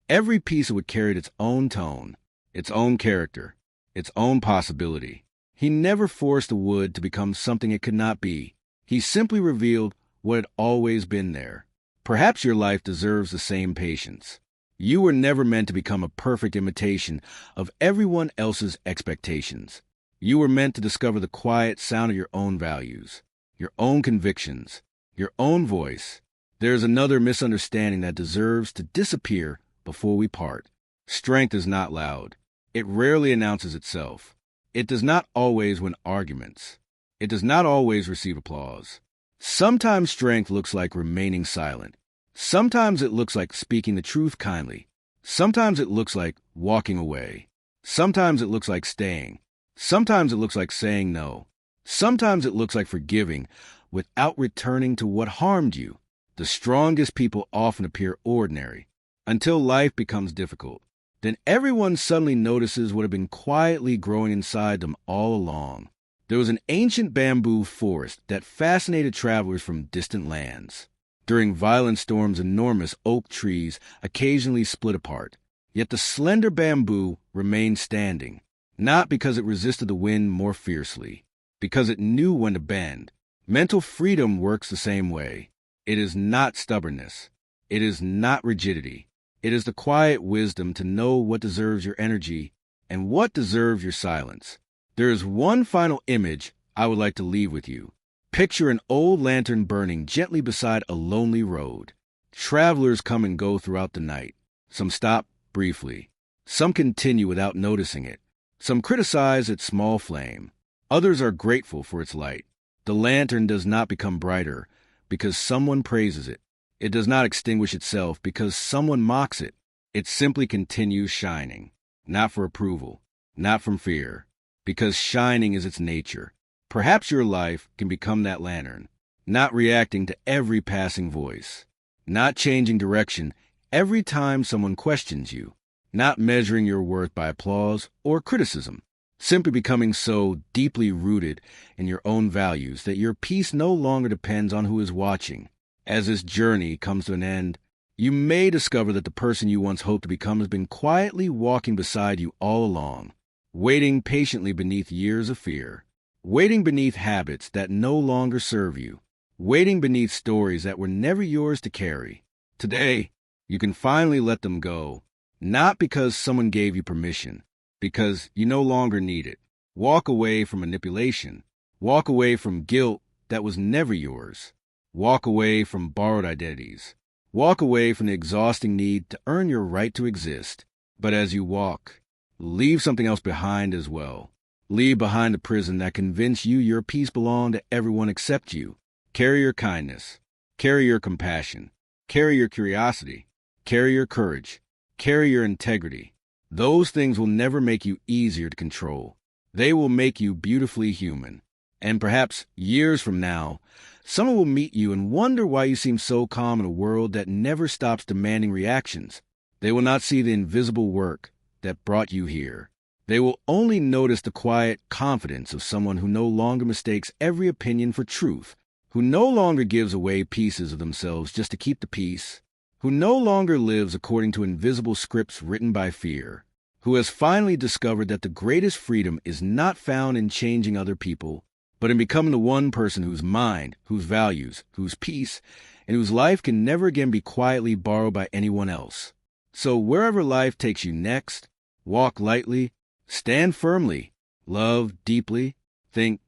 [SPEAKER 1] Every piece would carry its own tone, its own character, its own possibility. He never forced the wood to become something it could not be. He simply revealed what had always been there. Perhaps your life deserves the same patience. You were never meant to become a perfect imitation of everyone else's expectations. You were meant to discover the quiet sound of your own values, your own convictions, your own voice. There is another misunderstanding that deserves to disappear before we part. Strength is not loud. It rarely announces itself. It does not always win arguments. It does not always receive applause. Sometimes strength looks like remaining silent. Sometimes it looks like speaking the truth kindly. Sometimes it looks like walking away. Sometimes it looks like staying. Sometimes it looks like saying no. Sometimes it looks like forgiving without returning to what harmed you. The strongest people often appear ordinary until life becomes difficult. Then everyone suddenly notices what had been quietly growing inside them all along. There was an ancient bamboo forest that fascinated travelers from distant lands. During violent storms, enormous oak trees occasionally split apart. Yet the slender bamboo remained standing, not because it resisted the wind more fiercely, because it knew when to bend. Mental freedom works the same way. It is not stubbornness. It is not rigidity. It is the quiet wisdom to know what deserves your energy and what deserves your silence. There is one final image I would like to leave with you. Picture an old lantern burning gently beside a lonely road. Travelers come and go throughout the night. Some stop briefly. Some continue without noticing it. Some criticize its small flame. Others are grateful for its light. The lantern does not become brighter because someone praises it. It does not extinguish itself because someone mocks it. It simply continues shining, not for approval, not from fear, because shining is its nature. Perhaps your life can become that lantern, not reacting to every passing voice, not changing direction every time someone questions you, not measuring your worth by applause or criticism, simply becoming so deeply rooted in your own values that your peace no longer depends on who is watching. As this journey comes to an end, you may discover that the person you once hoped to become has been quietly walking beside you all along, waiting patiently beneath years of fear, waiting beneath habits that no longer serve you, waiting beneath stories that were never yours to carry. Today, you can finally let them go, not because someone gave you permission, because you no longer need it. Walk away from manipulation. Walk away from guilt that was never yours. Walk away from borrowed identities. Walk away from the exhausting need to earn your right to exist. But as you walk, leave something else behind as well. Leave behind the prison that convinced you your peace belonged to everyone except you. Carry your kindness. Carry your compassion. Carry your curiosity. Carry your courage. Carry your integrity. Those things will never make you easier to control. They will make you beautifully human. And perhaps years from now, someone will meet you and wonder why you seem so calm in a world that never stops demanding reactions. They will not see the invisible work that brought you here. They will only notice the quiet confidence of someone who no longer mistakes every opinion for truth, who no longer gives away pieces of themselves just to keep the peace, who no longer lives according to invisible scripts written by fear, who has finally discovered that the greatest freedom is not found in changing other people, but in becoming the one person whose mind, whose values, whose peace, and whose life can never again be quietly borrowed by anyone else. So wherever life takes you next, walk lightly, stand firmly, love deeply, think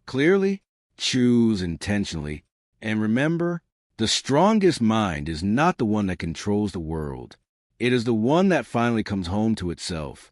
[SPEAKER 1] clearly, choose intentionally, and remember, the strongest mind is not the one that controls the world. It is the one that finally comes home to itself.